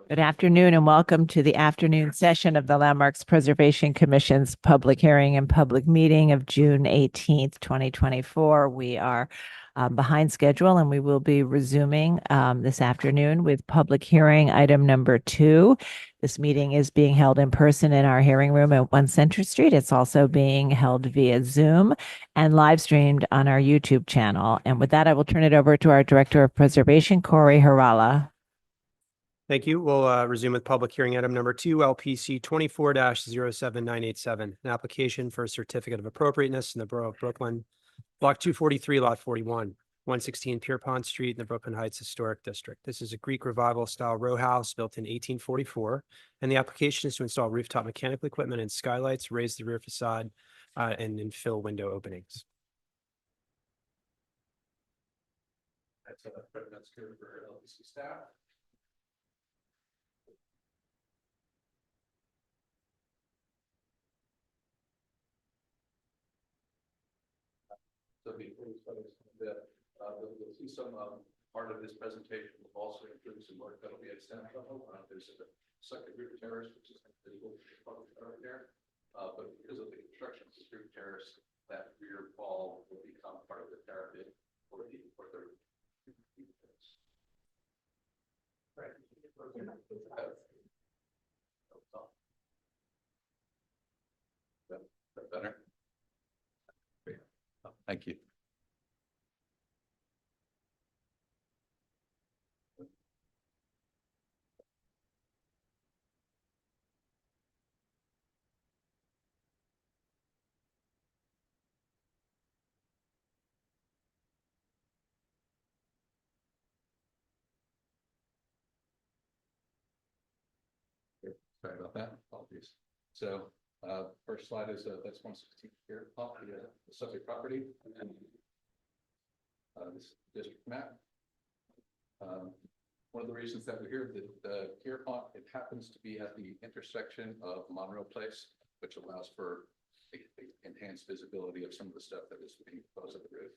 Good afternoon and welcome to the afternoon session of the Landmarks Preservation Commission's public hearing and public meeting of June 18th, 2024. We are behind schedule and we will be resuming this afternoon with public hearing item number 2. This meeting is being held in person in our hearing room at 1 Center Street. It's also being held via Zoom and live streamed on our YouTube channel. And with that, I will turn it over to our Director of Preservation, Corey Harala. Thank you. We'll resume with public hearing item number 2, LPC 24-07987, an application for a certificate of appropriateness in the Borough of Brooklyn, Block 243, Lot 41, 116 Pierrepont Street in the Brooklyn Heights Historic District. This is a Greek Revival style row house built in 1844, and the application is to install rooftop mechanical equipment and skylights, raise the rear facade, and infill window openings. That's good for LPC staff. So you'll see some part of this presentation will also include some work that'll be extended. There's a second roof terrace, which is visible right there. But because of the construction of this roof terrace, that rear wall will become part of the parapet for the right. That better? Thank you. Sorry about that. Apologies. So first slide is that's 116 here, the subject property, and this district map. One of the reasons that we're here, the Pierrepont, it happens to be at the intersection of Monroe Place, which allows for the enhanced visibility of some of the stuff that is being proposed at the roof.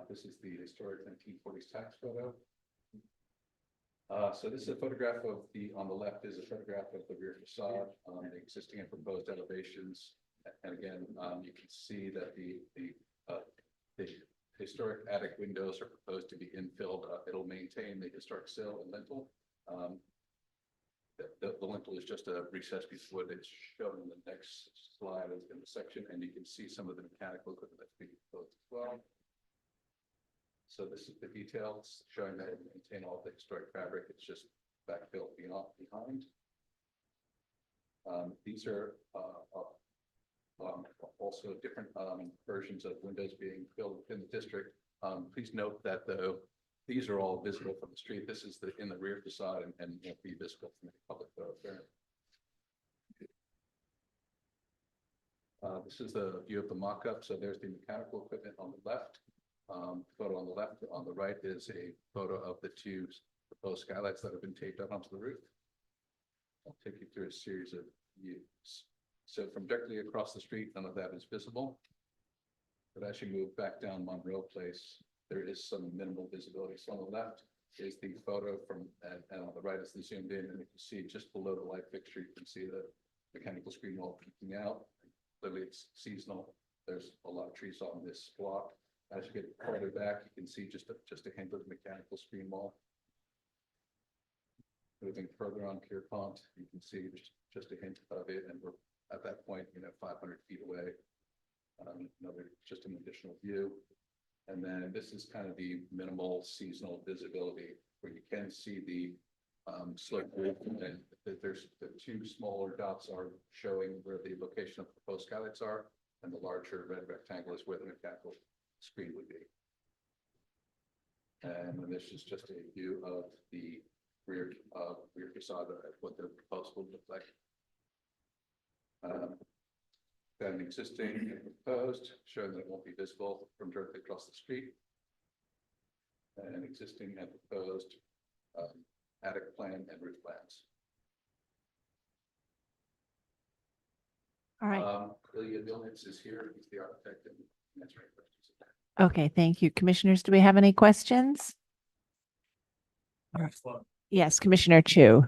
This is the historic 1940s tax photo. So this is a photograph of on the left is a photograph of the rear facade, the existing and proposed elevations. And again, you can see that the historic attic windows are proposed to be infilled. It'll maintain the historic sill and lintel. The lintel is just a recessed piece of wood. It's shown in the next slide in the section, and you can see some of the mechanical equipment that's being proposed as well. So this is the details showing that it maintain all the historic fabric. It's just backfilled behind. These are also different versions of windows being filled within the district. Please note that these are all visible from the street. This is in the rear facade and won't be visible from the public thoroughfare. This is the view of the mock-up. So there's the mechanical equipment on the left. Photo on the left. On the right is a photo of the two proposed skylights that have been taped up onto the roof. I'll take you through a series of views. So from directly across the street, none of that is visible. But as you move back down Monroe Place, there is some minimal visibility. So on the left is the photo from, and on the right is the zoomed in, and you can see just below the light fixture, you can see the mechanical screen wall peeking out. Clearly it's seasonal. There's a lot of trees on this block. As you get farther back, you can see just a hint of the mechanical screen wall. Moving further on Pierrepont, you can see just a hint of it, and we're at that point, 500 feet away. Just an additional view. And then this is kind of the minimal seasonal visibility where you can see the slope roof, and there's the two smaller dots are showing where the location of proposed skylights are, and the larger red rectangle is where the mechanical screen would be. And then this is just a view of the rear facade of what the proposed would look like. Then existing and proposed, showing that it won't be visible from directly across the street. And existing and proposed attic plan and roof plans. All right. Ilya Vilnitz is here. He's the architect and answering questions. Okay, thank you. Commissioners, do we have any questions? Yes, Commissioner Chu.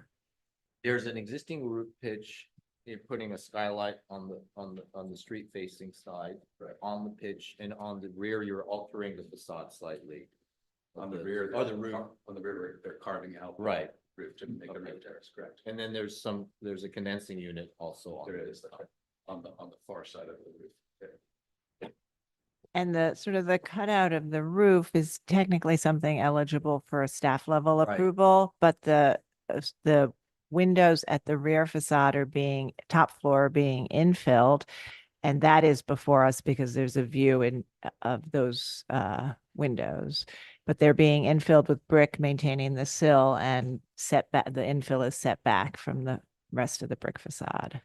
There's an existing roof pitch. You're putting a skylight on the street facing side, on the pitch, and on the rear, you're altering the facade slightly. On the rear. Or the roof. On the rear, they're carving out. the Right. Roof to make a Okay. roof terrace, correct? And then there's a condensing unit also on There the is, on the far side of the roof. There. And the sort of the cutout of the roof is technically something eligible for a staff level Right. approval, but the windows at the rear facade are being, top floor are being infilled. And that is before us because there's a view of those windows. But they're being infilled with brick, maintaining the sill and set back, the infill is set back from the rest of the brick facade.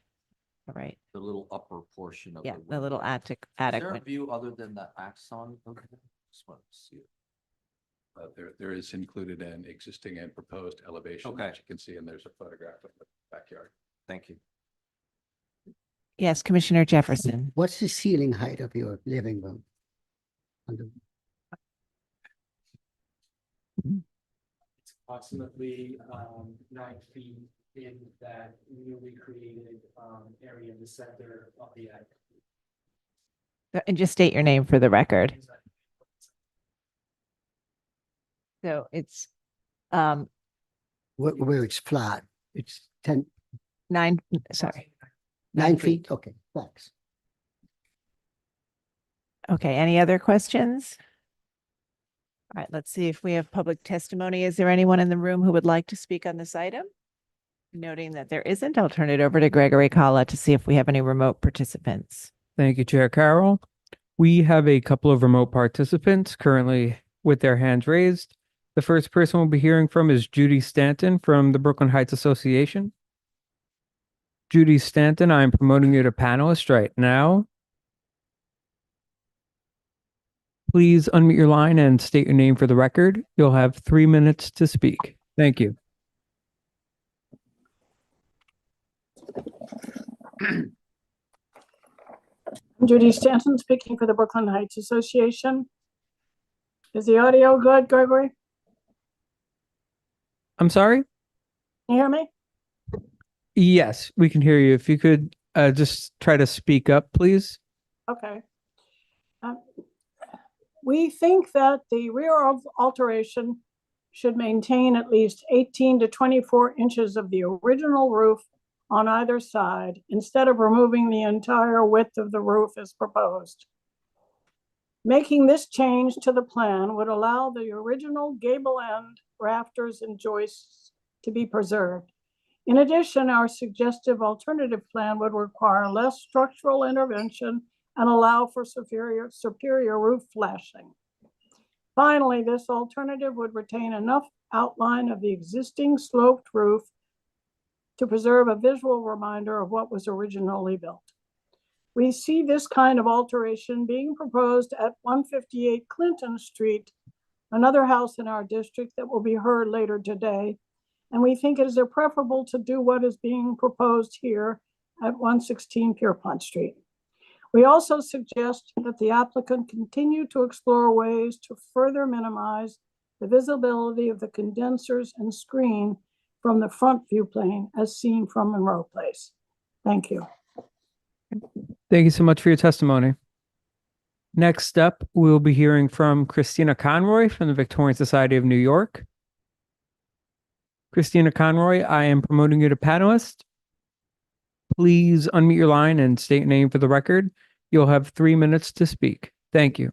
All right, the little upper portion of yeah, the the little window. attic Is there a window. view other than the axon? Okay. Just want to see it. There is included an existing and proposed elevation Okay. that you can see, and there's a photograph of the backyard. Thank you. Yes, Commissioner Jefferson. What's the ceiling height of your living room? On the- It's approximately 9 feet in that newly created area in the center of the attic. And just state your name for the record. So it's Where it's flat, it's 9 9 feet, okay, thanks. Okay, any other questions? All right, let's see if we have public testimony. Is there anyone in the room who would like to speak on this item? Noting that there isn't, I'll turn it over to Gregory Kala to see if we have any remote participants. Thank you, Chair Carroll. We have a couple of remote participants currently with their hands raised. The first person we'll be hearing from is Judy Stanton from the Brooklyn Heights Association. Judy Stanton, I'm promoting you to panelist right now. Please unmute your line and state your name for the record. You'll have 3 minutes to speak. Thank you. Judy Stanton speaking for the Brooklyn Heights Association. Is the audio good, Gregory? I'm sorry? Can you hear me? Yes, we can hear you. If you could just try to speak up, please. Okay. We think that the rear of alteration should maintain at least 18 to 24 inches of the original roof on either side instead of removing the entire width of the roof as proposed. Making this change to the plan would allow the original gable end rafters and joists to be preserved. In addition, our suggestive alternative plan would require less structural intervention and allow for superior roof flashing. Finally, this alternative would retain enough outline of the existing sloped roof to preserve a visual reminder of what was originally built. We see this kind of alteration being proposed at 158 Clinton Street, another house in our district that will be heard later today. And we think it is preferable to do what is being proposed here at 116 Pierrepont Street. We also suggest that the applicant continue to explore ways to further minimize the visibility of the condensers and screen from the front view plane as seen from Monroe Place. Thank you. Thank you so much for your testimony. Next up, we'll be hearing from Christina Conroy from the Victorian Society of New York. Christina Conroy, I am promoting you to panelist. Please unmute your line and state your name for the record. You'll have 3 minutes to speak. Thank you.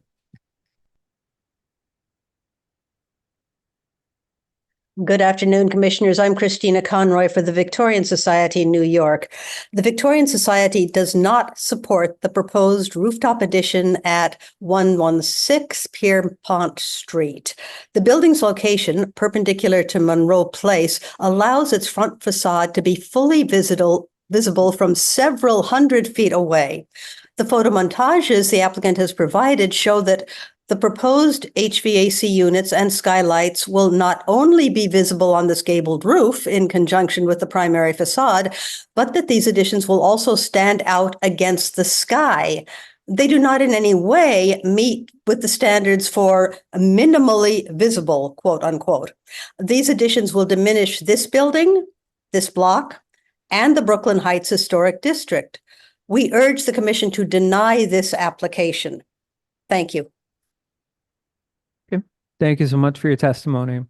Good afternoon, Commissioners. I'm Christina Conroy for the Victorian Society in New York. The Victorian Society does not support the proposed rooftop addition at 116 Pierrepont Street. The building's location, perpendicular to Monroe Place, allows its front facade to be fully visible from several hundred feet away. The photomontages the applicant has provided show that the proposed HVAC units and skylights will not only be visible on this gabled roof in conjunction with the primary facade, but that these additions will also stand out against the sky. They do not in any way meet with the standards for minimally visible, quote unquote. These additions will diminish this building, this block, and the Brooklyn Heights Historic District. We urge the commission to deny this application. Thank you. Thank you so much for your testimony.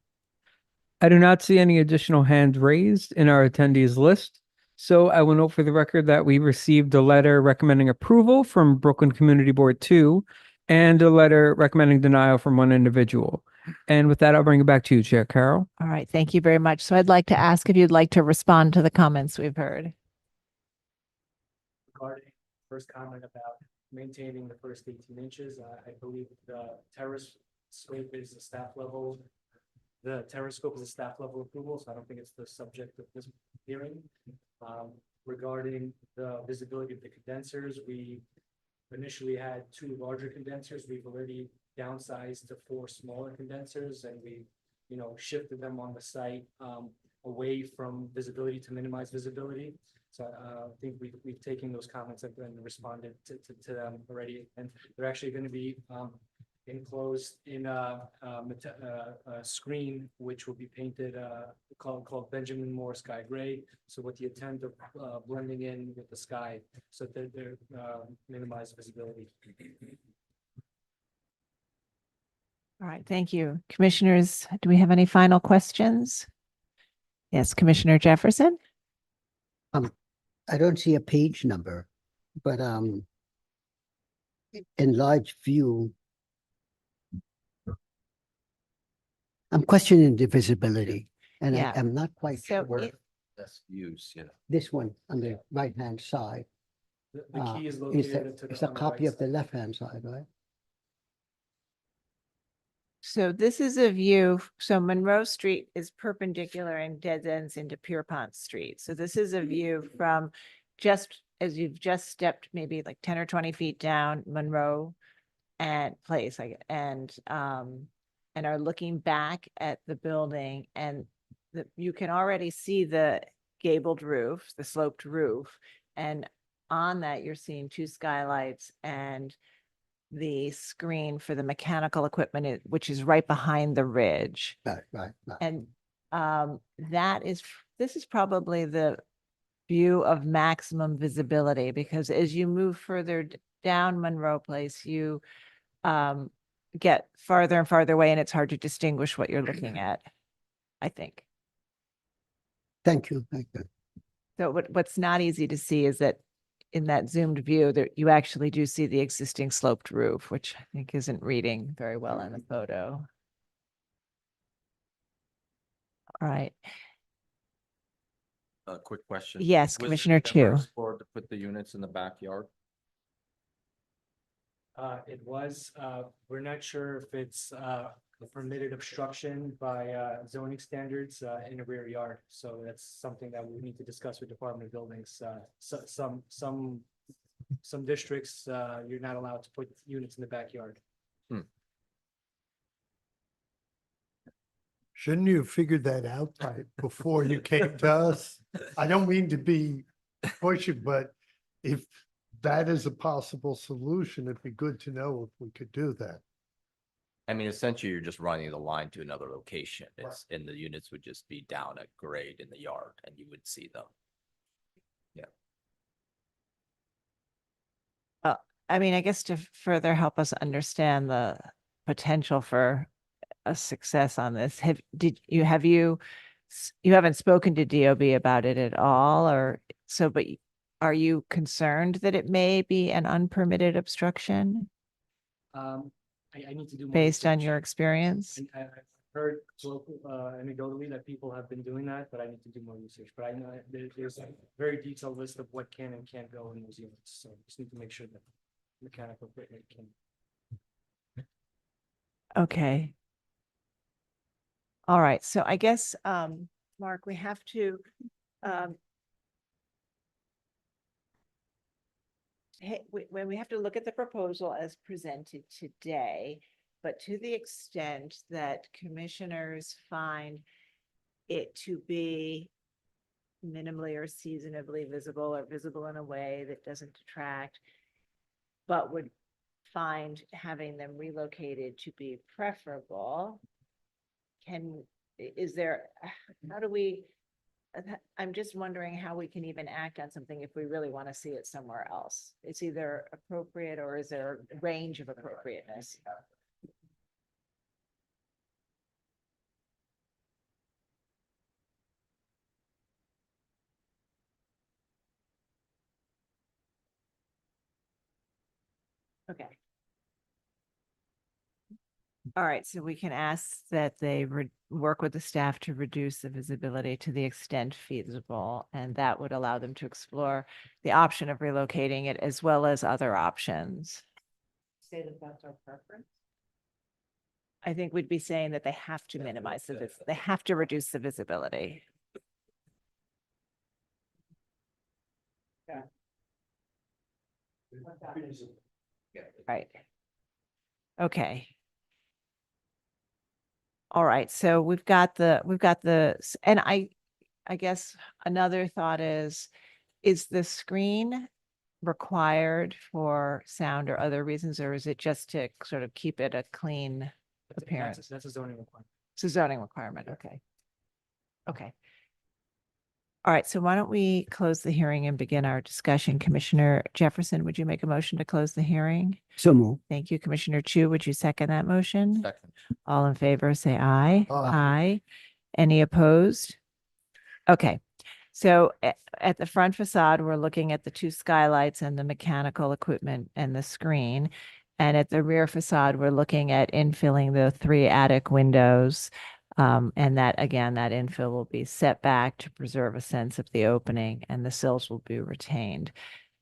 I do not see any additional hands raised in our attendees list. So I will note for the record that we received a letter recommending approval from Brooklyn Community Board 2 and a letter recommending denial from one individual. And with that, I'll bring it back to you, Chair Carroll. All right, thank you very much. So I'd like to ask if you'd like to respond to the comments we've heard. Regarding first comment about maintaining the first 18 inches, I believe the terrace scope is a staff level. The terrace scope is a staff level approval, so I don't think it's the subject of this hearing. Regarding the visibility of the condensers, we initially had 2 larger condensers. We've already downsized to 4 smaller condensers, and we, shifted them on the site away from visibility to minimize visibility. So I think we've taken those comments and responded to them already, and they're actually going to be enclosed in a screen which will be painted called Benjamin Moore Sky Gray. So with the intent of blending in with the sky, so that they're minimize visibility. All right, thank you. Commissioners, do we have any final questions? Yes, Commissioner Jefferson? I don't see a page number, but in large view, I'm questioning the visibility, and Yeah. I'm not quite So sure. it- That's use, This one on the right-hand side The key is is located to it's a on the copy right of the side. left-hand side, right? So this is a view, so Monroe Street is perpendicular and dead ends into Pierrepont Street. So this is a view from just as you've just stepped maybe like 10 or 20 feet down Monroe and Place, and are looking back at the building, and you can already see the gabled roof, the sloped roof, and on that you're seeing 2 skylights and the screen for the mechanical equipment, which is right behind the ridge. Right. And this is probably the view of maximum visibility, because as you move further down Monroe Place, you get farther and farther away, and it's hard to distinguish what you're looking at, I think. Thank you. So what's not easy to see is that in that zoomed view, that you actually do see the existing sloped roof, which I think isn't reading very well in the photo. All right. A quick question. Yes, Was it Commissioner ever Chu. explored to put the units in the backyard? It was, we're not sure if it's a permitted obstruction by zoning standards in a rear yard. So that's something that we need to discuss with Department of Buildings. Some districts, you're not allowed to put units in the backyard. Shouldn't you have figured that out before you came to us? I don't mean to be pushing, but if that is a possible solution, it'd be good to know if we could do that. I mean, essentially, you're just running the line to another location. And the units would just be down at grade in the yard and you would see them. I mean, I guess to further help us understand the potential for a success on this, you haven't spoken to DOB about it at all, or so, but are you concerned that it may be an unpermitted obstruction I need to do more based on research. your experience? And I've heard local, anecdotally that people have been doing that, but I need to do more research. But I know there's a very detailed list of what can and can't go in those units. So just need to make sure that mechanical equipment can. Okay. All right, so I guess, Mark, we have to, when we have to look at the proposal as presented today, but to the extent that commissioners find it to be minimally or seasonably visible or visible in a way that doesn't detract, but would find having them relocated to be preferable. Is there, how do we, I'm just wondering how we can even act on something if we really want to see it somewhere else. It's either appropriate or is there a range of appropriateness? Okay. All right, so we can ask that they work with the staff to reduce the visibility to the extent feasible, and that would allow them to explore the option of relocating it as well as other options. Say that that's our preference. I think we'd be saying that they have to minimize they have to reduce the visibility. Right. Okay. All right, so we've got and I guess another thought is the screen required for sound or other reasons, or is it just to sort of keep it a clean appearance? That's a zoning requirement. It's a zoning requirement, okay. Okay. All right, so why don't we close the hearing and begin our discussion? Commissioner Jefferson, would you make a motion to close the hearing? So move. Thank you. Commissioner Chu, would you second that motion? Second. All in favor, say aye. Aye. Aye. Any opposed? Okay, so at the front facade, we're looking at the two skylights and the mechanical equipment and the screen. And at the rear facade, we're looking at infilling the 3 attic windows. And that, again, that infill will be set back to preserve a sense of the opening, and the sills will be retained.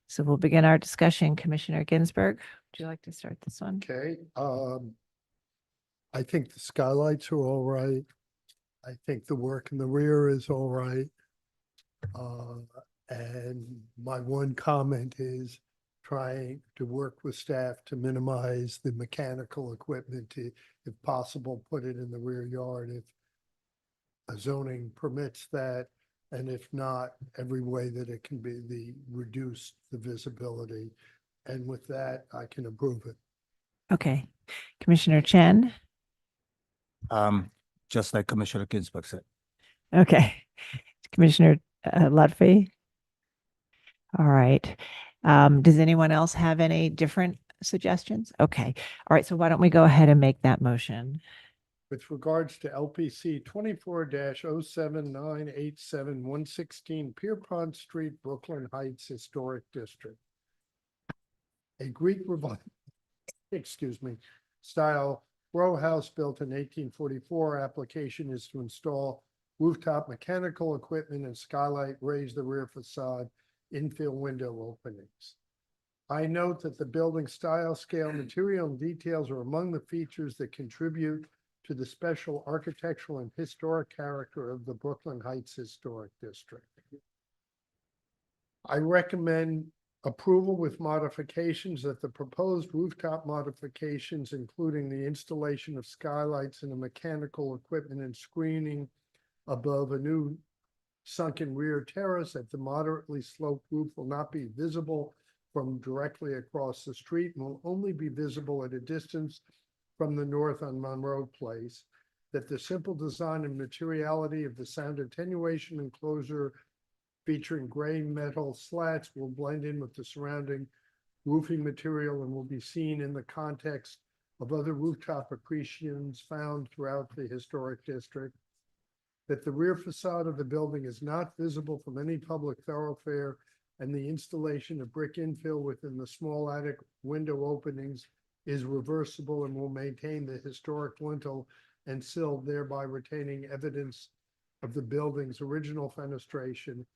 So we'll begin our discussion. Commissioner Ginsburg, would you like to start this one? Okay, I think the skylights are all right. I think the work in the rear is all right. And my one comment is trying to work with staff to minimize the mechanical equipment to, if possible, put it in the rear yard if zoning permits that. And if not, every way that it can be reduce the visibility. And with that, I can approve it. Okay. Commissioner Chen? Just like Commissioner Ginsburg said. Okay. Commissioner Lutfi? All right. Does anyone else have any different suggestions? Okay. All right. So why don't we go ahead and make that motion? With regards to LPC 24-07987 116 Pierrepont Street, Brooklyn Heights Historic District. A Greek revival, style row house built in 1844. Application is to install rooftop mechanical equipment and skylight, raise the rear facade, infill window openings. I note that the building style, scale, material, and details are among the features that contribute to the special architectural and historic character of the Brooklyn Heights Historic District. I recommend approval with modifications that the proposed rooftop modifications, including the installation of skylights and the mechanical equipment and screening above a new sunken rear terrace at the moderately sloped roof, will not be visible from directly across the street and will only be visible at a distance from the north on Monroe Place. That the simple design and materiality of the sound attenuation enclosure featuring gray metal slats will blend in with the surrounding roofing material and will be seen in the context of other rooftop accretions found throughout the historic district. That the rear facade of the building is not visible from any public thoroughfare, and the installation of brick infill within the small attic window openings is reversible and will maintain the historic lintel and sill, thereby retaining evidence of the building's original fenestration,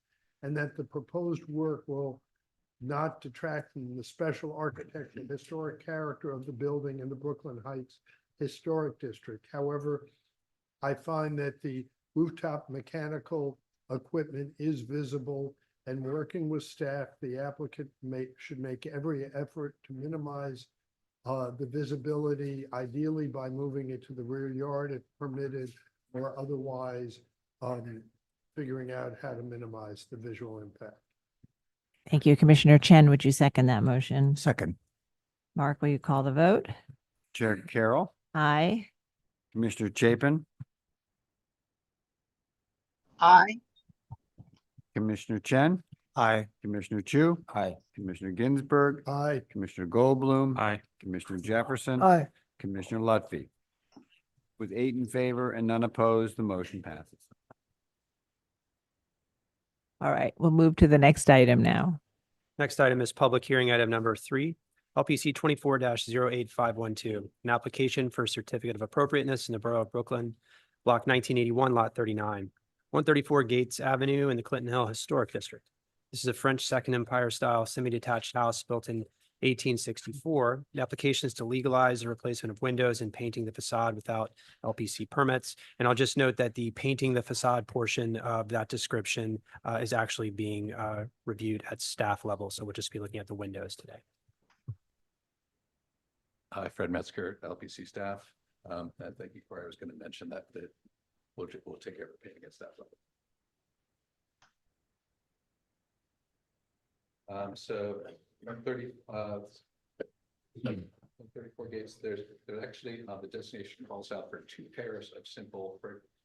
and that the proposed work will not detract from the special architectural historic character of the building in the Brooklyn Heights Historic District. However, I find that the rooftop mechanical equipment is visible, and working with staff, the applicant should make every effort to minimize the visibility, ideally by moving it to the rear yard if permitted, or otherwise figuring out how to minimize the visual impact. Thank you. Commissioner Chen, would you second that motion? Second. Mark, will you call the vote? Chair Carroll, Aye. Commissioner Chapin, Aye. Commissioner Chen, Aye. Commissioner Chu, Aye. Commissioner Ginsburg, Aye. Commissioner Goldblum. Aye. Commissioner Jefferson. Aye. Commissioner Lutfi. With 8 in favor and none opposed, the motion passes. All right, we'll move to the next item now. Next item is public hearing item number 3, LPC 24-08512, an application for certificate of appropriateness in the Borough of Brooklyn, block 1981, lot 39, 134 Gates Avenue in the Clinton Hill Historic District. This is a French Second Empire style semi-detached house built in 1864. The application is to legalize the replacement of windows and painting the facade without LPC permits. And I'll just note that the painting the facade portion of that description is actually being reviewed at staff level. So we'll just be looking at the windows today. Hi, Fred Metzger, LPC staff. And thank you, Corey. I was going to mention that we'll take care of painting at staff level. So 134 Gates, there's actually the destination calls out for 2 pairs of simple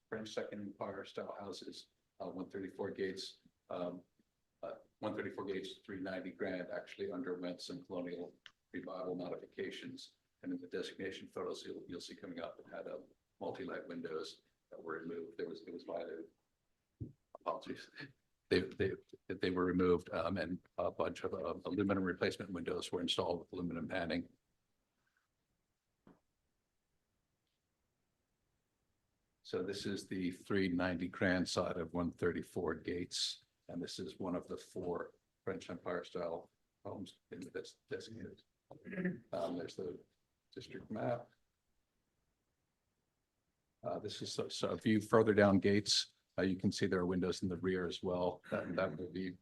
French Second Empire style houses. 134 Gates, 134 Gates 390 Grand actually underwent some colonial revival modifications, and in the designation photos you'll see coming up, it had multi-light windows that were removed. It was violated. Apologies. They were removed, and a bunch of aluminum replacement windows were installed with aluminum padding. So this is the 390 Grand side of 134 Gates, and this is one of the 4 French Empire style homes in this designated. There's the district map. This is a view further down Gates. You can see there are windows in the rear as well. That will be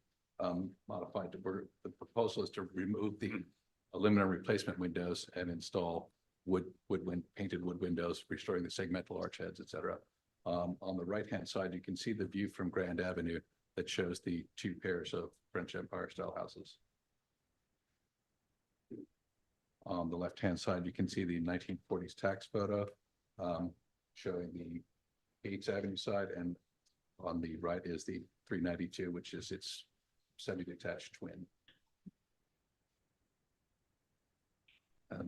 modified to where the proposal is to remove the aluminum replacement windows and install painted wood windows, restoring the segmental arch heads, etc. On the right-hand side, you can see the view from Grand Avenue that shows the 2 pairs of French Empire style houses. On the left-hand side, you can see the 1940s tax photo showing the Gates Avenue side, and on the right is the 392, which is its semi-detached twin.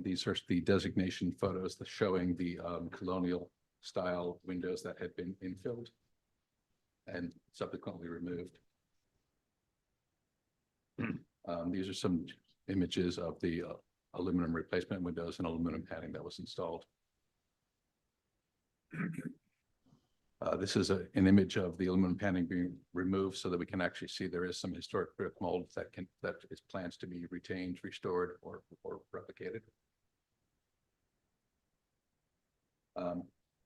These are the designation photos showing the colonial style windows that had been infilled and subsequently removed. These are some images of the aluminum replacement windows and aluminum padding that was installed. This is an image of the aluminum padding being removed so that we can actually see there is some historic brick mold that is plans to be retained, restored, or replicated.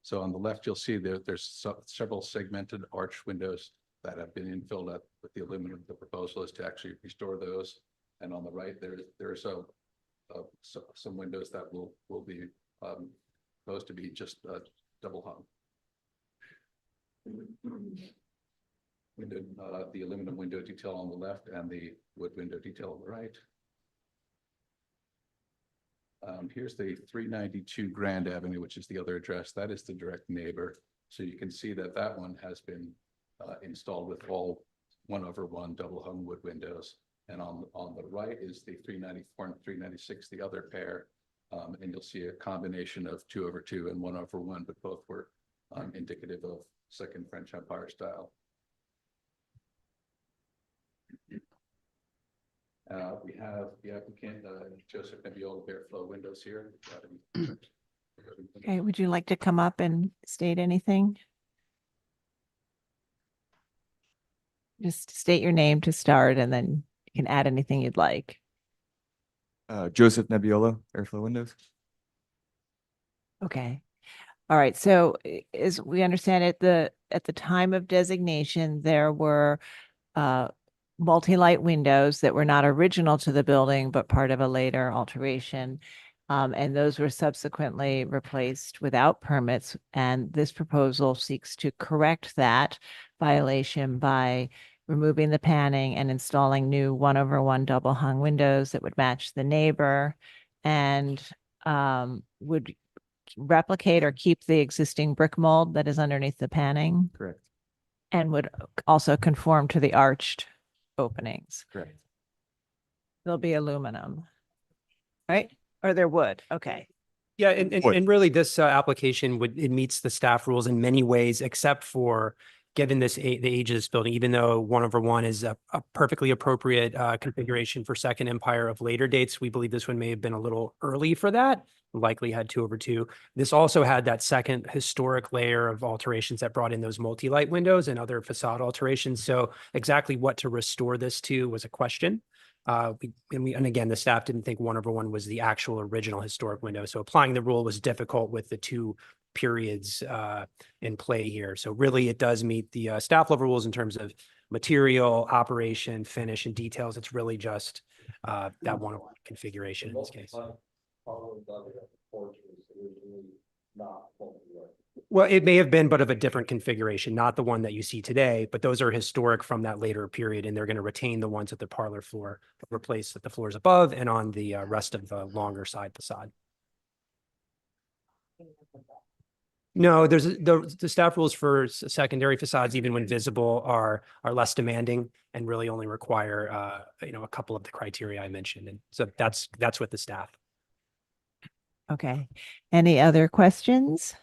So on the left, you'll see there's several segmented arch windows that have been infilled with the aluminum. The proposal is to actually restore those. And on the right, there's some windows that will be supposed to be just double hung. The aluminum window detail on the left and the wood window detail on the right. Here's the 392 Grand Avenue, which is the other address. That is the direct neighbor. So you can see that one has been installed with all 1/1 double hung wood windows. And on the right is the 394 and 396, the other pair. And you'll see a combination of 2/2 and 1/1, but both were indicative of Second French Empire style. We have the applicant, Joseph Nebbiolo, bare flow windows here. Okay, would you like to come up and state anything? Just state your name to start, and then you can add anything you'd like. Joseph Nebbiolo, Airflow Windows. Okay. All right. So as we understand it, at the time of designation, there were multi-light windows that were not original to the building, but part of a later alteration. And those were subsequently replaced without permits. And this proposal seeks to correct that violation by removing the panning and installing new 1/1 double hung windows that would match the neighbor and would replicate or keep the existing brick mold that is underneath the panning Correct. and would also conform to the arched openings. Correct. There'll be aluminum, right? Or there would, okay. Yeah, and really this application it meets the staff rules in many ways, except for given the age of this building, even though 1/1 is a perfectly appropriate configuration for Second Empire of later dates, we believe this one may have been a little early for that, likely had 2/2. This also had that second historic layer of alterations that brought in those multi-light windows and other facade alterations. So exactly what to restore this to was a question. And again, the staff didn't think 1/1 was the actual original historic window. So applying the rule was difficult with the two periods in play here. So really it does meet the staff level rules in terms of material, operation, finish, and details. It's really just that 1/1 configuration in this case. Well, it may have been, but of a different configuration, not the one that you see today, but those are historic from that later period, and they're going to retain the ones at the parlor floor, but replace at the floors above and on the rest of the longer side facade. No, there's the staff rules for secondary facades, even when visible, are less demanding and really only require a couple of the criteria I mentioned, and so that's with the staff. Okay. Any other questions?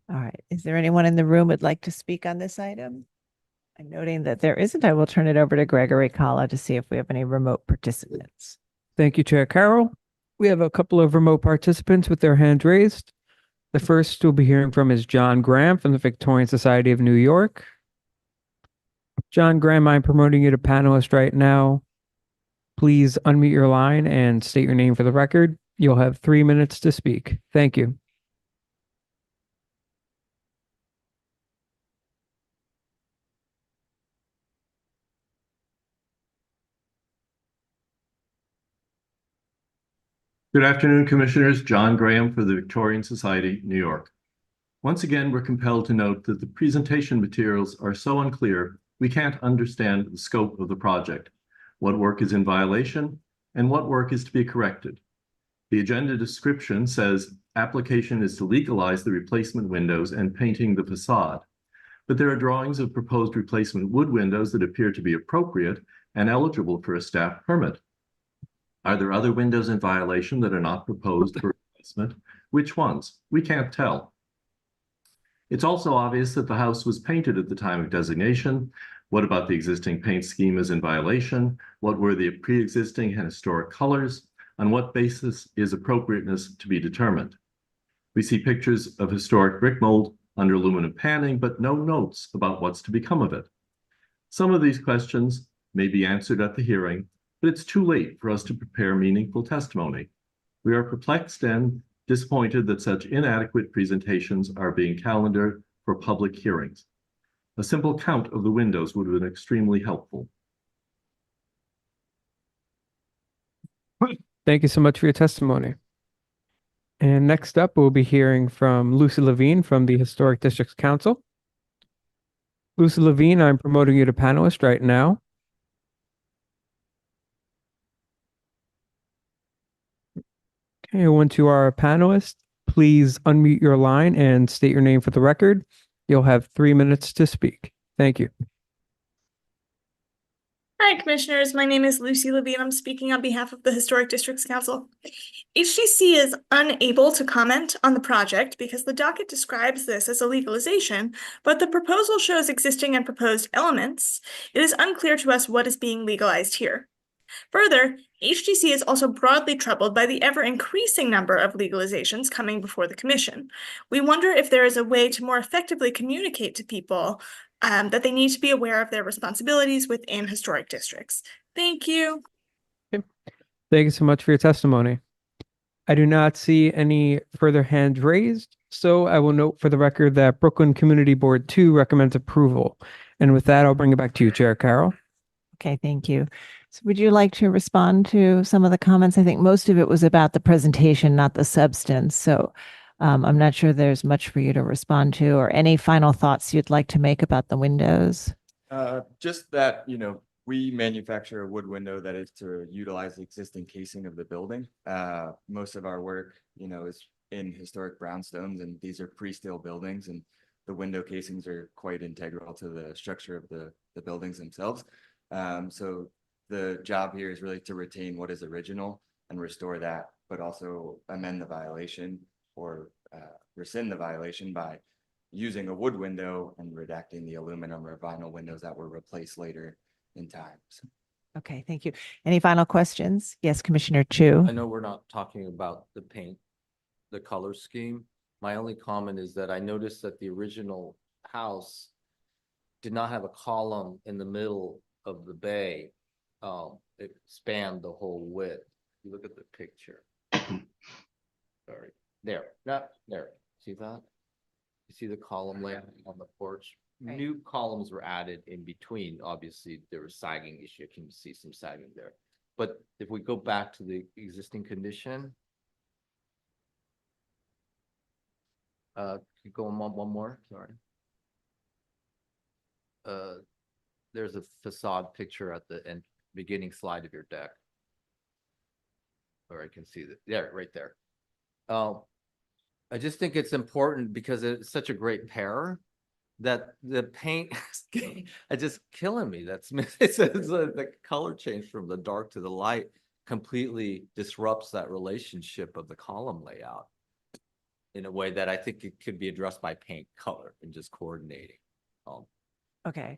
All right. Is there anyone in the room who'd like to speak on this item? I'm noting that there isn't. I will turn it over to Gregory Kala to see if we have any remote participants. Thank you, Chair Carroll. We have a couple of remote participants with their hands raised. The first we'll be hearing from is John Graham from the Victorian Society of New York. John Graham, I'm promoting you to panelist right now. Please unmute your line and state your name for the record. You'll have 3 minutes to speak. Thank you. Good afternoon, Commissioners. John Graham for the Victorian Society, New York. Once again, we're compelled to note that the presentation materials are so unclear, we can't understand the scope of the project, what work is in violation, and what work is to be corrected. The agenda description says application is to legalize the replacement windows and painting the facade, but there are drawings of proposed replacement wood windows that appear to be appropriate and eligible for a staff permit. Are there other windows in violation that are not proposed for replacement? Which ones? We can't tell. It's also obvious that the house was painted at the time of designation. What about the existing paint scheme is in violation? What were the pre-existing and historic colors? On what basis is appropriateness to be determined? We see pictures of historic brick mold under aluminum panning, but no notes about what's to become of it. Some of these questions may be answered at the hearing, but it's too late for us to prepare meaningful testimony. We are perplexed and disappointed that such inadequate presentations are being calendared for public hearings. A simple count of the windows would have been extremely helpful. Thank you so much for your testimony. And next up, we'll be hearing from Lucy Levine from the Historic Districts Council. Lucy Levine, I'm promoting you to panelist right now. Okay, once you are a panelist, please unmute your line and state your name for the record. You'll have 3 minutes to speak. Thank you. Hi, Commissioners. My name is Lucy Levine. I'm speaking on behalf of the Historic Districts Council. HDC is unable to comment on the project because the docket describes this as a legalization, but the proposal shows existing and proposed elements. It is unclear to us what is being legalized here. Further, HDC is also broadly troubled by the ever-increasing number of legalizations coming before the Commission. We wonder if there is a way to more effectively communicate to people that they need to be aware of their responsibilities within historic districts. Thank you. Thank you so much for your testimony. I do not see any further hands raised, so I will note for the record that Brooklyn Community Board 2 recommends approval. And with that, I'll bring it back to you, Chair Carroll. Okay, thank you. So would you like to respond to some of the comments? I think most of it was about the presentation, not the substance. So I'm not sure there's much for you to respond to, or any final thoughts you'd like to make about the windows. Just that, We manufacture a wood window that is to utilize the existing casing of the building. Most of our work, is in historic brownstones, and these are pre-steel buildings, and the window casings are quite integral to the structure of the buildings themselves. So the job here is really to retain what is original and restore that, but also amend the violation or rescind the violation by using a wood window and redacting the aluminum or vinyl windows that were replaced later in time. So, Okay, thank you. Any final questions? Yes, Commissioner Chu. I know we're not talking about the paint, the color scheme. My only comment is that I noticed that the original house did not have a column in the middle of the bay. It spanned the whole width. You look at the picture. Sorry, there, there. See that? You see the column layout on the porch? Right. New columns were added in between. Obviously, there was sagging issue. You can see some sagging there. But if we go back to the existing condition, you go on one more, sorry. There's a facade picture at the end, beginning slide of your deck. Or I can see that, there, right there. I just think it's important because it's such a great pair that the paint is just killing me. It's the color change from the dark to the light completely disrupts that relationship of the column layout in a way that I think it could be addressed by paint color and just coordinating. Okay.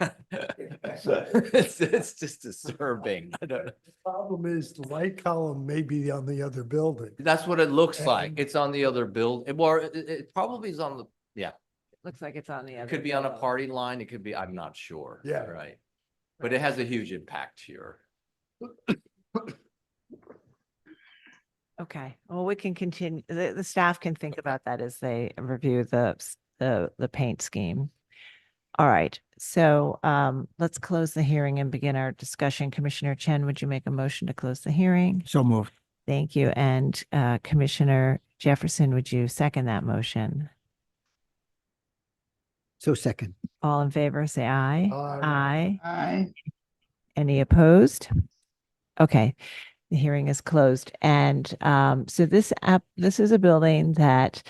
It's just disturbing. I don't know. The problem is the light column may be on the other building. That's what it looks like. And- It's on the other build. Or it probably is on the, yeah. Looks like it's on the other. It could be on a building. party line. It could be, I'm not sure. Yeah. Right. But it has a huge impact here. Okay, well, we can continue, the staff can think about that as they review the paint scheme. All right, so let's close the hearing and begin our discussion. Commissioner Chen, would you make a motion to close the hearing? So moved. Thank you. And Commissioner Jefferson, would you second that motion? So second. All in favor, say aye. Aye. Aye. Any opposed? Okay, the hearing is closed. And so this is a building that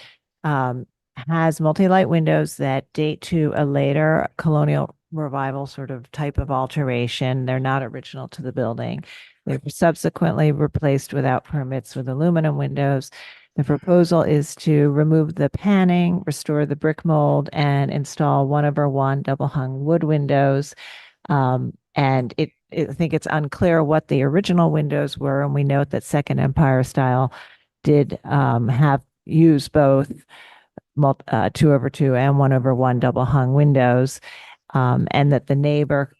has multi-light windows that date to a later colonial revival sort of type of alteration. They're not original to the building. They were subsequently replaced without permits with aluminum windows. The proposal is to remove the panning, restore the brick mold, and install 1/1 double hung wood windows. And I think it's unclear what the original windows were. And we note that Second Empire style did have used both 2/2 and 1/1 double hung windows. And that the neighbor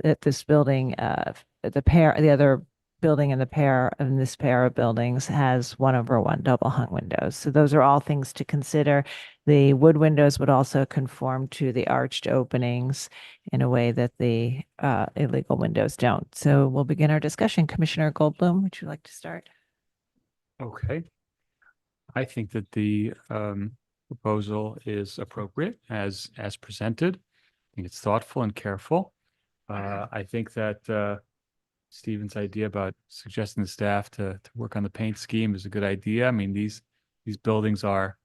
at this building, the other building in this pair of buildings has 1/1 double hung windows. So those are all things to consider. The wood windows would also conform to the arched openings in a way that the illegal windows don't. So we'll begin our discussion. Commissioner Goldblum, would you like to start? Okay. I think that the proposal is appropriate as presented. I think it's thoughtful and careful. I think that Stephen's idea about suggesting the staff to work on the paint scheme is a good idea. I mean, these buildings are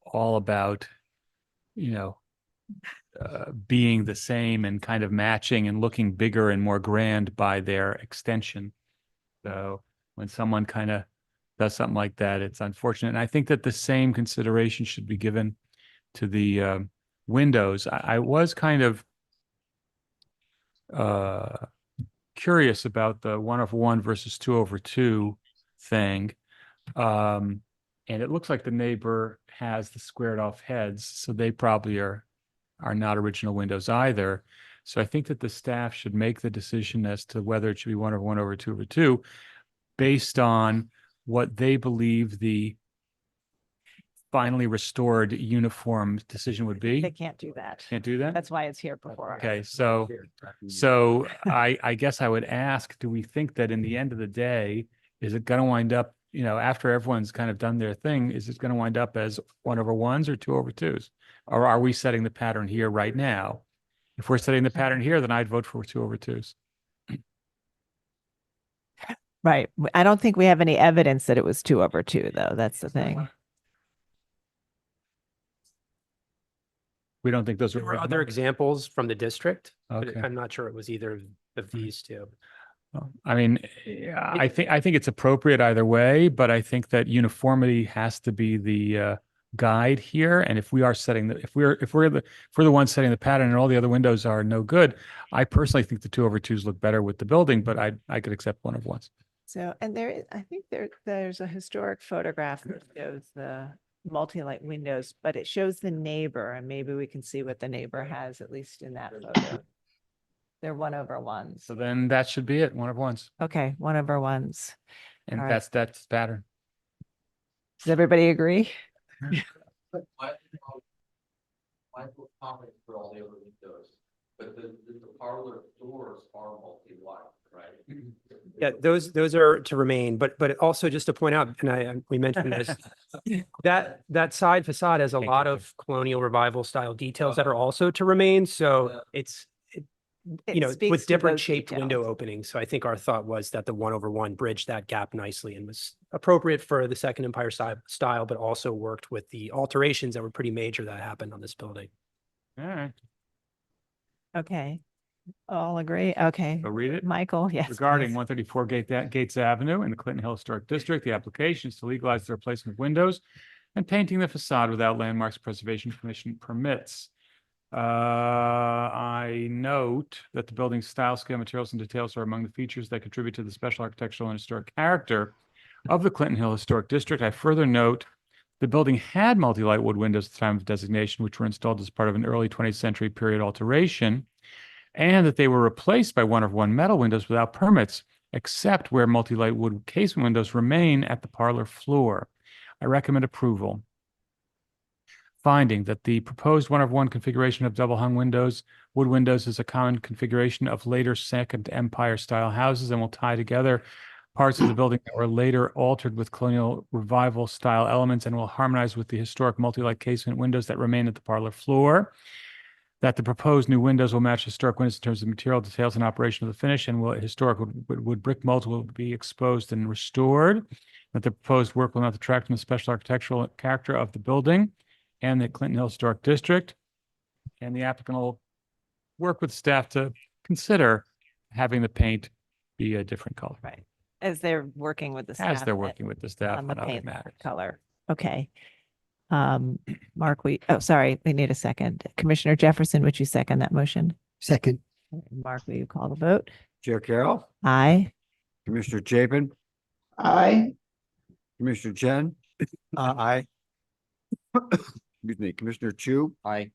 all about, being the same and kind of matching and looking bigger and more grand by their extension. So when someone kind of does something like that, it's unfortunate. And I think that the same consideration should be given to the windows. I was kind of curious about the 1/1 versus 2/2 thing. And it looks like the neighbor has the squared off heads, so they probably are not original windows either. So I think that the staff should make the decision as to whether it should be 1/1 over 2/2 based on what they believe the finally restored uniform decision would be. They can't do that. Can't do that? That's why it's here before us. Okay, so I guess I would ask, do we think that in the end of the day, is it going to wind up, after everyone's kind of done their thing, is it going to wind up as 1/1s or 2/2s? Or are we setting the pattern here right now? If we're setting the pattern here, then I'd vote for 2/2s. Right. I don't think we have any evidence that it was 2/2, though. That's the thing. We don't think those There were are other examples from the district, but Okay. I'm not sure it was either of these two. I mean, yeah, I think it's appropriate either way, but I think that uniformity has to be the guide here. And if we are setting if we're the ones setting the pattern and all the other windows are no good, I personally think the 2/2s look better with the building, but I could accept 1/1s. So, and I think there's a historic photograph that shows the multi-light windows, but it shows the neighbor, and maybe we can see what the neighbor has, at least in that photo. They're 1/1s. So then that should be it, 1/1s. Okay, 1/1s. And All right. that's the pattern. Does everybody agree? Michael comments for all the other windows, but the parlor doors are multi-wide, right? Yeah, those are to remain, but also just to point out, and we mentioned this, that side facade has a lot of colonial revival style details that are also to remain. So it's, It speaks with to different those shaped window details. openings. So I think our thought was that the 1/1 bridged that gap nicely and was appropriate for the Second Empire style, but also worked with the alterations that were pretty major that happened on this building. All right. Okay. All agree? Okay. So read it. Michael, yes. Regarding please. 134 Gates Avenue in the Clinton Hill Historic District, the application is to legalize the replacement of windows and painting the facade without Landmarks Preservation Commission permits. I note that the building's style, scale, materials, and details are among the features that contribute to the special architectural and historic character of the Clinton Hill Historic District. I further note the building had multi-light wood windows at the time of designation, which were installed as part of an early 20th century period alteration, and that they were replaced by 1/1 metal windows without permits, except where multi-light wood casement windows remain at the parlor floor. I recommend approval. Finding that the proposed 1/1 configuration of double hung wood windows is a common configuration of later Second Empire style houses and will tie together parts of the building that were later altered with colonial revival style elements and will harmonize with the historic multi-light casement windows that remain at the parlor floor. That the proposed new windows will match historic windows in terms of material details and operation of the finish, and historic wood brick molds will be exposed and restored. That the proposed work will not detract from the special architectural character of the building and the Clinton Hill Historic District. And the applicant will work with staff to consider having the paint be a different color. Right. As they're working with the staff. As they're working with the staff on the on other paint matters. color. Okay. Mark, sorry, we need a second. Commissioner Jefferson, would you second that motion? Second. Mark, will you call the vote? Chair Carroll, Aye. Commissioner Chapin, Aye. Commissioner Chen, Aye. excuse me, Commissioner Chu, Aye.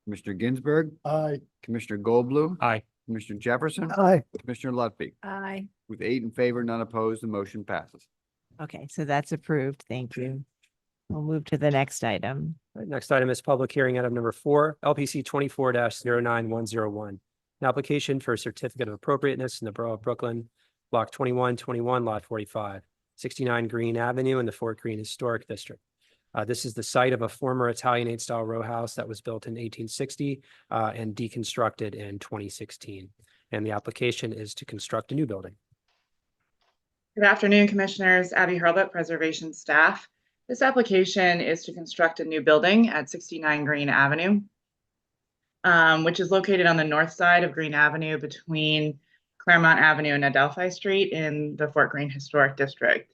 Commissioner Ginsburg, Aye. Commissioner Goldblum, Aye. Commissioner Jefferson, Aye. Commissioner Lutfi. Aye. With 8 in favor, none opposed, the motion passes. Okay, so that's approved. Thank you. We'll move to the next item. Right, next item is public hearing item number 4, LPC 24-09101. An application for a certificate of appropriateness in the Borough of Brooklyn, block 2121, lot 45, 69 Greene Avenue in the Fort Greene Historic District. This is the site of a former Italianate style row house that was built in 1860 and deconstructed in 2016. And the application is to construct a new building. Good afternoon, Commissioners. Abby Hurlbut, Preservation staff. This application is to construct a new building at 69 Greene Avenue, which is located on the north side of Greene Avenue between Claremont Avenue and Adelphi Street in the Fort Greene Historic District.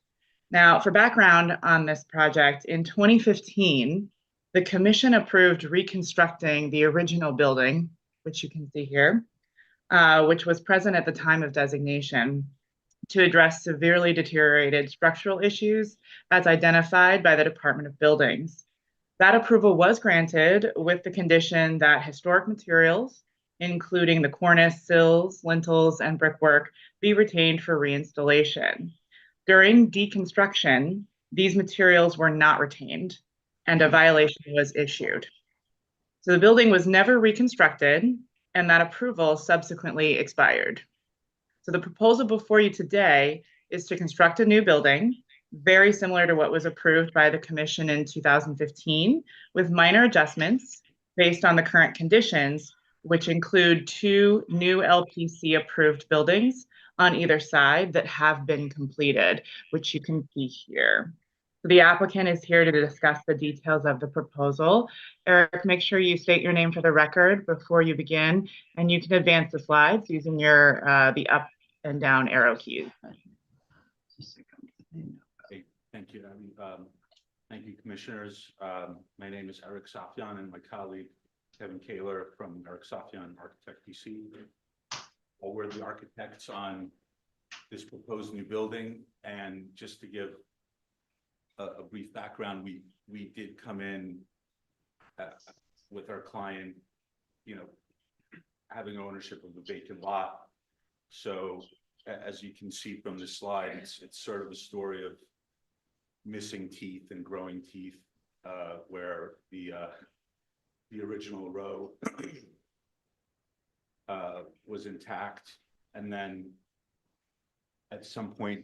Now, for background on this project, in 2015, the Commission approved reconstructing the original building, which you can see here, which was present at the time of designation, to address severely deteriorated structural issues as identified by the Department of Buildings. That approval was granted with the condition that historic materials, including the cornice, sills, lintels, and brickwork, be retained for reinstallation. During deconstruction, these materials were not retained and a violation was issued. So the building was never reconstructed and that approval subsequently expired. So the proposal before you today is to construct a new building, very similar to what was approved by the Commission in 2015, with minor adjustments based on the current conditions, which include 2 new LPC approved buildings on either side that have been completed, which you can see here. The applicant is here to discuss the details of the proposal. Eric, make sure you state your name for the record before you begin, and you can advance the slides using your the up and down arrow keys. Hey, thank you, Abby. Thank you, commissioners. My name is Eric Safyan, and my colleague Kevin Kaler from Eric Safyan Architect PC. We're the architects on this proposed new building, and just to give a brief background, we did come in with our client, you know, having ownership of the vacant lot. So as you can see from this slide, it's sort of a story of missing teeth and growing teeth, where the original row was intact, and then at some point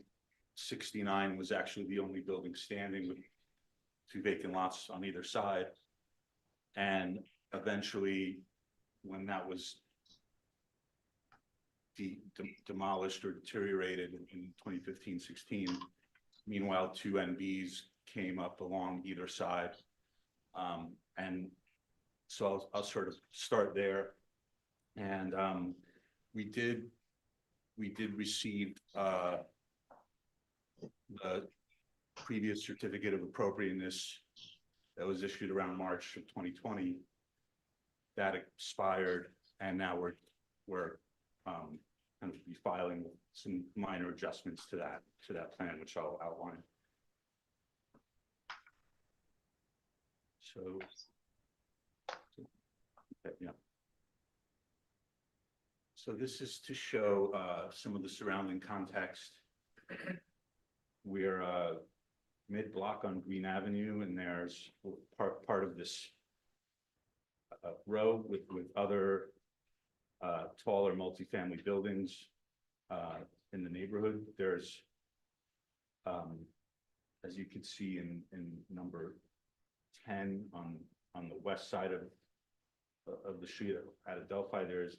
69 was actually the only building standing with 2 vacant lots on either side. And eventually, when that was demolished or deteriorated in 2015-16, meanwhile 2 NBs came up along either side. And so I'll sort of start there. And we did receive the previous certificate of appropriateness that was issued around March of 2020. That expired, and now we're kind of refiling some minor adjustments to that plan, which I'll outline. So, yeah. So this is to show some of the surrounding context. We're mid-block on Greene Avenue, and there's part of this row with other taller multifamily buildings in the neighborhood. There's, as you can see in number 10 on the west side of the street at Adelphi, there's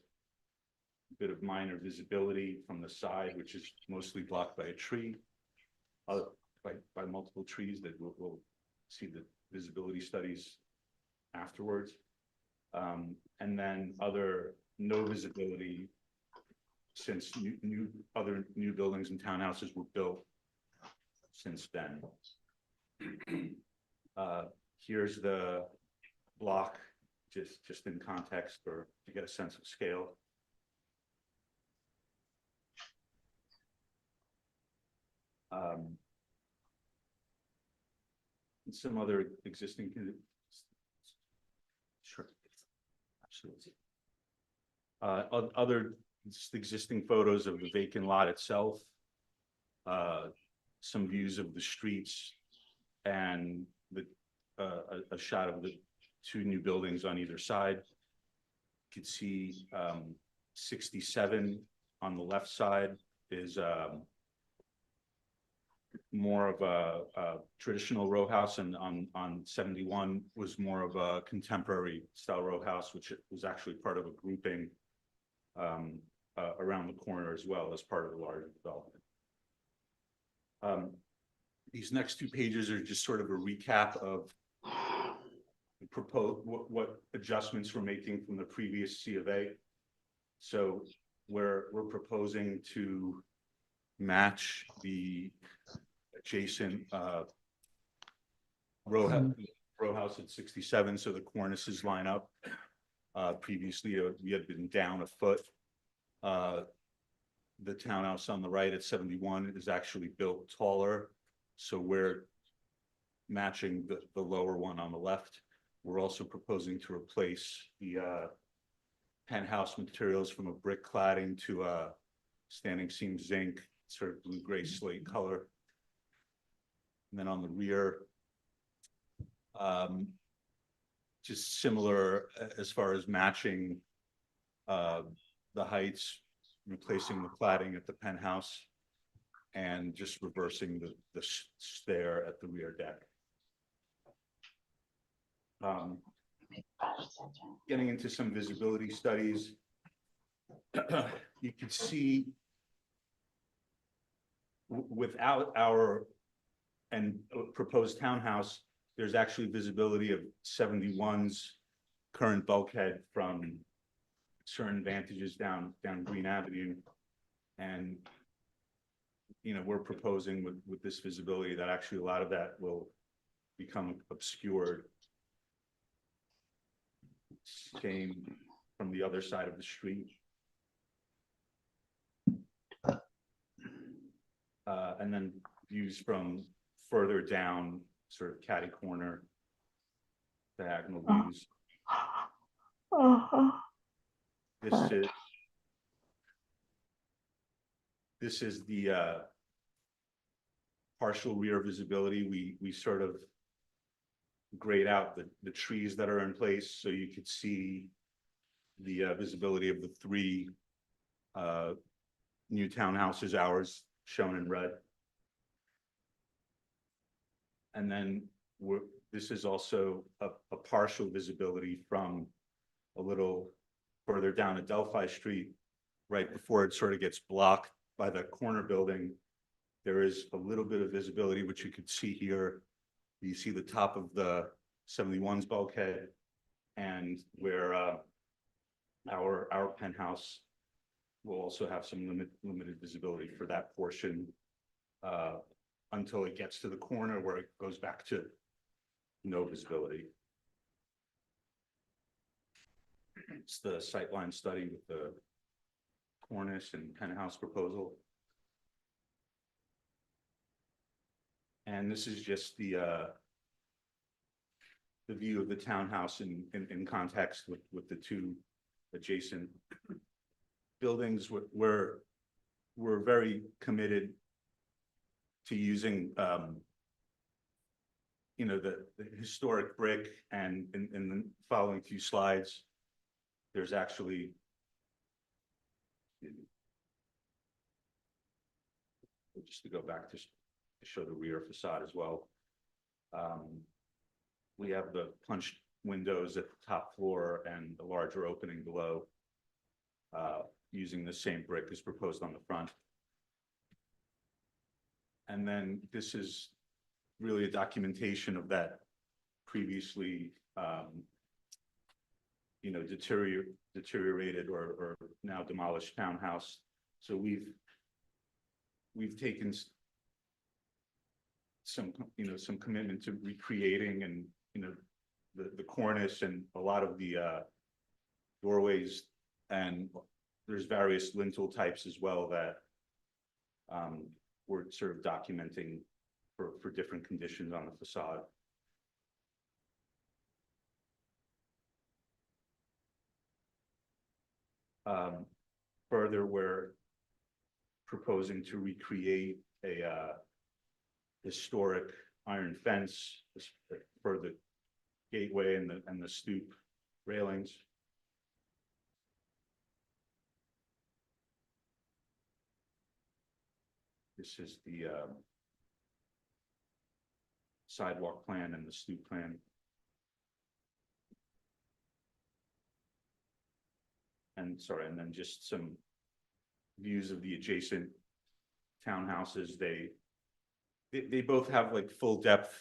a bit of minor visibility from the side, which is mostly blocked by a tree, by multiple trees that we'll see the visibility studies afterwards. And then other no visibility, since other new buildings and townhouses were built since then. Here's the block, just in context to get a sense of scale. And some other existing, sure, absolutely. Other existing photos of the vacant lot itself, some views of the streets, and a shot of the 2 new buildings on either side. You can see 67 on the left side is more of a traditional row house, and on 71 was more of a contemporary style row house, which was actually part of a grouping around the corner as well as part of the larger development. These next 2 pages are just sort of a recap of the proposed what adjustments we're making from the previous C of A. So we're proposing to match the adjacent row house at 67, so the cornices line up. Previously, we had been down a foot. The townhouse on the right at 71 is actually built taller, so we're matching the lower one on the left. We're also proposing to replace the penthouse materials from a brick cladding to a standing seam zinc, sort of blue-gray slate color. And then on the rear, just similar as far as matching the heights, replacing the cladding at the penthouse, and just reversing the stair at the rear deck. getting into some visibility studies, you can see without our proposed townhouse, there's actually visibility of 71's current bulkhead from certain vantages down Greene Avenue. And, you know, we're proposing with this visibility that actually a lot of that will become obscured. Same from the other side of the street. And then views from further down, sort of catty corner, diagonal views. This is the partial rear visibility. We sort of grayed out the trees that are in place so you could see the visibility of the three new townhouses, ours shown in red. And then this is also a partial visibility from a little further down Adelphi Street, right before it sort of gets blocked by the corner building. There is a little bit of visibility, which you could see here. You see the top of the 71's bulkhead, and where our penthouse will also have some limited visibility for that portion until it gets to the corner where it goes back to no visibility. It's the sightline study with the cornice and penthouse proposal. And this is just the view of the townhouse in context with the two adjacent buildings. We're very committed to using you know, the historic brick, and in the following few slides, there's actually just to go back to show the rear facade as well. We have the punched windows at the top floor and the larger opening below, using the same brick as proposed on the front. And then this is really a documentation of that previously, you know, deteriorated or now demolished townhouse. So we've taken some, you know, some commitment to recreating, and, you know, the cornice and a lot of the doorways, and there's various lintel types as well that we're sort of documenting for different conditions on the facade. Further, we're proposing to recreate a historic iron fence for the gateway and the stoop railings. This is the sidewalk plan and the stoop plan. And sorry, and then just some views of the adjacent townhouses. They both have like full depth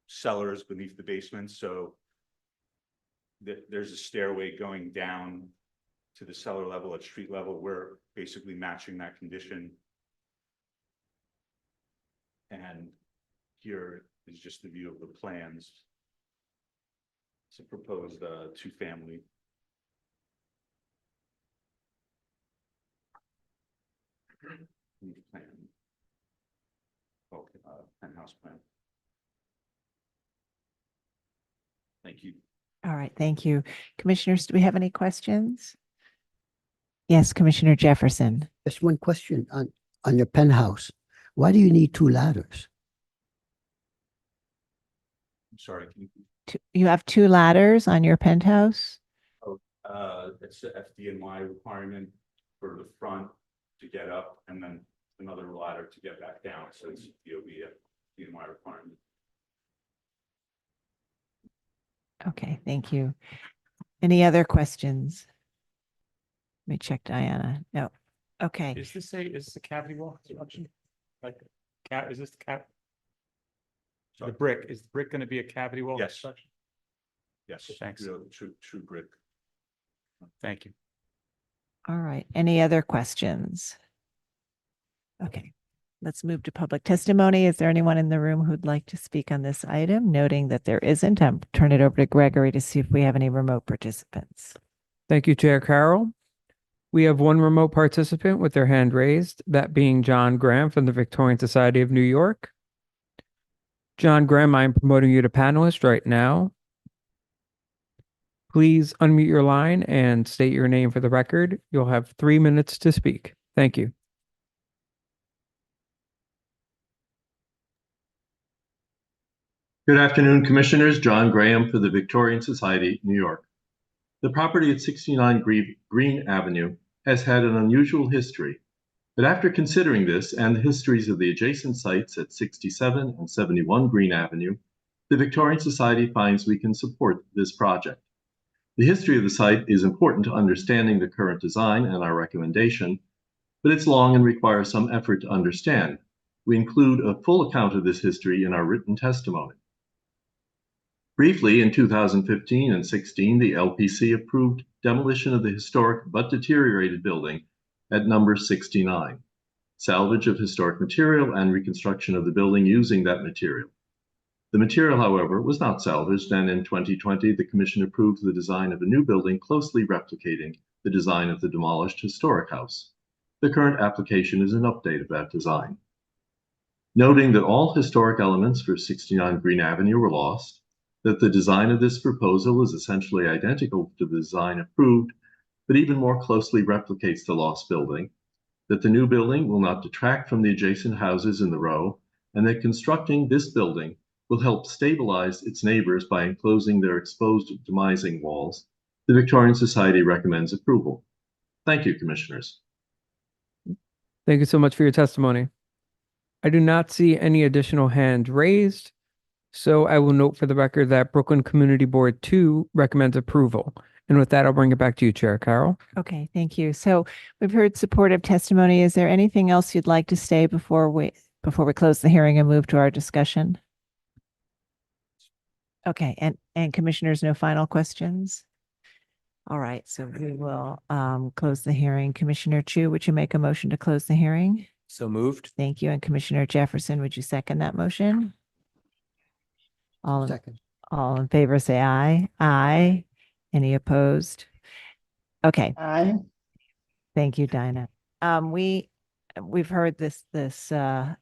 cellars beneath the basement, so there's a stairway going down to the cellar level at street level. We're basically matching that condition. And here is just the view of the plans. It's a proposed two-family. Plan. Okay, penthouse plan. Thank you. All right, thank you. Commissioners, do we have any questions? Yes, Commissioner Jefferson. Just one question on your penthouse. Why do you need two ladders? I'm sorry. Can you, You have two ladders on your penthouse? it's the FDNY requirement for the front to get up, and then another ladder to get back down. So it's DOB FDNY requirement. Okay, thank you. Any other questions? Let me check Diana. No. Okay. Is this a cavity wall construction? Like, is this the cap? The brick, is the brick gonna be a cavity wall? Yes. construction? Yes. Thanks. Real true brick. Thank you. All right. Any other questions? Okay. Let's move to public testimony. Is there anyone in the room who'd like to speak on this item? Noting that there isn't, I'll turn it over to Gregory to see if we have any remote participants. Thank you, Chair Carroll. We have one remote participant with their hand raised, that being John Graham from the Victorian Society of New York. John Graham, I am promoting you to panelist right now. Please unmute your line and state your name for the record. You'll have 3 minutes to speak. Thank you. Good afternoon, Commissioners. John Graham for the Victorian Society, New York. The property at 69 Greene Avenue has had an unusual history, but after considering this and the histories of the adjacent sites at 67 and 71 Greene Avenue, the Victorian Society finds we can support this project. The history of the site is important to understanding the current design and our recommendation, but it's long and requires some effort to understand. We include a full account of this history in our written testimony. Briefly, in 2015 and 16, the LPC approved demolition of the historic but deteriorated building at number 69, salvage of historic material and reconstruction of the building using that material. The material, however, was not salvaged, and in 2020, the Commission approved the design of a new building closely replicating the design of the demolished historic house. The current application is an update of that design. Noting that all historic elements for 69 Greene Avenue were lost, that the design of this proposal is essentially identical to the design approved, but even more closely replicates the lost building, that the new building will not detract from the adjacent houses in the row, and that constructing this building will help stabilize its neighbors by enclosing their exposed demising walls, the Victorian Society recommends approval. Thank you, Commissioners. Thank you so much for your testimony. I do not see any additional hands raised, so I will note for the record that Brooklyn Community Board 2 recommends approval. And with that, I'll bring it back to you, Chair Carroll. Okay, thank you. So we've heard supportive testimony. Is there anything else you'd like to say before we close the hearing and move to our discussion? Okay, and Commissioners, no final questions? All right, so we will close the hearing. Commissioner Chu, would you make a motion to close the hearing? So moved. Thank you. And Commissioner Jefferson, would you second that motion? Second. All in favor, say aye. Aye. Any opposed? Okay. Aye. Thank you, Dinah. We've heard this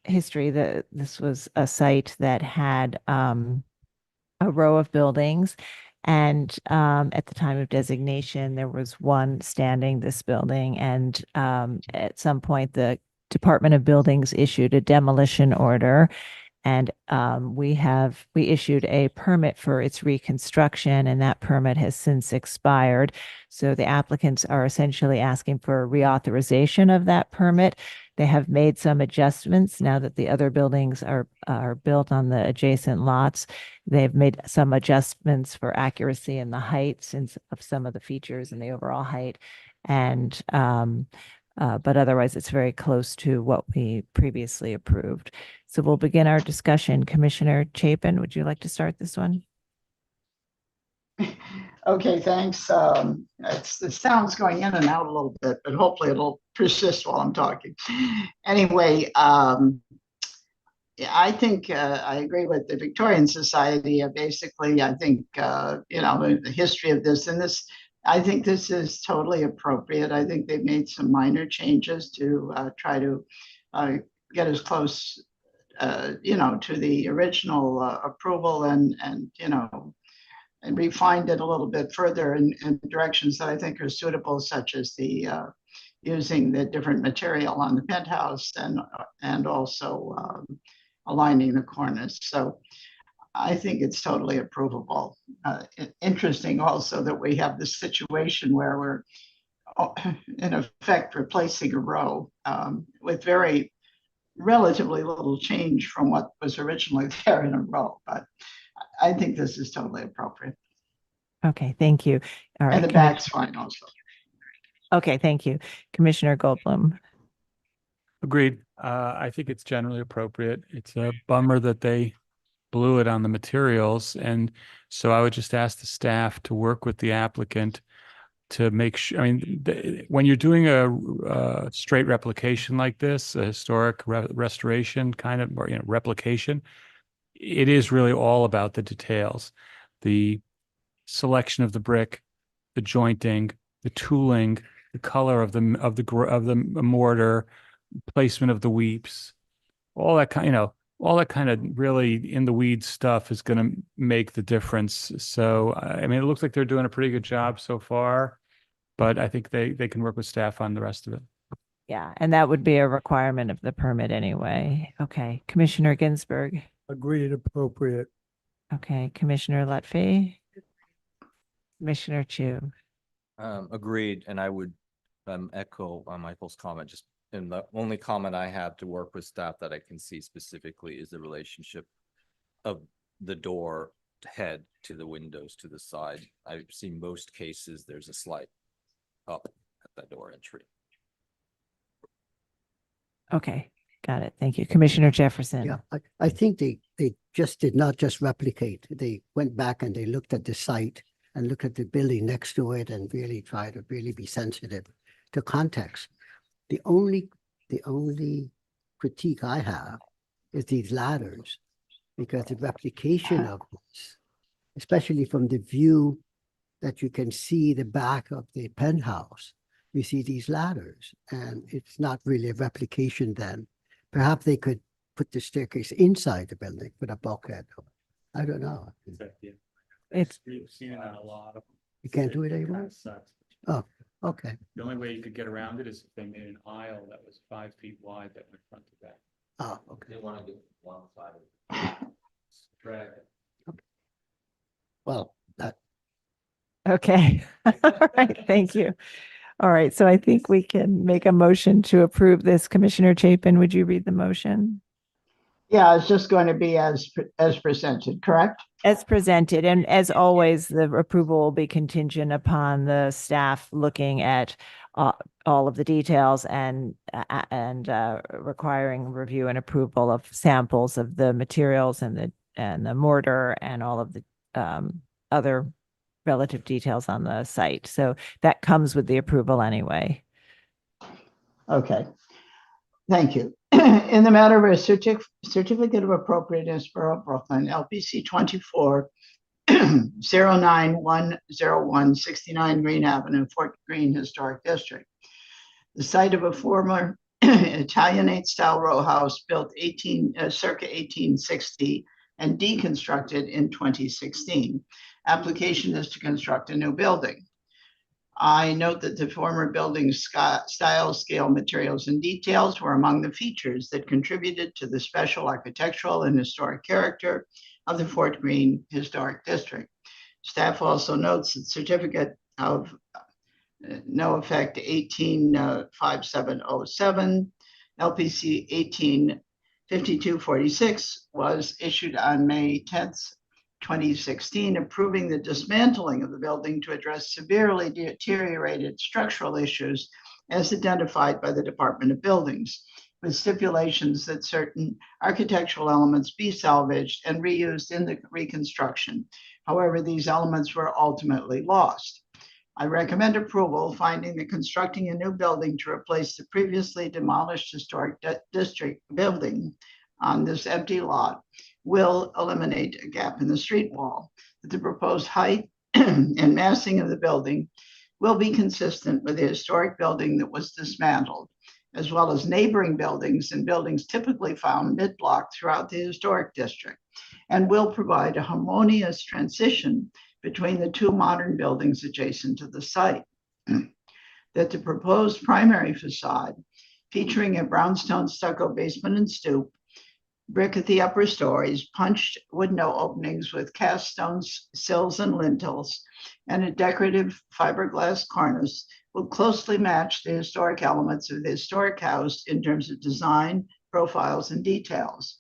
history that this was a site that had a row of buildings, and at the time of designation, there was one standing, this building, and at some point, the Department of Buildings issued a demolition order. And we issued a permit for its reconstruction, and that permit has since expired. So the applicants are essentially asking for a reauthorization of that permit. They have made some adjustments now that the other buildings are built on the adjacent lots. They've made some adjustments for accuracy in the heights and of some of the features and the overall height. And but otherwise, it's very close to what we previously approved. So we'll begin our discussion. Commissioner Chapin, would you like to start this one? Okay, thanks. The sound's going in and out a little bit, but hopefully it'll persist while I'm talking. Anyway, I think I agree with the Victorian Society. Basically, I think, the history of this and this, I think this is totally appropriate. I think they've made some minor changes to try to get as close, to the original approval and refined it a little bit further in directions that I think are suitable, such as the using the different material on the penthouse and also aligning the cornice. So I think it's totally approvable. Interesting also that we have this situation where we're in effect replacing a row with very relatively little change from what was originally there in a row, but I think this is totally appropriate. Okay, thank you. All right. And the back's fine also. Okay, thank you. Commissioner Goldblum. Agreed. I think it's generally appropriate. It's a bummer that they blew it on the materials. And so I would just ask the staff to work with the applicant to make sure, I mean, when you're doing a straight replication like this, a historic restoration kind of, or, replication, it is really all about the details, the selection of the brick, the jointing, the tooling, the color of the mortar, placement of the weeps, all that kind, all that kind of really in the weeds stuff is going to make the difference. So, I mean, it looks like they're doing a pretty good job so far, but I think they can work with staff on the rest of it. Yeah, and that would be a requirement of the permit anyway. Okay, Commissioner Ginsburg. Agreed, appropriate. Okay, Commissioner Lutfi. Commissioner Chu. Agreed, and I would echo Michael's comment. Just and the only comment I have to work with staff that I can see specifically is the relationship of the door head to the windows to the side. I've seen most cases there's a slight up at that door entry. Okay, got it. Thank you. Commissioner Jefferson. Yeah, I think they just did not just replicate. They went back and they looked at the site and looked at the building next to it and really try to really be sensitive to context. The only critique I have is these ladders, because the replication of this, especially from the view that you can see the back of the penthouse, you see these ladders, and it's not really a replication then. Perhaps they could put the staircase inside the building with a bulkhead. I don't know. It's We've seen it on a lot of. You can't do it anymore? Oh, okay. The only way you could get around it is if they made an aisle that was 5 feet wide that went front to back. Oh, okay. They want to do one side of it. Drag it. Well, that. okay. All right, thank you. All right, so I think we can make a motion to approve this. Commissioner Chapin, would you read the motion? Yeah, it's just going to be as presented, correct? As presented, and as always, the approval will be contingent upon the staff looking at all of the details and requiring review and approval of samples of the materials and the mortar and all of the other relative details on the site. So that comes with the approval anyway. Okay, thank you. In the matter of a certificate of appropriateness, Borough of Brooklyn, LPC 24-09101, 69 Greene Avenue, Fort Greene Historic District. The site of a former Italianate-style row house built circa 1860 and deconstructed in 2016. Application is to construct a new building. I note that the former building's style, scale, materials, and details were among the features that contributed to the special architectural and historic character of the Fort Greene Historic District. Staff also notes that certificate of no effect 185707, LPC 185246 was issued on May 10th, 2016, approving the dismantling of the building to address severely deteriorated structural issues as identified by the Department of Buildings, with stipulations that certain architectural elements be salvaged and reused in the reconstruction. However, these elements were ultimately lost. I recommend approval, finding that constructing a new building to replace the previously demolished historic district building on this empty lot will eliminate a gap in the street wall, that the proposed height and massing of the building will be consistent with the historic building that was dismantled, as well as neighboring buildings and buildings typically found mid-block throughout the historic district, and will provide a harmonious transition between the two modern buildings adjacent to the site. That the proposed primary facade, featuring a brownstone stucco basement and stoop, brick at the upper stories, punched window openings with cast stone sills and lintels, and a decorative fiberglass cornice will closely match the historic elements of the historic house in terms of design, profiles, and details.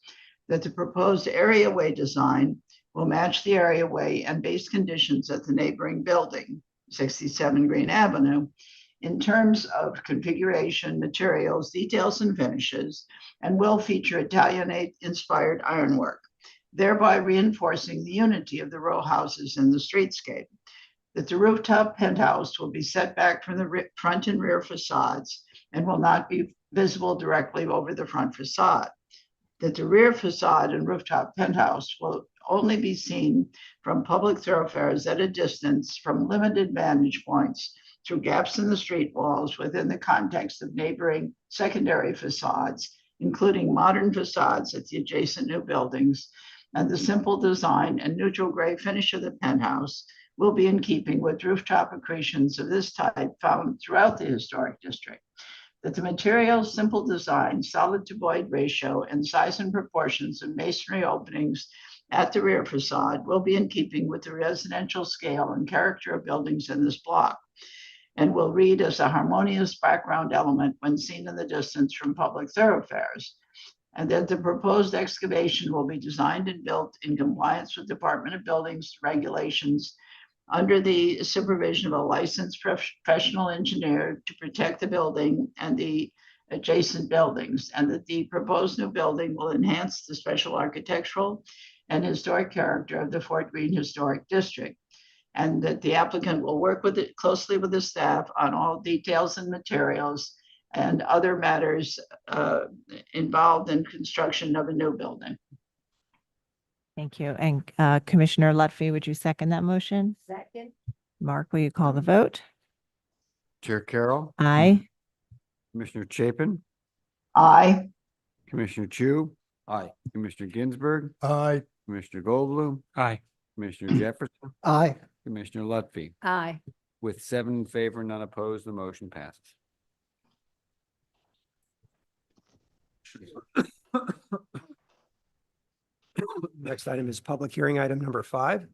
That the proposed areaway design will match the areaway and base conditions at the neighboring building, 67 Greene Avenue, in terms of configuration, materials, details, and finishes, and will feature Italianate-inspired ironwork, thereby reinforcing the unity of the row houses in the streetscape. That the rooftop penthouse will be set back from the front and rear facades and will not be visible directly over the front facade. That the rear facade and rooftop penthouse will only be seen from public thoroughfares at a distance from limited vantage points through gaps in the street walls within the context of neighboring secondary facades, including modern facades at the adjacent new buildings, and the simple design and neutral gray finish of the penthouse will be in keeping with rooftop accretions of this type found throughout the historic district. That the materials, simple design, solid to void ratio, and size and proportions of masonry openings at the rear facade will be in keeping with the residential scale and character of buildings in this block, and will read as a harmonious background element when seen in the distance from public thoroughfares. And that the proposed excavation will be designed and built in compliance with Department of Buildings regulations under the supervision of a licensed professional engineer to protect the building and the adjacent buildings, and that the proposed new building will enhance the special architectural and historic character of the Fort Greene Historic District, and that the applicant will work closely with the staff on all details and materials and other matters involved in construction of a new building. Thank you. And Commissioner Lutfi, would you second that motion? Second. Mark, will you call the vote? Chair Carroll, Aye. Commissioner Chapin, Aye. Commissioner Chu, Aye. Commissioner Ginsburg, Aye. Commissioner Goldblum, Aye. Commissioner Jefferson, Aye. Commissioner Lutfi. Aye. With 7 in favor, none opposed, the motion passes. Next item is public hearing item number 5,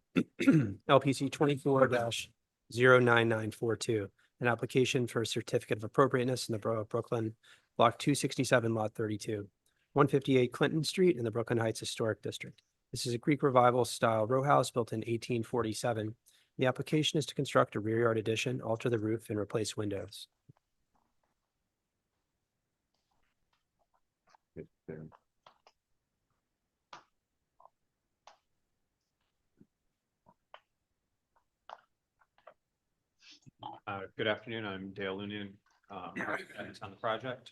LPC 24-09942, an application for a certificate of appropriateness in the Borough of Brooklyn, block 267, lot 32, 158 Clinton Street in the Brooklyn Heights Historic District. This is a Greek Revival style row house built in 1847. The application is to construct a rear yard addition, alter the roof, and replace windows. Good afternoon. I'm Dale Loonian, architect on the project.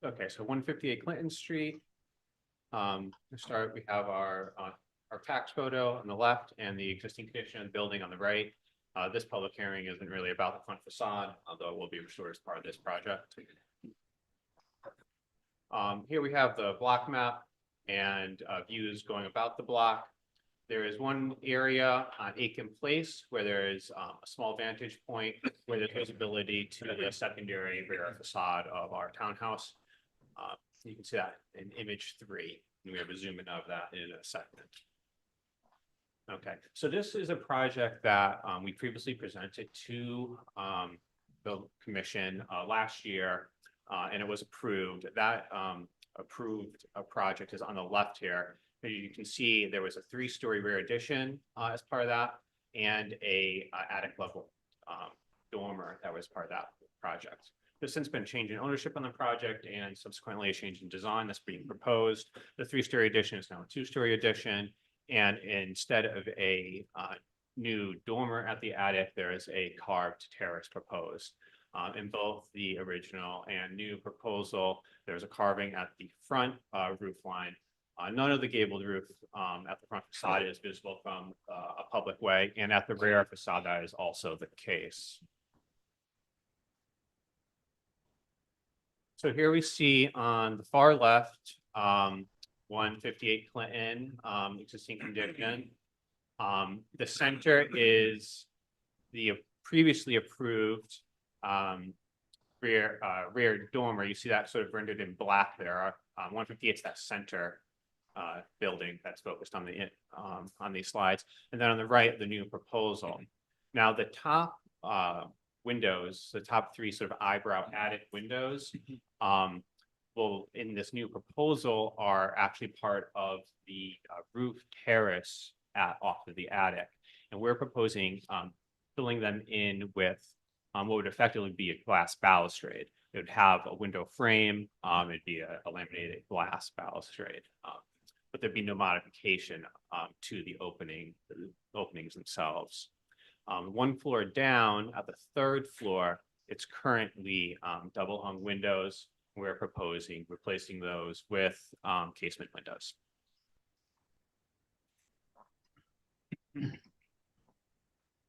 Okay, so 158 Clinton Street. To start, we have our tax photo on the left and the existing condition of the building on the right. This public hearing isn't really about the front facade, although it will be restored as part of this project. Here we have the block map and views going about the block. There is one area on Aiken Place where there is a small vantage point where there's visibility to the secondary rear facade of our townhouse. You can see that in image 3, and we have a zoom in of that in a second. Okay, so this is a project that we previously presented to the commission last year, and it was approved. That approved project is on the left here. You can see there was a 3-story rear addition as part of that, and a attic level dormer that was part of that project. There's since been a change in ownership on the project and subsequently a change in design that's being proposed. The 3-story addition is now a 2-story addition, and instead of a new dormer at the attic, there is a carved terrace proposed. In both the original and new proposal, there's a carving at the front roof line. None of the gabled roof at the front facade is visible from a public way, and at the rear facade, that is also the case. So here we see on the far left, 158 Clinton, existing condition. The center is the previously approved rear dormer. You see that sort of rendered in black there. 158 is that center building that's focused on these slides, and then on the right, the new proposal. Now the top windows, the top 3 sort of eyebrow attic windows, will, in this new proposal, are actually part of the roof terrace off of the attic. And we're proposing filling them in with what would effectively be a glass balustrade. It would have a window frame, it'd be a laminated glass balustrade. But there'd be no modification to the openings themselves. One floor down at the third floor, it's currently double hung windows. We're proposing replacing those with casement windows.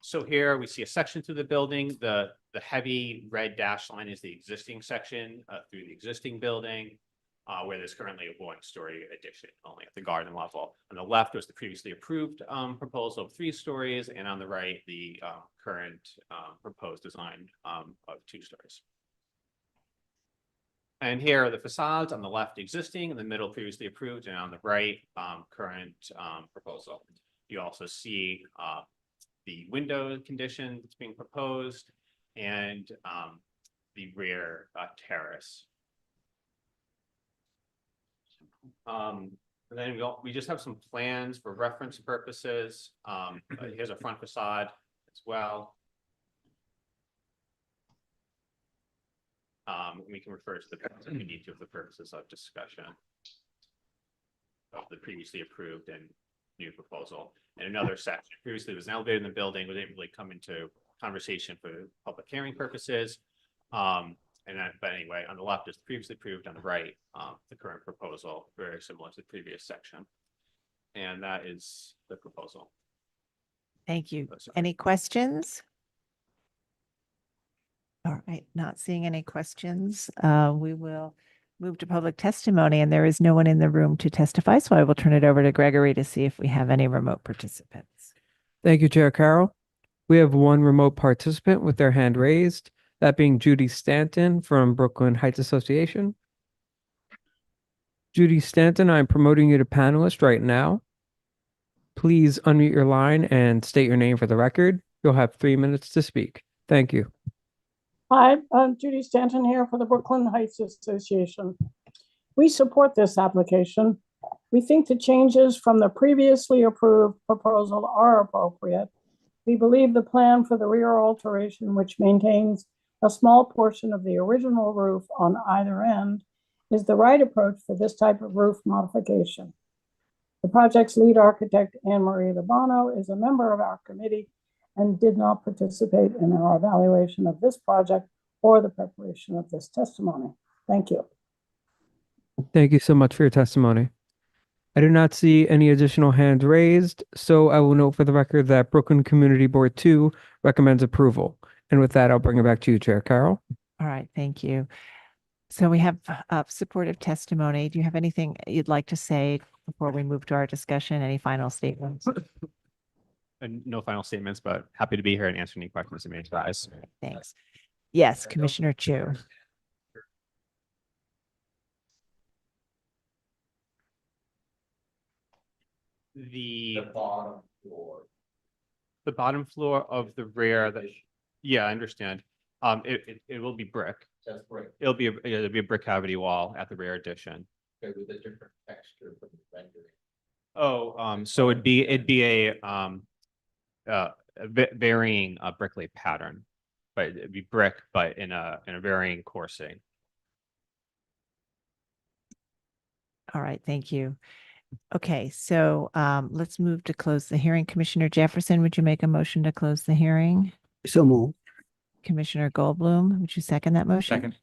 So here we see a section through the building. The heavy red dash line is the existing section through the existing building, where there's currently a 1-story addition only at the garden level. On the left was the previously approved proposal of 3 stories, and on the right, the current proposed design of 2 stories. And here are the facades. On the left, existing, in the middle, previously approved, and on the right, current proposal. You also see the window condition that's being proposed and the rear terrace. And then we just have some plans for reference purposes. Here's a front facade as well. We can refer to the if we need to for the purposes of discussion of the previously approved and new proposal. And another section previously was an elevator in the building, but didn't really come into conversation for public hearing purposes. But anyway, on the left is previously approved, on the right, the current proposal, very similar to the previous section. And that is the proposal. Thank you. Any questions? All right, not seeing any questions. We will move to public testimony, and there is no one in the room to testify, so I will turn it over to Gregory to see if we have any remote participants. Thank you, Chair Carroll. We have one remote participant with their hand raised, that being Judy Stanton from Brooklyn Heights Association. Judy Stanton, I'm promoting you to panelist right now. Please unmute your line and state your name for the record. You'll have 3 minutes to speak. Thank you. Hi, I'm Judy Stanton here for the Brooklyn Heights Association. We support this application. We think the changes from the previously approved proposal are appropriate. We believe the plan for the rear alteration, which maintains a small portion of the original roof on either end, is the right approach for this type of roof modification. The project's lead architect, Anne Marie Labano, is a member of our committee and did not participate in our evaluation of this project or the preparation of this testimony. Thank you. Thank you so much for your testimony. I do not see any additional hands raised, so I will note for the record that Brooklyn Community Board 2 recommends approval. And with that, I'll bring it back to you, Chair Carroll. All right, thank you. So we have supportive testimony. Do you have anything you'd like to say before we move to our discussion? Any final statements? No final statements, but happy to be here and answer any questions you may arise. Thanks. Yes, Commissioner Chu. The bottom floor. The bottom floor of the rear, yeah, I understand. It will be brick. That's brick. It'll be a brick cavity wall at the rear addition. Okay, with a different texture from the rendering. Oh, so it'd be a varying brick laid pattern, but it'd be brick, but in a varying coursing. All right, thank you. Okay, so let's move to close the hearing. Commissioner Jefferson, would you make a motion to close the hearing? So move. Commissioner Goldblum, would you second that motion? Second.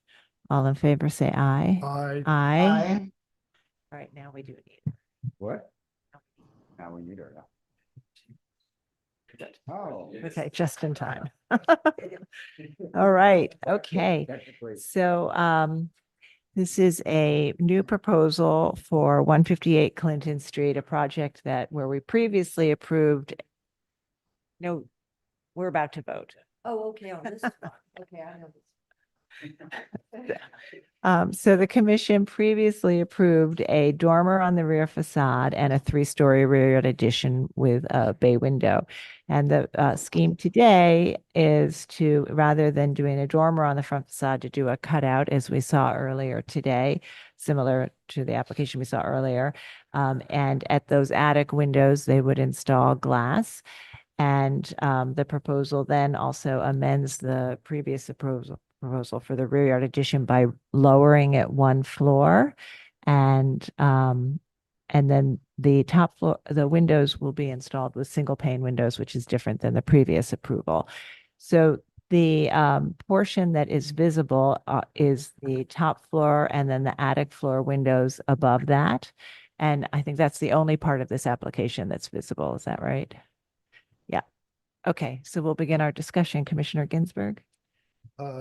All in favor, say aye. Aye. Aye. All right, now we do need. What? Now we need her. Oh. Okay, just in time. All right, okay. So this is a new proposal for 158 Clinton Street, a project where we previously approved. No, we're about to vote. Oh, okay, on this one. Okay, I know this. So the commission previously approved a dormer on the rear facade and a three-story rear yard addition with a bay window. And the scheme today is to, rather than doing a dormer on the front facade, to do a cutout as we saw earlier today, similar to the application we saw earlier. And at those attic windows, they would install glass. And the proposal then also amends the previous proposal for the rear yard addition by lowering it one floor. And then the top floor, the windows will be installed with single pane windows, which is different than the previous approval. So the portion that is visible is the top floor and then the attic floor windows above that. And I think that's the only part of this application that's visible. Is that right? Yeah. Okay, so we'll begin our discussion. Commissioner Ginsburg.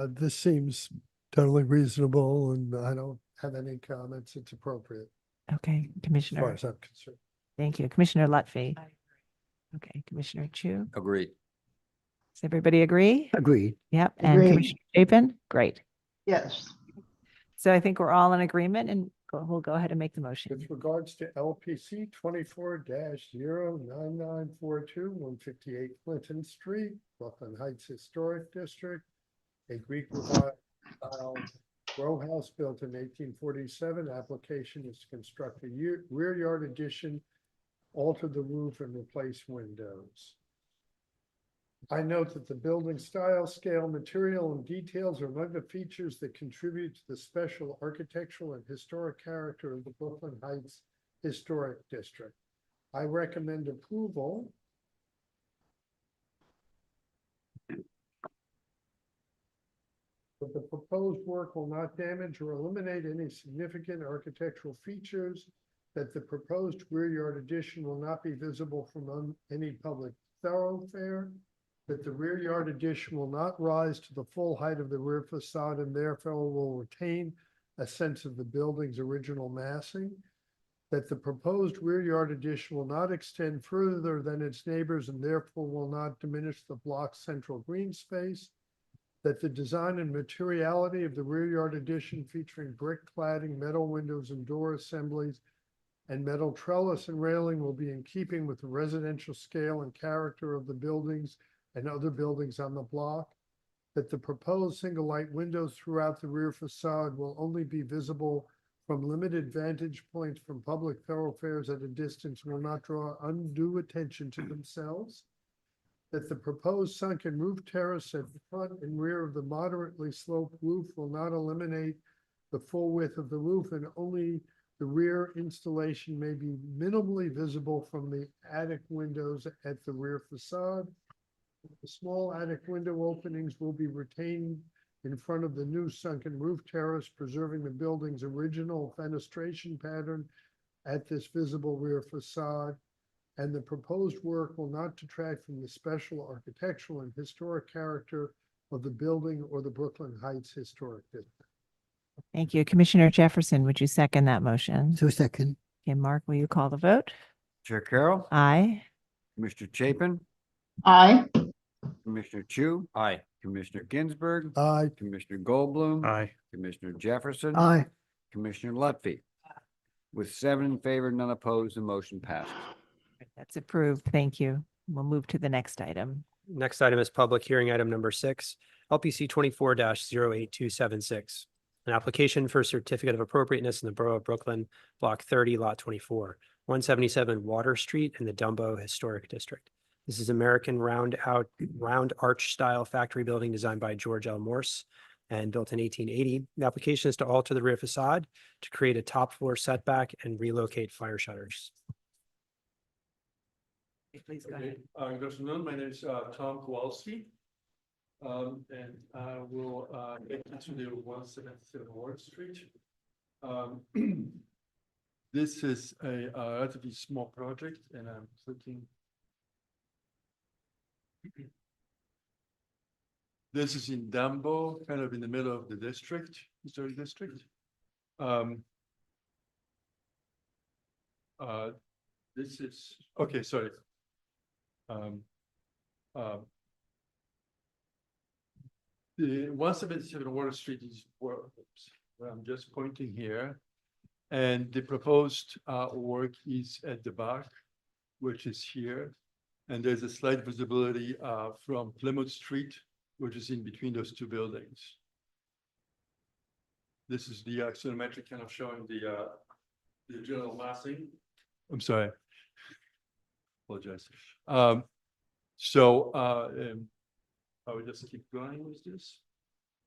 This seems totally reasonable and I don't have any comments. It's appropriate Okay, as far Commissioner. as I'm concerned. Thank you. Commissioner Lutfi. Okay, Commissioner Chu. Agreed. Does everybody agree? Agreed. Yep. And Agreed. Commissioner Chapin? Great. Yes. So I think we're all in agreement and we'll go ahead and make the motion. With regards to LPC 24-09942, 158 Clinton Street, Brooklyn Heights Historic District, a Greek revival style row house built in 1847. Application is to construct a rear yard addition, alter the roof and replace windows. I note that the building style, scale, material, and details are among the features that contribute to the special architectural and historic character of the Brooklyn Heights Historic District. I recommend approval. But the proposed work will not damage or eliminate any significant architectural features, that the proposed rear yard addition will not be visible from any public thoroughfare, that the rear yard addition will not rise to the full height of the rear facade and therefore will retain a sense of the building's original massing, that the proposed rear yard addition will not extend further than its neighbors and therefore will not diminish the block's central green space, that the design and materiality of the rear yard addition featuring brick cladding, metal windows and door assemblies, and metal trellis and railing will be in keeping with the residential scale and character of the buildings and other buildings on the block, that the proposed single light windows throughout the rear facade will only be visible from limited vantage points from public thoroughfares at a distance, will not draw undue attention to themselves, that the proposed sunken roof terrace at the front and rear of the moderately sloped roof will not eliminate the full width of the roof and only the rear installation may be minimally visible from the attic windows at the rear facade. The small attic window openings will be retained in front of the new sunken roof terrace, preserving the building's original fenestration pattern at this visible rear facade. And the proposed work will not detract from the special architectural and historic character of the building or the Brooklyn Heights Historic District. Thank you. Commissioner Jefferson, would you second that motion? So second. Okay, Mark, will you call the vote? Chair Carroll, Aye. Commissioner Chapin, Aye. Commissioner Chu, Aye. Commissioner Ginsburg, Aye. Commissioner Goldblum. Aye. Commissioner Jefferson. Aye. Commissioner Lutfi. With 7 in favor, none opposed, the motion passes. That's approved. Thank you. We'll move to the next item. Next item is public hearing item number 6, LPC 24-08276. An application for certificate of appropriateness in the Borough of Brooklyn, Block 30, Lot 24, 177 Water Street in the Dumbo Historic District. This is American round arch style factory building designed by George L. Morse and built in 1880. The application is to alter the rear facade to create a top floor setback and relocate fire shutters. Please go ahead. Good afternoon. My name is Tom Kowalski. And I will get into the 177 Ward Street. This is a relatively small project, and I'm clicking. This is in Dumbo, kind of in the middle of the district, historic district. This is okay. Sorry. the 177 Water Street is where I'm just pointing here. And the proposed work is at the back, which is here. And there's a slight visibility from Plymouth Street, which is in between those two buildings. This is the axonometric kind of showing the general massing. I'm sorry. Apologize. I will just keep going with this.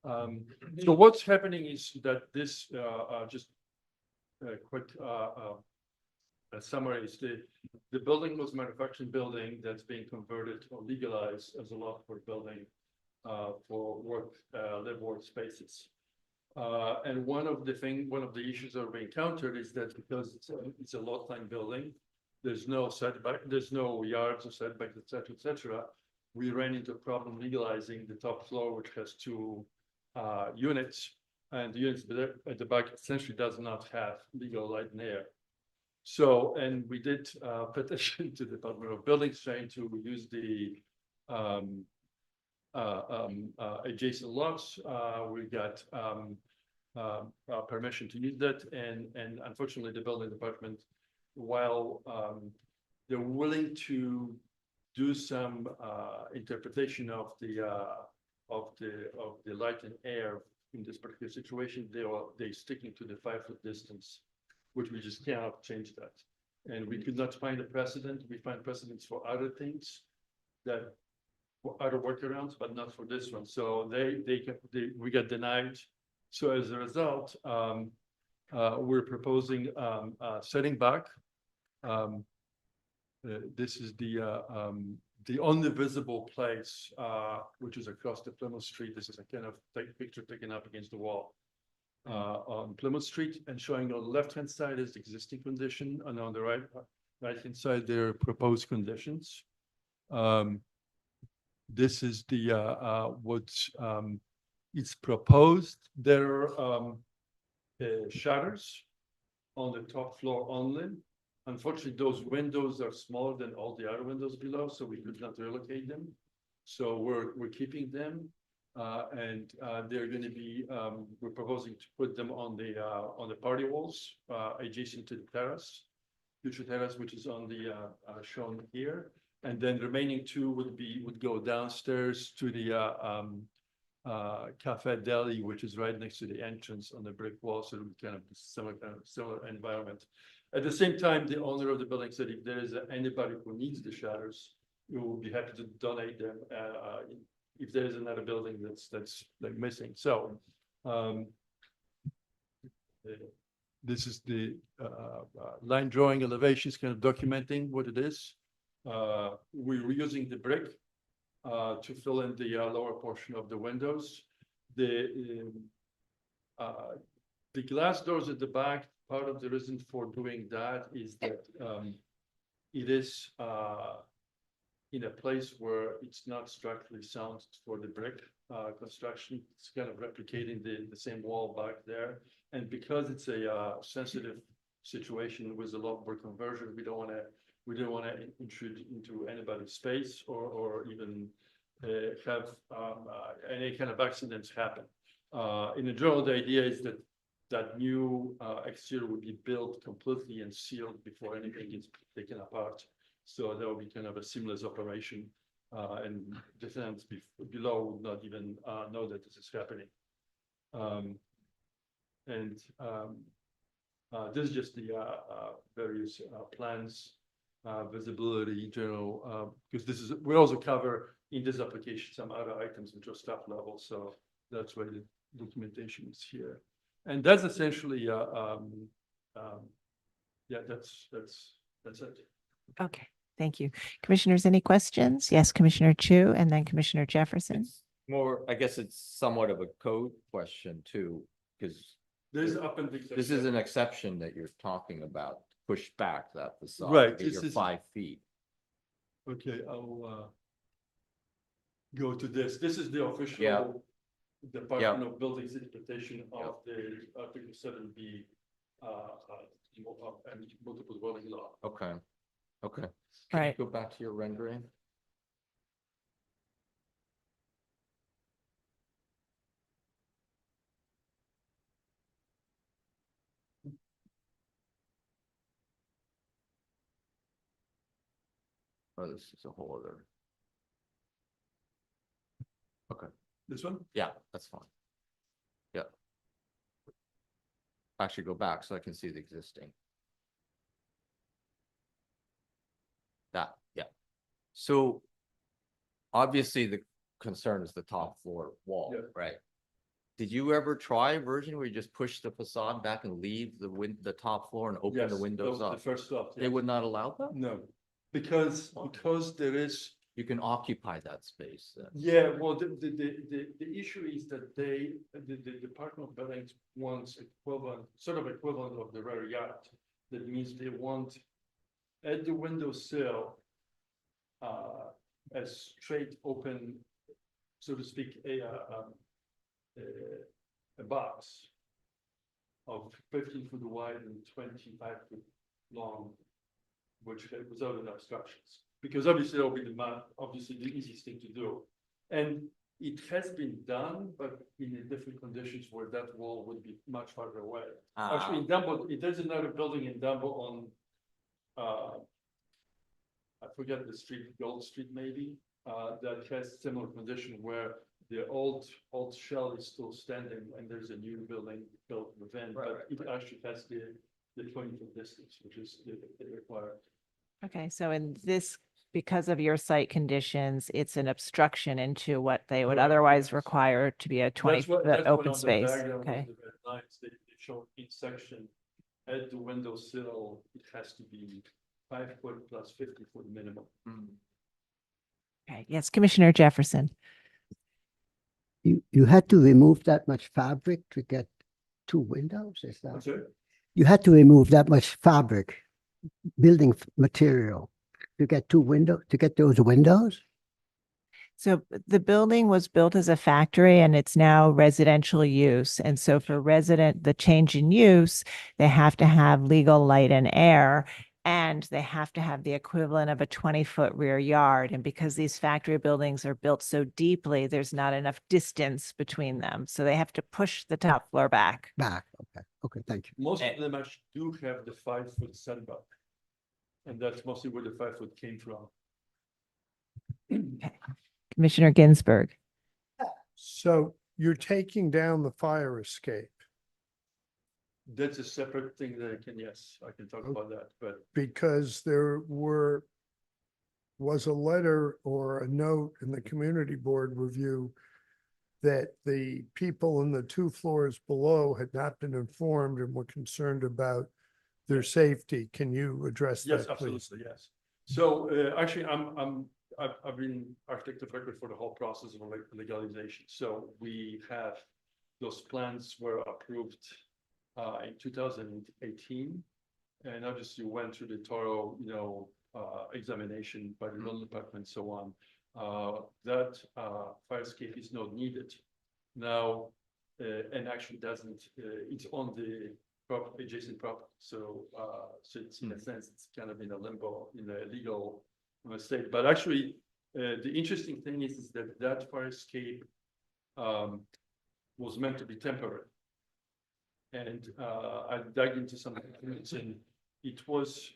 So what's happening is that this just quick summary is the building was a manufacturing building that's being converted or legalized as a lot for building for live work spaces. And one of the issues that we encountered is that because it's a lot line building, there's no setback, there's no yards or setbacks, et cetera. We ran into a problem legalizing the top floor, which has two units, and the units at the back essentially does not have legal light and air. So, and we did petition to the Department of Buildings trying to use the adjacent lots. We got permission to use that, and unfortunately, the building department, while they're willing to do some interpretation of the light and air in this particular situation, they're sticking to the 5-foot distance, which we just cannot change that. And we could not find a precedent. We find precedents for other things for other workarounds, but not for this one. So we got denied. So as a result, we're proposing setting back. This is the only visible place, which is across the Plymouth Street. This is a kind of picture taken up against the wall on Plymouth Street, and showing on the left-hand side is the existing condition, and on the right-hand side, there are proposed conditions. This is what's it's proposed. There are shutters on the top floor only. Unfortunately, those windows are smaller than all the other windows below, so we could not relocate them. So we're keeping them, and they're going to be. We're proposing to put them on the party walls adjacent to the future terrace, which is on the shown here. And then the remaining two would go downstairs to the Cafe Deli, which is right next to the entrance on the brick wall, so it would kind of similar environment. At the same time, the owner of the building said if there is anybody who needs the shutters, we will be happy to donate them if there is another building that's like missing. So this is the line drawing elevations, kind of documenting what it is. We're reusing the brick to fill in the lower portion of the windows. The glass doors at the back, part of the reason for doing that is that it is in a place where it's not structurally sound for the brick construction. It's kind of replicating the same wall back there. And because it's a sensitive situation with a lot more conversion, we don't want to intrude into anybody's space or even have any kind of accidents happen. In general, the idea is that new exterior would be built completely and sealed before anything gets taken apart. So there will be kind of a seamless operation, and the tenants below would not even know that this is happening. This is just the various plans, visibility, general, because we also cover in this application some other items which are staff level. So that's why the documentation is here. And that's essentially, yeah, that's it. Okay, thank you. Commissioners, any questions? Yes, Commissioner Chu and then Commissioner Jefferson. I guess it's somewhat of a code question too, because this is an exception that you're talking about, push back that facade. Right. You're 5 feet. Okay, I'll go to this. This is the official Department of Buildings interpretation of the Article 7B and multiple dwelling law. Okay. Can Right. you go back to your rendering? Oh, this is a whole other. Okay, This one? yeah, that's fine. Yeah. Actually go back so I can see the existing. That, yeah. So obviously the concern is the top floor wall, Yeah. right? Did you ever try a version where you just push the facade back and leave the top floor and open Yes, the windows the up? first thought. They would not allow that? No, because there is. You can occupy that space then. Yeah, well, the issue is that the Department of Buildings wants equivalent of the rear yard. That means they want at the windowsill a straight open, so to speak, a box of 15 foot wide and 25 foot long, which without any obstructions. Because obviously that'll be the easiest thing to do. And it has been done, but in different conditions where that wall would be much farther away. Actually, in Dumbo, there's another building in Dumbo on, I forget the street, Gold Street maybe, that has similar condition where the old shell is still standing and there's a new building built within, but it actually has the 20-foot distance, which is required. Okay, so in this, because of your site conditions, it's an obstruction into what they would Correct, otherwise yes. require to be a 20-foot That's what open on the space. diagram with Okay. the red lines, they show each section at the windowsill, it has to be 5 foot plus 50 foot minimum. Okay, yes, Commissioner Jefferson. You had to remove that much fabric to get 2 windows, is that? That's it. You had to remove that much fabric, building material to get those windows? So the building was built as a factory and it's now residential use. And so for the change in use, they have to have legal light and air, and they have to have the equivalent of a 20-foot rear yard. And because these factory buildings are built so deeply, there's not enough distance between them. So they have to push the top floor back. Okay, thank you. Most of them actually do have the 5 foot setback. And that's mostly where the 5 foot came from. Commissioner Ginsburg. So you're taking down the fire escape That's a separate thing that I can talk about that, but because there was a letter or a note in the community board review that the people in the 2 floors below had not been informed and were concerned about their safety. Can you address yes, that, please? absolutely, yes. So actually, I've been architect of record for the whole process of legalization. So we have those plans were approved in 2018, and obviously went through the thorough, examination by the building department, and so on. That fire escape is not needed now, and actually doesn't. It's on the adjacent property, so it's in a sense it's kind of in a limbo, in a legal state. But actually, the interesting thing is that fire escape was meant to be temporary. And I dug into some documents, and it was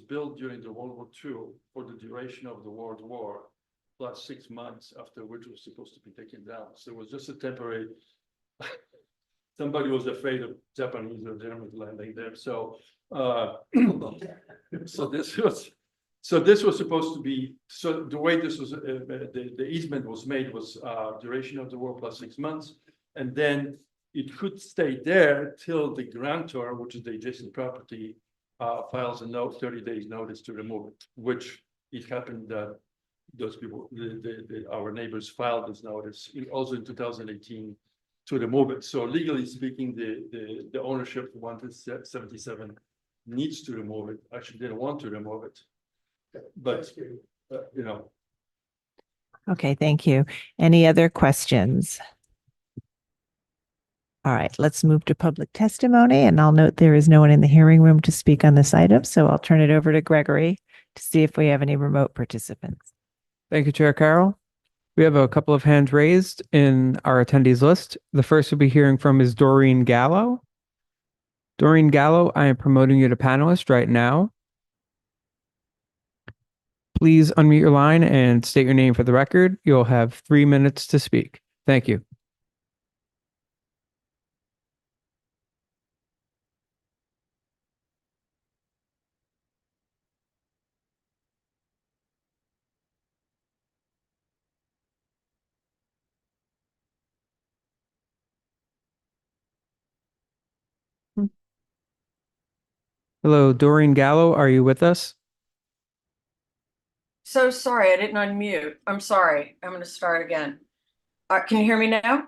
built during the World War II for the duration of the World War, plus 6 months after which it was supposed to be taken down. So it was just a temporary. Somebody was afraid of Japanese or Germans landing there. So this was supposed to be. So the way this was, the easement was made was duration of the war plus 6 months, and then it could stay there till the grantor, which is the adjacent property, files a note, 30 days notice to remove it, which it happened that those people, our neighbors filed this notice also in 2018 to remove it. So legally speaking, the ownership 177 needs to remove it, actually didn't want to remove it. But, Okay, thank you. Any other questions? All right, let's move to public testimony, and I'll note there is no one in the hearing room to speak on this item, so I'll turn it over to Gregory to see if we have any remote participants. Thank you, Chair Carroll. We have a couple of hands raised in our attendees list. The first we'll be hearing from is Doreen Gallo. Doreen Gallo, I am promoting you to panelist right now. Please unmute your line and state your name for the record. You'll have 3 minutes to speak. Thank you. Hello, Doreen Gallo, are you with us? So sorry, I didn't unmute. I'm sorry. I'm going to start again. Can you hear me now?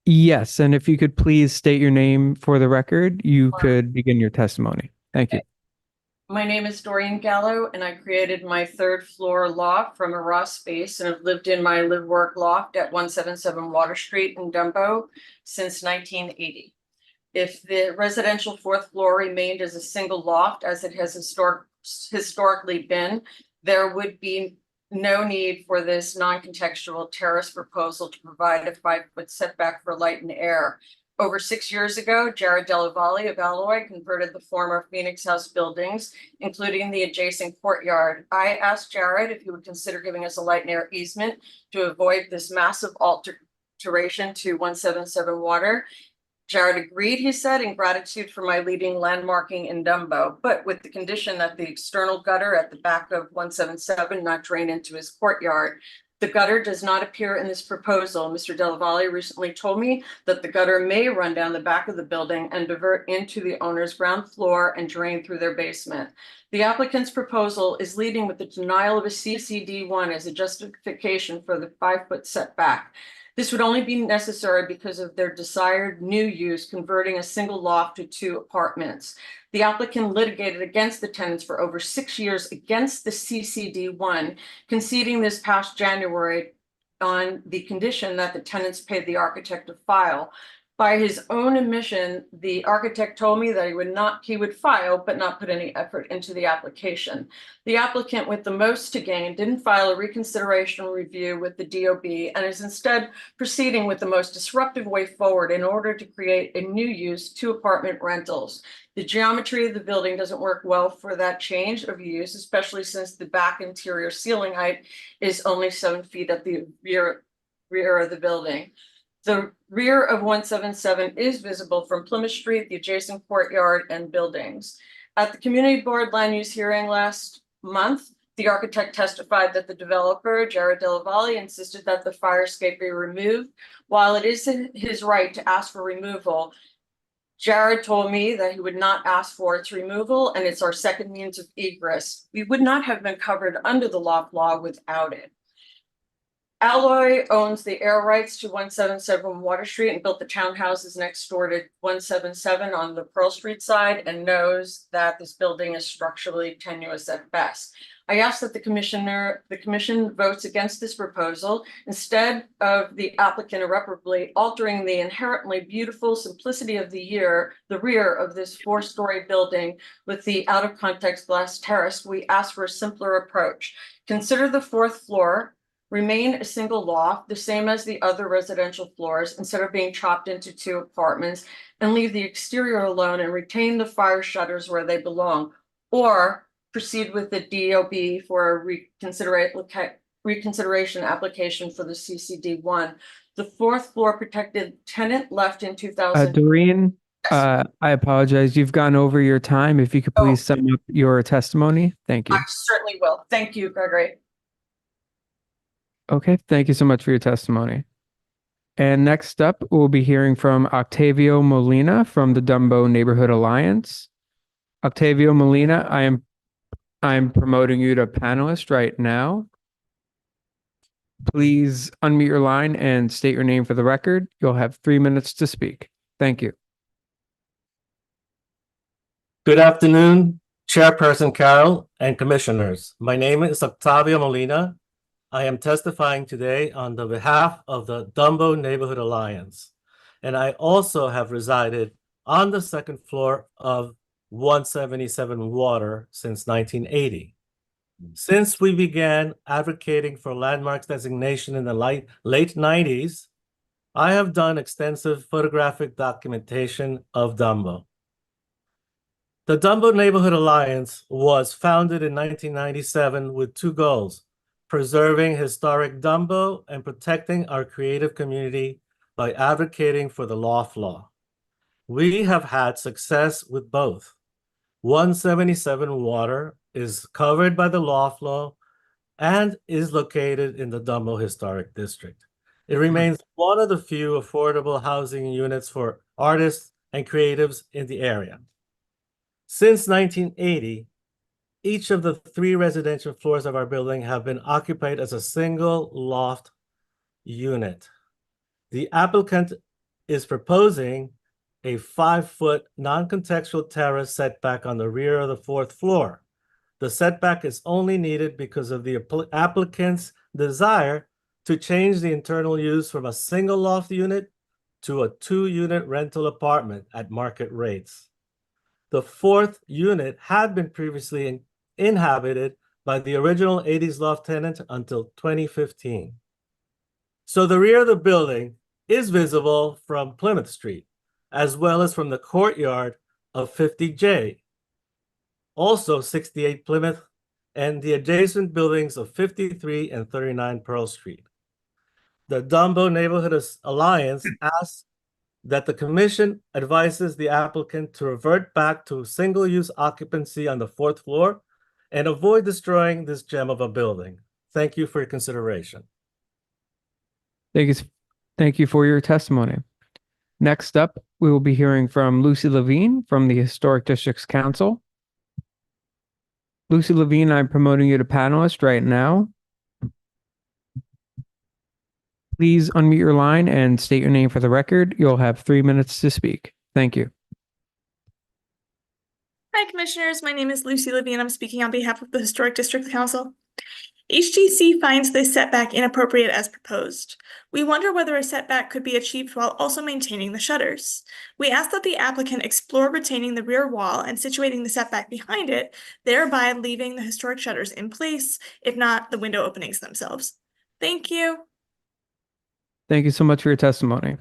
Yes, and if you could please state your name for the record, you could begin your testimony. Thank you. My name is Doreen Gallo, and I created my third floor loft from a raw space and have lived in my live-work loft at 177 Water Street in Dumbo since 1980. If the residential fourth floor remained as a single loft, as it has historically been, there would be no need for this non-contextual terrace proposal to provide a 5-foot setback for light and air. Over 6 years ago, Jared Della Valle of Alloy converted the former Phoenix House buildings, including the adjacent courtyard. I asked Jared if he would consider giving us a light and air easement to avoid this massive alteration to 177 Water. Jared agreed, he said, in gratitude for my leading landmarking in Dumbo, but with the condition that the external gutter at the back of 177 not drain into his courtyard. The gutter does not appear in this proposal. Mr. Della Valle recently told me that the gutter may run down the back of the building and divert into the owner's ground floor and drain through their basement. The applicant's proposal is leading with the denial of a CCD1 as a justification for the 5-foot setback. This would only be necessary because of their desired new use, converting a single loft to 2 apartments. The applicant litigated against the tenants for over 6 years against the CCD1, conceding this past January on the condition that the tenants paid the architect to file. By his own admission, the architect told me that he would file, but not put any effort into the application. The applicant with the most to gain didn't file a reconsideration review with the DOB and is instead proceeding with the most disruptive way forward in order to create a new use, 2 apartment rentals. The geometry of the building doesn't work well for that change of use, especially since the back interior ceiling height is only 7 feet at the rear of the building. The rear of 177 is visible from Plymouth Street, the adjacent courtyard, and buildings. At the community board land use hearing last month, the architect testified that the developer, Jared Della Valle, insisted that the fire escape be removed. While it is his right to ask for removal, Jared told me that he would not ask for its removal, and it's our second means of egress. We would not have been covered under the loft law without it. Alloy owns the air rights to 177 Water Street and built the townhouses next door to 177 on the Pearl Street side and knows that this building is structurally tenuous at best. I ask that the commission votes against this proposal instead of the applicant irreparably altering the inherently beautiful simplicity of the rear of this 4-story building with the out of context glass terrace. We ask for a simpler approach. Consider the 4th floor remain a single loft, the same as the other residential floors, instead of being chopped into 2 apartments, and leave the exterior alone and retain the fire shutters where they belong, or proceed with the DOB for a reconsideration application for the CCD1. The 4th floor protected tenant left in 2000. Doreen, I apologize. You've gone over your time. If you could please sum up your testimony. Thank you. I certainly will. Thank you, Gregory. Okay, thank you so much for your testimony. And next up, we'll be hearing from Octavio Molina from the Dumbo Neighborhood Alliance. Octavio Molina, I am promoting you to panelist right now. Please unmute your line and state your name for the record. You'll have 3 minutes to speak. Thank you. Good afternoon, Chairperson Carol and Commissioners. My name is Octavio Molina. I am testifying today on the behalf of the Dumbo Neighborhood Alliance, and I also have resided on the 2nd floor of 177 Water since 1980. Since we began advocating for landmarks designation in the late 90s, I have done extensive photographic documentation of Dumbo. The Dumbo Neighborhood Alliance was founded in 1997 with two goals: preserving historic Dumbo and protecting our creative community by advocating for the loft law. We have had success with both. 177 Water is covered by the loft law and is located in the Dumbo Historic District. It remains one of the few affordable housing units for artists and creatives in the area. Since 1980, each of the 3 residential floors of our building have been occupied as a single loft unit. The applicant is proposing a 5-foot non-contextual terrace setback on the rear of the 4th floor. The setback is only needed because of the applicant's desire to change the internal use from a single loft unit to a 2-unit rental apartment at market rates. The 4th unit had been previously inhabited by the original 80s loft tenant until 2015. So the rear of the building is visible from Plymouth Street, as well as from the courtyard of 50J, also 68 Plymouth, and the adjacent buildings of 53 and 39 Pearl Street. The Dumbo Neighborhood Alliance asks that the commission advises the applicant to revert back to single-use occupancy on the 4th floor and avoid destroying this gem of a building. Thank you for your consideration. Thank you for your testimony. Next up, we will be hearing from Lucy Levine from the Historic Districts Council. Lucy Levine, I'm promoting you to panelist right now. Please unmute your line and state your name for the record. You'll have 3 minutes to speak. Thank you. Hi, Commissioners. My name is Lucy Levine. I'm speaking on behalf of the Historic District Council. HDC finds this setback inappropriate as proposed. We wonder whether a setback could be achieved while also maintaining the shutters. We ask that the applicant explore retaining the rear wall and situating the setback behind it, thereby leaving the historic shutters in place, if not the window openings themselves. Thank you. Thank you so much for your testimony.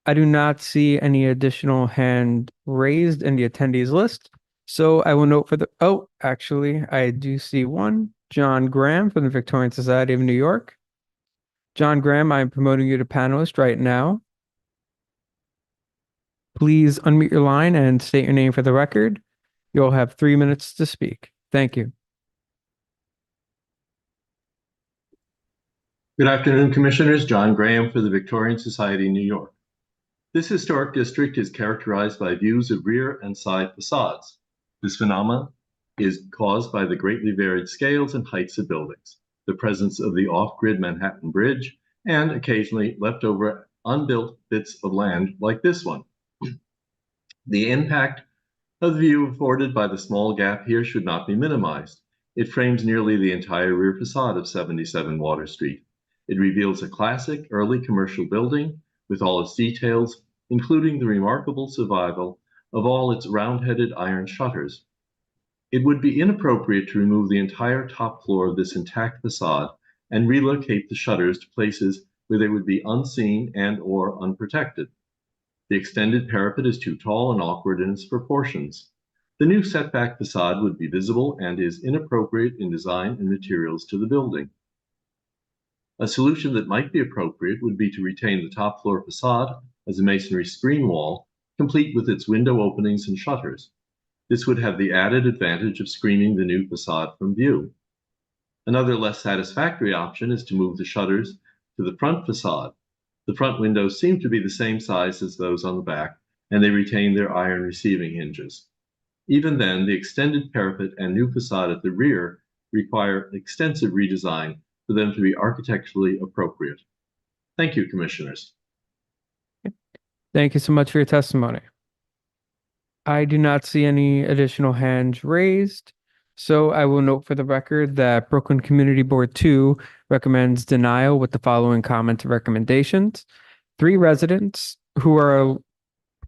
I do not see any additional hand raised in the attendees list. So I will note for the, oh, actually, I do see one. John Graham from the Victorian Society of New York. John Graham, I'm promoting you to panelist right now. Please unmute your line and state your name for the record. You'll have 3 minutes to speak. Thank you. Good afternoon, Commissioners. John Graham for the Victorian Society, New York. This historic district is characterized by views of rear and side facades. This phenomenon is caused by the greatly varied scales and heights of buildings, the presence of the off-grid Manhattan Bridge, and occasionally leftover unbuilt bits of land like this one. The impact of the view afforded by the small gap here should not be minimized. It frames nearly the entire rear facade of 77 Water Street. It reveals a classic early commercial building with all its details, including the remarkable survival of all its round-headed iron shutters. It would be inappropriate to remove the entire top floor of this intact facade and relocate the shutters to places where they would be unseen and/or unprotected. The extended parapet is too tall and awkward in its proportions. The new setback facade would be visible and is inappropriate in design and materials to the building. A solution that might be appropriate would be to retain the top floor facade as a masonry screen wall, complete with its window openings and shutters. This would have the added advantage of screening the new facade from view. Another less satisfactory option is to move the shutters to the front facade. The front windows seem to be the same size as those on the back, and they retain their iron receiving hinges. Even then, the extended parapet and new facade at the rear require extensive redesign for them to be architecturally appropriate. Thank you, Commissioners. Thank you so much for your testimony. I do not see any additional hands raised, so I will note for the record that Brooklyn Community Board 2 recommends denial with the following comments and recommendations. Three residents who are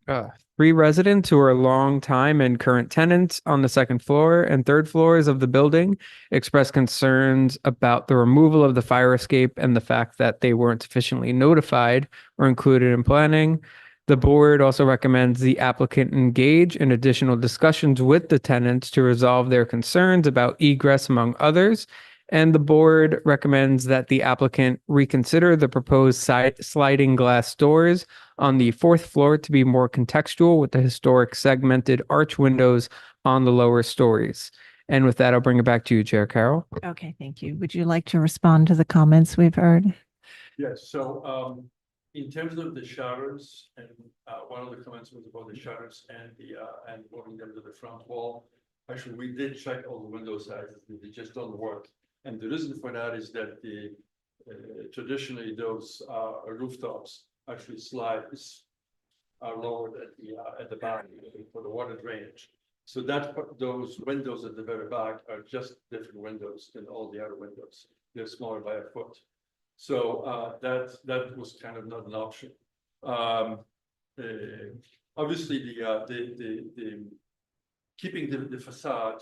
long time and current tenants on the second floor and third floors of the building expressed concerns about the removal of the fire escape and the fact that they weren't sufficiently notified or included in planning. The board also recommends the applicant engage in additional discussions with the tenants to resolve their concerns about egress, among others. And the board recommends that the applicant reconsider the proposed sliding glass doors on the fourth floor to be more contextual with the historic segmented arch windows on the lower stories. And with that, I'll bring it back to you, Chair Carroll. Okay, thank you. Would you like to respond to the comments we've heard? Yes, so in terms of the shutters, and one of the comments was about the shutters and and moving them to the front wall. Actually, we did check all the window sizes, they just don't work. And the reason for that is that traditionally those rooftops actually are lowered at the back for the water drainage. So those windows at the very back are just different windows than all the other windows. They're smaller by a foot. So that was kind of not an option. Obviously, the keeping the facade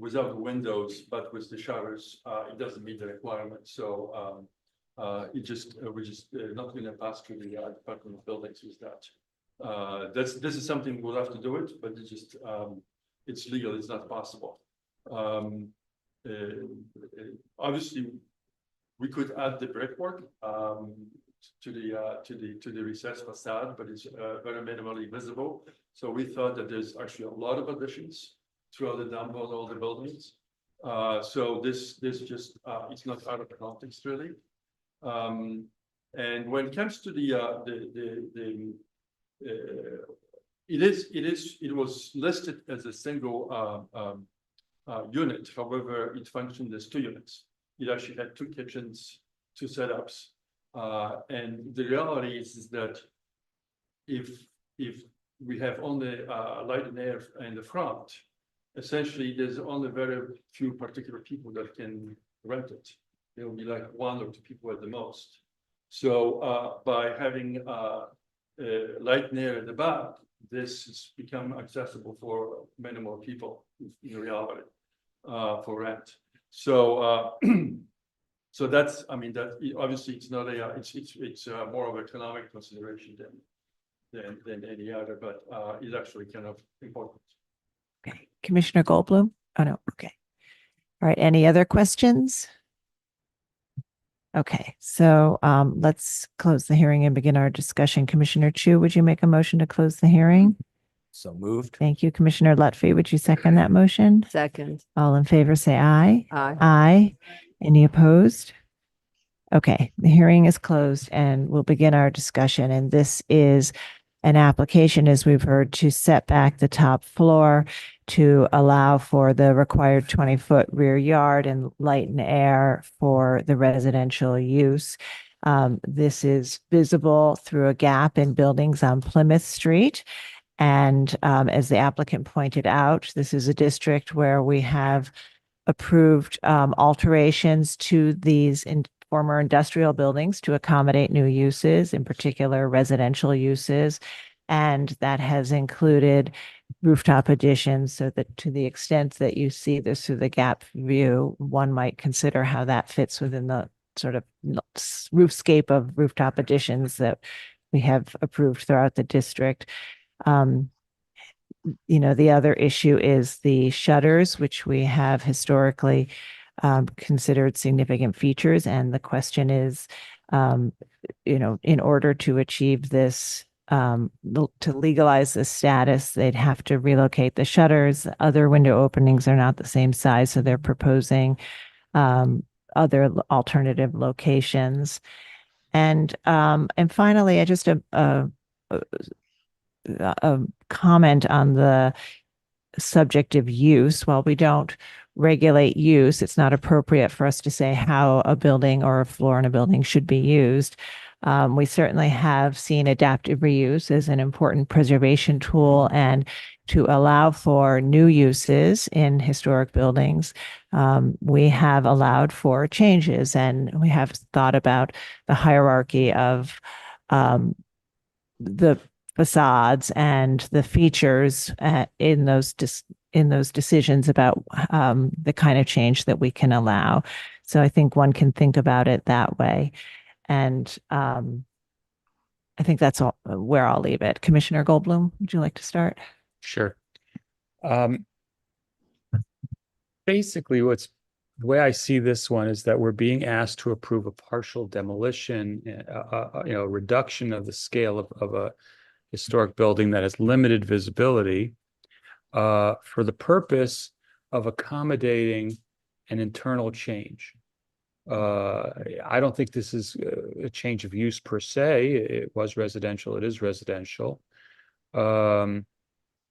without the windows, but with the shutters, it doesn't meet the requirement. So we're just not going to pass through the Department of Buildings with that. This is something we'll have to do it, but it's just it's legal. It's not possible. Obviously, we could add the brickwork to the recessed facade, but it's very minimally visible. So we thought that there's actually a lot of additions throughout the Dumbo and all the buildings. So this just it's not out of context really. And when it comes to it was listed as a single unit. However, it functioned as two units. It actually had two kitchens, two setups. And the reality is that if we have only light and air in the front, essentially there's only very few particular people that can rent it. There will be like one or two people at the most. So by having light and air at the back, this has become accessible for many more people in reality for rent. So so that's, I mean, that obviously it's not it's more of an economic consideration than any other, but it's actually kind of important. Okay, Commissioner Goldblum? Oh, no, okay. All right, any other questions? Okay, so let's close the hearing and begin our discussion. Commissioner Chu, would you make a motion to close the hearing? So moved. Thank you. Commissioner Lutfi, would you second that motion? Second. All in favor, say aye. Aye. Aye. Any opposed? Okay, the hearing is closed and we'll begin our discussion. And this is an application, as we've heard, to set back the top floor to allow for the required 20-foot rear yard and light and air for the residential use. This is visible through a gap in buildings on Plymouth Street. And as the applicant pointed out, this is a district where we have approved alterations to these former industrial buildings to accommodate new uses, in particular residential uses. And that has included rooftop additions, so that to the extent that you see this through the gap view, one might consider how that fits within the sort of roofscape of rooftop additions that we have approved throughout the district. You know, the other issue is the shutters, which we have historically considered significant features. And the question is, you know, in order to achieve this, to legalize this status, they'd have to relocate the shutters. Other window openings are not the same size, so they're proposing other alternative locations. And finally, I just a comment on the subject of use. While we don't regulate use, it's not appropriate for us to say how a building or a floor in a building should be used. We certainly have seen adaptive reuse as an important preservation tool, and to allow for new uses in historic buildings, we have allowed for changes, and we have thought about the hierarchy of the facades and the features in those decisions about the kind of change that we can allow. So I think one can think about it that way. And I think that's all where I'll leave it. Commissioner Goldblum, would you like to start? Sure. Basically, the way I see this one is that we're being asked to approve a partial demolition, reduction of the scale of a historic building that has limited visibility, for the purpose of accommodating an internal change. I don't think this is a change of use per se. It was residential. It is residential.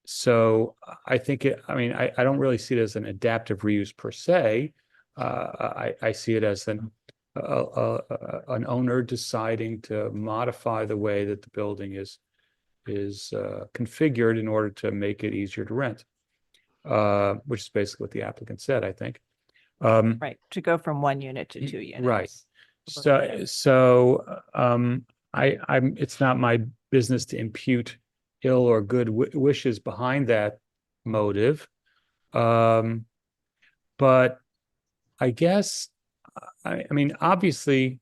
So I think I don't really see it as an adaptive reuse per se. I see it as an owner deciding to modify the way that the building is configured in order to make it easier to rent, which is basically what the applicant said, I think. Right, to go from 1 unit to 2 units. Right. It's not my business to impute ill or good wishes behind that motive. But I guess, obviously,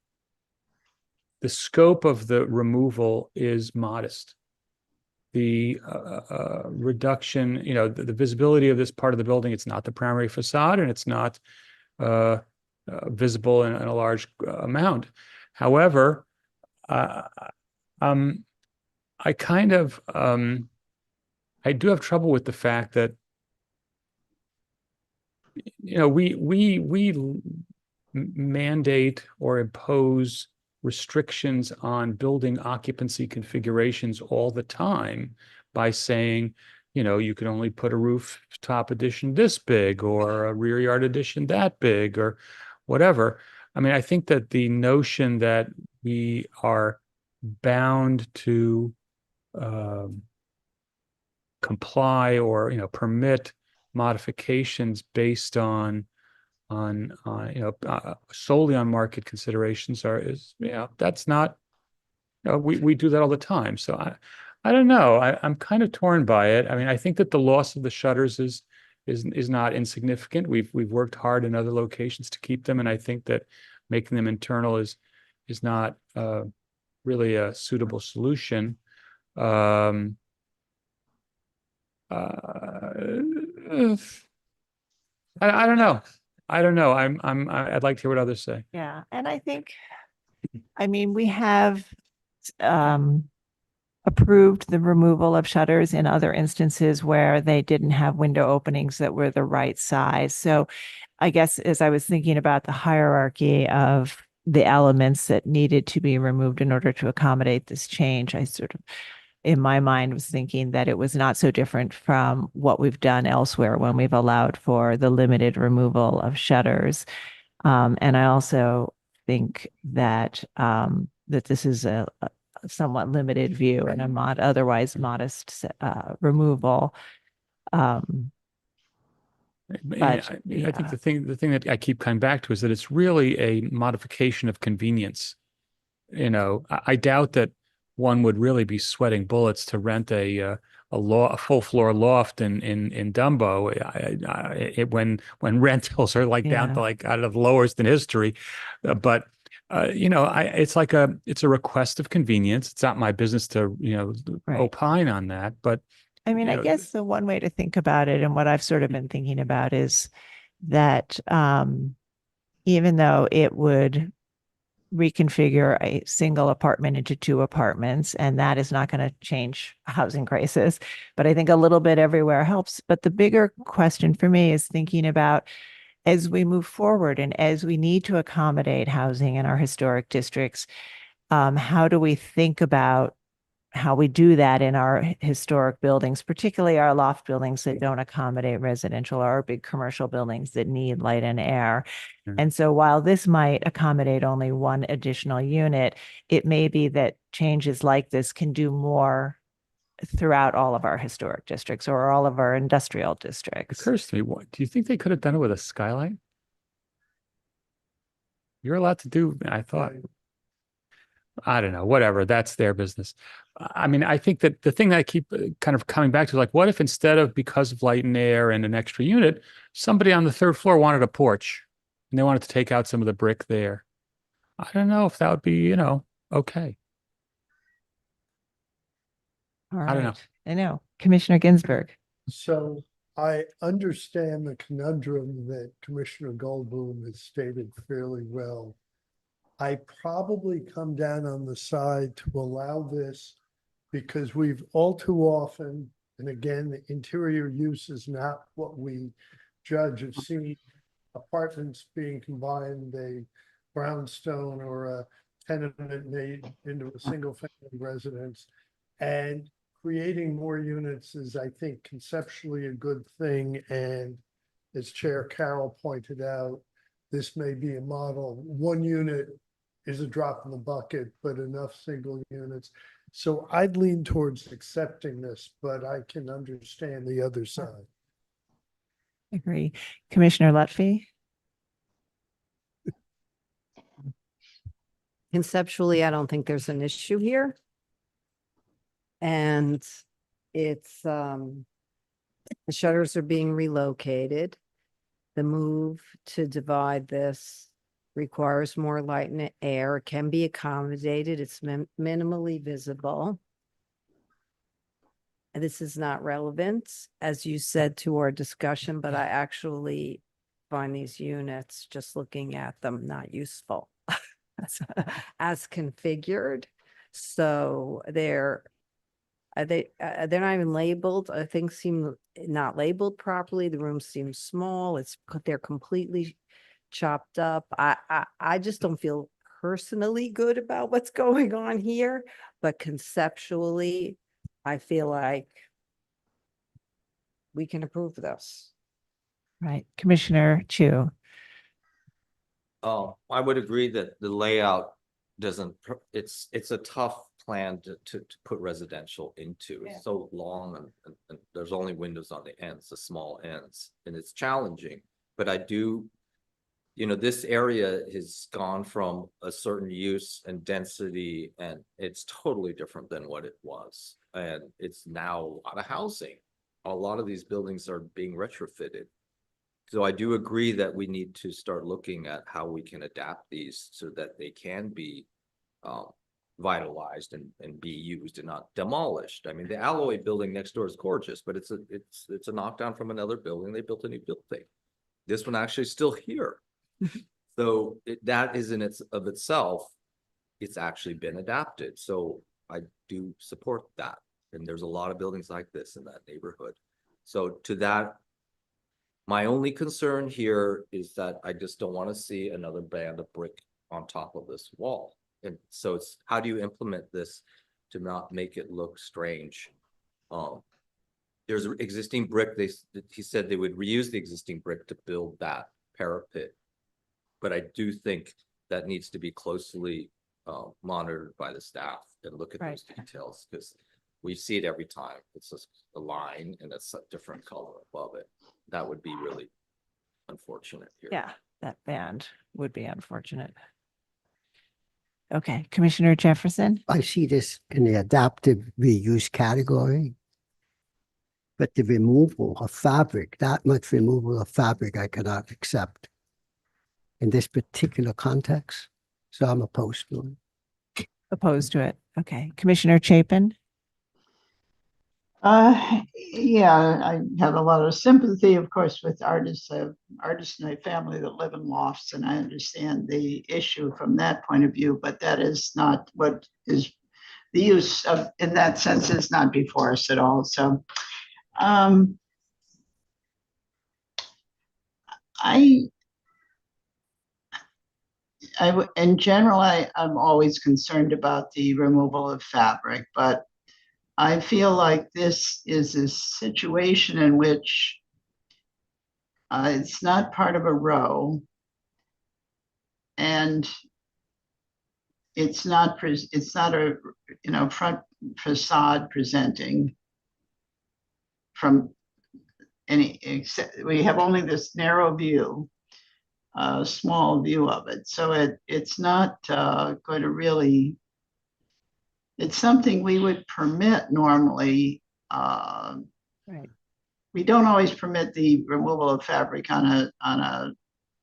the scope of the removal is modest. The reduction, the visibility of this part of the building, it's not the primary facade and it's not visible in a large amount. However, I kind of, I do have trouble with the fact that, we mandate or impose restrictions on building occupancy configurations all the time by saying, you can only put a rooftop addition this big or a rear yard addition that big or whatever. I think that the notion that we are bound to comply or permit modifications based on solely on market considerations that's not, we do that all the time. So I don't know. I'm kind of torn by it. I think that the loss of the shutters is not insignificant. We've worked hard in other locations to keep them, and I think that making them internal is not really a suitable solution. I don't know. I'd like to hear what others say. Yeah, and I think, we have approved the removal of shutters in other instances where they didn't have window openings that were the right size. So I guess as I was thinking about the hierarchy of the elements that needed to be removed in order to accommodate this change, I sort of, in my mind, was thinking that it was not so different from what we've done elsewhere when we've allowed for the limited removal of shutters. And I also think that that this is a somewhat limited view and a otherwise modest removal. I think the thing that I keep coming back to is that it's really a modification of convenience. I doubt that one would really be sweating bullets to rent a full floor loft in Dumbo when rentals are down to out of the lowest in history. But it's a request of convenience. It's not my business to opine on that. But I guess the one way to think about it, and what I've sort of been thinking about, is that even though it would reconfigure a single apartment into 2 apartments, and that is not going to change housing crisis, but I think a little bit everywhere helps. But the bigger question for me is thinking about, as we move forward and as we need to accommodate housing in our historic districts, how do we think about how we do that in our historic buildings, particularly our loft buildings that don't accommodate residential, or our big commercial buildings that need light and air. And so while this might accommodate only 1 additional unit, it may be that changes like this can do more throughout all of our historic districts or all of our industrial districts. It occurs to me, do you think they could have done it with a skylight? You're allowed to do, I thought. I don't know, whatever, that's their business. I think that the thing that I keep kind of coming back to is what if instead of, because of light and air and an extra unit, somebody on the 3rd floor wanted a porch and they wanted to take out some of the brick there? I don't know if that would be, okay. All I don't know. right. I know. Commissioner Ginsburg. So I understand the conundrum that Commissioner Goldblum has stated fairly well. I probably come down on the side to allow this because we've all too often, and again, the interior use is not what we judge, have seen apartments being combined, a brownstone or a tenement made into a single family residence. And creating more units is, I think, conceptually a good thing. And as Chair Carroll pointed out, this may be a model. One unit is a drop in the bucket, but enough single units. So I'd lean towards accepting this, but I can understand the other side. Agree. Commissioner Lutfi. Conceptually, I don't think there's an issue here. And it's, the shutters are being relocated. The move to divide this requires more light and air. It can be accommodated. It's minimally visible. And this is not relevant, as you said, to our discussion, but I actually find these units, just looking at them, not useful as configured. So they're not even labeled. Things seem not labeled properly. The room seems small. They're completely chopped up. I just don't feel personally good about what's going on here, but conceptually, I feel like we can approve this. Right. Commissioner Chu. I would agree that the layout doesn't, it's a tough plan to put residential into. It's so long and there's only windows on the ends, the small ends, and it's challenging. But I do, this area has gone from a certain use and density, and it's totally different than what it was. And it's now a lot of housing. A lot of these buildings are being retrofitted. So I do agree that we need to start looking at how we can adapt these so that they can be vitalized and be used and not demolished. I mean, the Alloy building next door is gorgeous, but it's a knockdown from another building. They built a new building. This one actually is still here. So that is in of itself, it's actually been adapted. So I do support that. And there's a lot of buildings like this in that neighborhood. So to that, my only concern here is that I just don't want to see another band of brick on top of this wall. And so it's, how do you implement this to not make it look strange? There's existing brick. He said they would reuse the existing brick to build that parapet. But I do think that needs to be closely monitored by the staff and look at those details, because we see it every time. It's just a line and it's a different color above it. That would be really unfortunate here. Yeah, that band would be unfortunate. Okay, Commissioner Jefferson. I see this in the adaptive reuse category. But the removal of fabric, that much removal of fabric, I cannot accept in this particular context. So I'm opposed to it. Opposed to it. Okay. Commissioner Chapin. Yeah, I have a lot of sympathy, of course, with artists. I have artists in my family that live in lofts, and I understand the issue from that point of view, but that is not what is the use of, in that sense, is not before us at all. So in general, I'm always concerned about the removal of fabric, but I feel like this is a situation in which it's not part of a row, and it's not a front facade presenting from any, except we have only this narrow view, small view of it. So it's not going to really. It's something we would permit normally. Right. We don't always permit the removal of fabric on a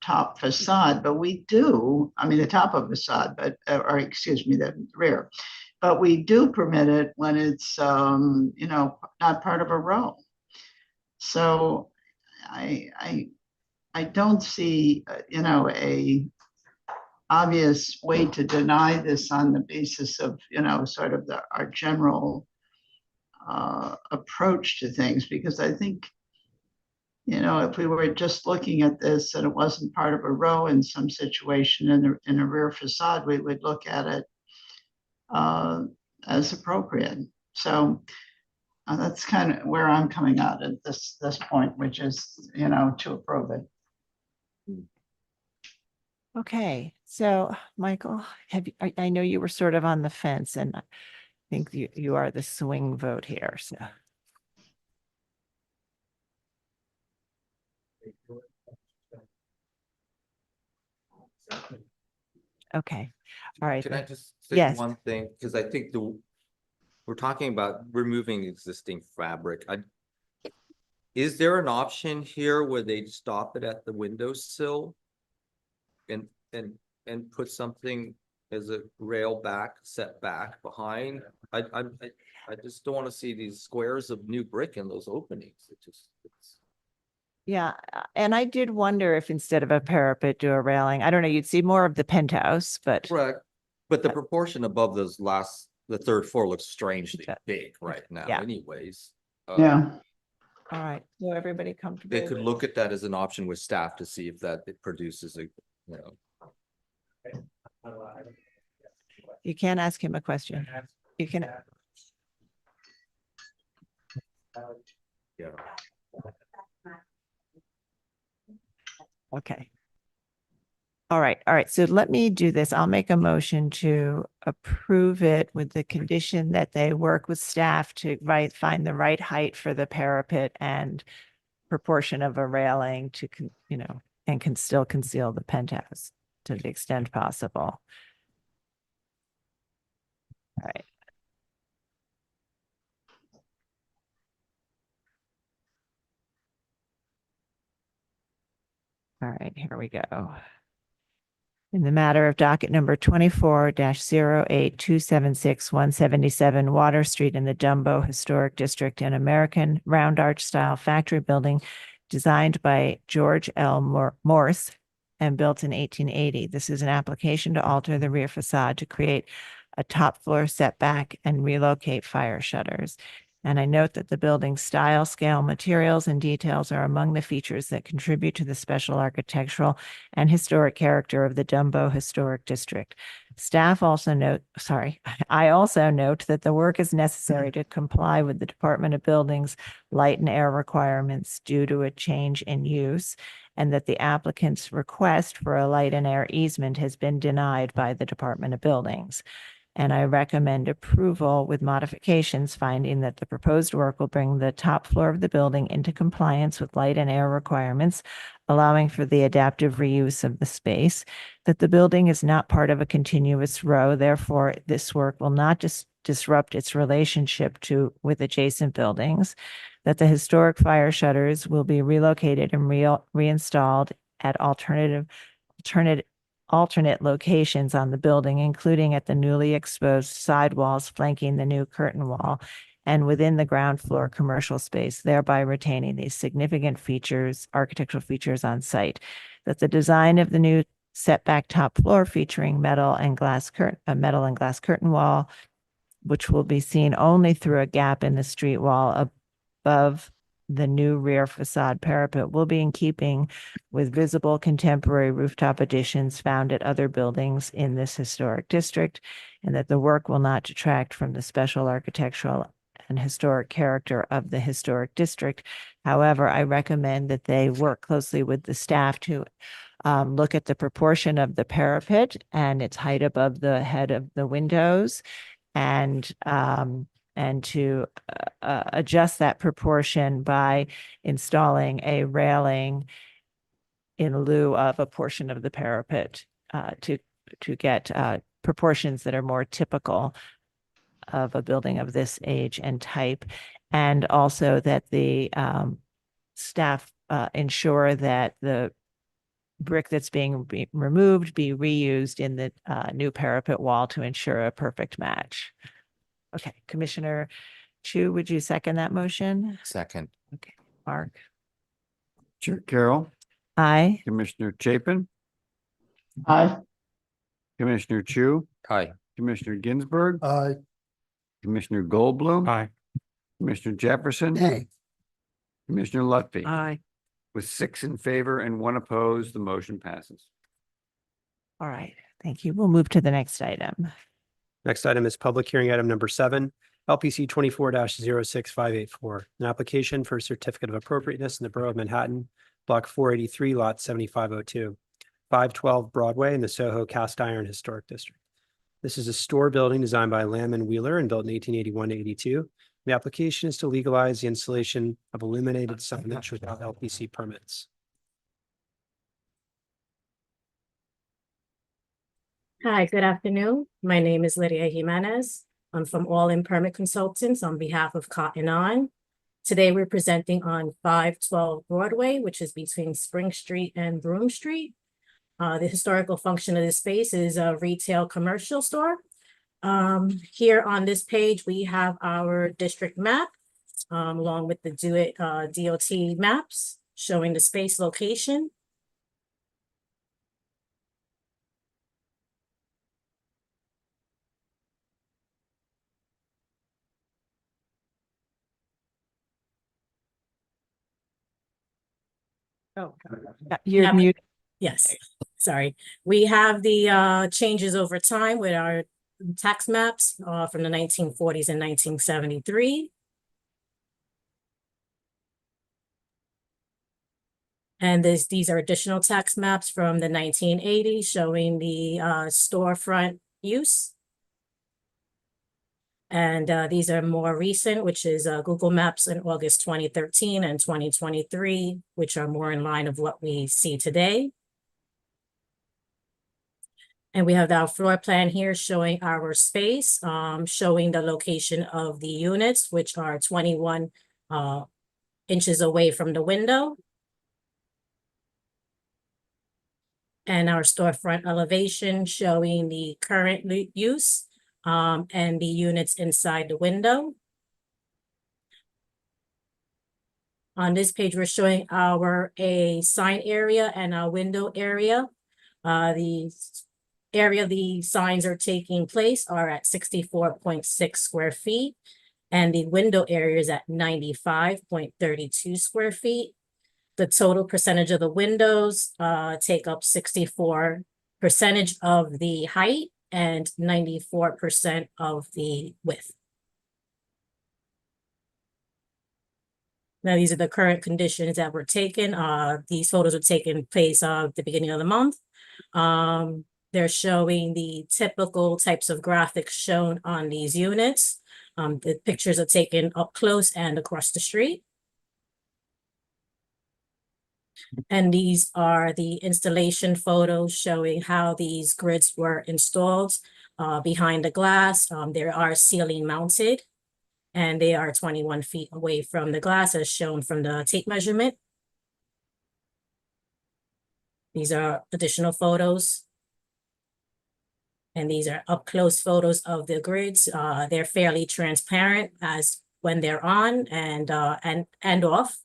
top facade, but we do. I mean, the top of facade, but or excuse me, the rear. but we do permit it when it's, not part of a row. So I don't see, a obvious way to deny this on the basis of, sort of our general approach to things, because I think, if we were just looking at this and it wasn't part of a row in some situation in a rear facade, we would look at it as appropriate. So that's kind of where I'm coming out at this point, which is, to approve it. Okay, so Michael, I know you were sort of on the fence, and I think you are the swing vote here, so. Okay, all right. Can I just say Yes. one thing? Because I think we're talking about removing existing fabric. Is there an option here where they stop it at the windowsill and put something as a rail back, set back behind? I just don't want to see these squares of new brick in those openings. It's Yeah, and I did wonder if instead of a parapet, do a railing. I don't know, you'd see more of the penthouse, but. correct. But the proportion above the third floor looks strangely big right now Yeah. anyways. Yeah. All right, so everybody comfortable? They could with- look at that as an option with staff to see if it produces You can't ask him a question. You can. Yeah. Okay. All right, so let me do this. I'll make a motion to approve it with the condition that they work with staff to find the right height for the parapet and proportion of a railing to, and can still conceal the penthouse to the extent possible. All right. All right, here we go. In the matter of docket number 24-08-276-177 Water Street in the Dumbo Historic District, an American round arch style factory building designed by George L. Morse and built in 1880. This is an application to alter the rear facade to create a top floor setback and relocate fire shutters. And I note that the building's style, scale, materials, and details are among the features that contribute to the special architectural and historic character of the Dumbo Historic District. I also note that the work is necessary to comply with the Department of Buildings light and air requirements due to a change in use, and that the applicant's request for a light and air easement has been denied by the Department of Buildings. And I recommend approval with modifications, finding that the proposed work will bring the top floor of the building into compliance with light and air requirements, allowing for the adaptive reuse of the space, that the building is not part of a continuous row. Therefore, this work will not just disrupt its relationship with adjacent buildings, that the historic fire shutters will be relocated and reinstalled at alternate locations on the building, including at the newly exposed sidewalls flanking the new curtain wall and within the ground floor commercial space, thereby retaining these significant architectural features on site. That the design of the new setback top floor featuring metal and glass curtain wall, which will be seen only through a gap in the street wall above the new rear facade parapet, will be in keeping with visible contemporary rooftop additions found at other buildings in this historic district, and that the work will not detract from the special architectural and historic character of the historic district. However, I recommend that they work closely with the staff to look at the proportion of the parapet and its height above the head of the windows, and to adjust that proportion by installing a railing in lieu of a portion of the parapet to get proportions that are more typical of a building of this age and type. And also that the staff ensure that the brick that's being removed be reused in the new parapet wall to ensure a perfect match. Okay, Commissioner Chu, would you second that motion? Second. Okay, Mark. Chair Carroll, Aye. Commissioner Chapin, Aye. Commissioner Chu, Aye. Commissioner Ginsburg, Aye. Commissioner Goldblum, Aye. Commissioner Jefferson, Nay. Commissioner Lutfi. Aye. With 6 in favor and 1 opposed, the motion passes. All right, thank you. We'll move to the next item. Next item is public hearing item number 7, LPC 24-06584, an application for a certificate of appropriateness in the Borough of Manhattan, Block 483, Lot 7502, 512 Broadway in the Soho Cast Iron Historic District. This is a store building designed by Lamb and Wheeler and built in 1881 to 82. The application is to legalize the installation of illuminated signage without LPC permits. Hi, good afternoon. My name is Lydia Jimenez. I'm from All In Permit Consultants on behalf of Cotton On. Today, we're presenting on 512 Broadway, which is between Spring Street and Broome Street. The historical function of this space is a retail commercial store. Here on this page, we have our district map, along with the DOT maps showing the space location. Oh, you're Yeah, mute. Yes, sorry. We have the changes over time with our tax maps from the 1940s and 1973. And these are additional tax maps from the 1980s showing the storefront use. And these are more recent, which is Google Maps in August 2013 and 2023, which are more in line of what we see today. And we have our floor plan here showing our space, showing the location of the units, which are 21 inches away from the window. And our storefront elevation showing the current use and the units inside the window. On this page, we're showing a sign area and a window area. The area the signs are taking place are at 64.6 square feet, and the window area is at 95.32 square feet. The total percentage of the windows take up 64% of the height and 94% of the width. Now, these are the current conditions that were taken. These photos were taken place at the beginning of the month. They're showing the typical types of graphics shown on these units. The pictures are taken up close and across the street. And these are the installation photos showing how these grids were installed behind the glass. They are ceiling mounted and they are 21 feet away from the glass as shown from the tape measurement. These are additional photos. And these are up close photos of the grids. They're fairly transparent as when they're on and off.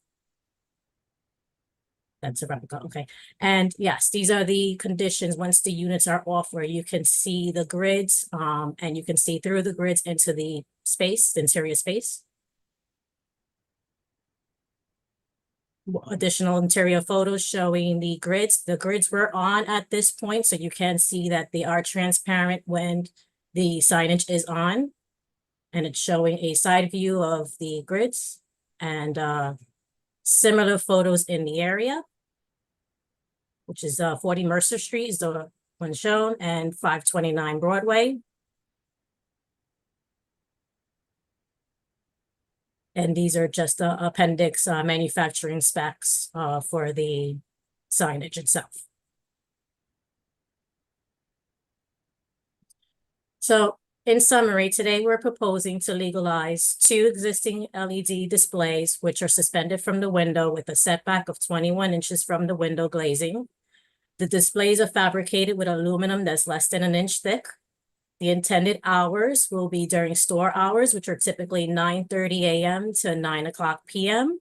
That's a replica, okay. And yes, these are the conditions once the units are off where you can see the grids and you can see through the grids into the space, the interior space. Additional interior photos showing the grids. The grids were on at this point, so you can see that they are transparent when the signage is on. And it's showing a side view of the grids and similar photos in the area, which is 40 Mercer Street is the one shown, and 529 Broadway. And these are just appendix manufacturing specs for the signage itself. So in summary, today we're proposing to legalize 2 existing LED displays, which are suspended from the window with a setback of 21 inches from the window glazing. The displays are fabricated with aluminum that's less than an inch thick. The intended hours will be during store hours, which are typically 9:30 a.m. to 9 o'clock p.m.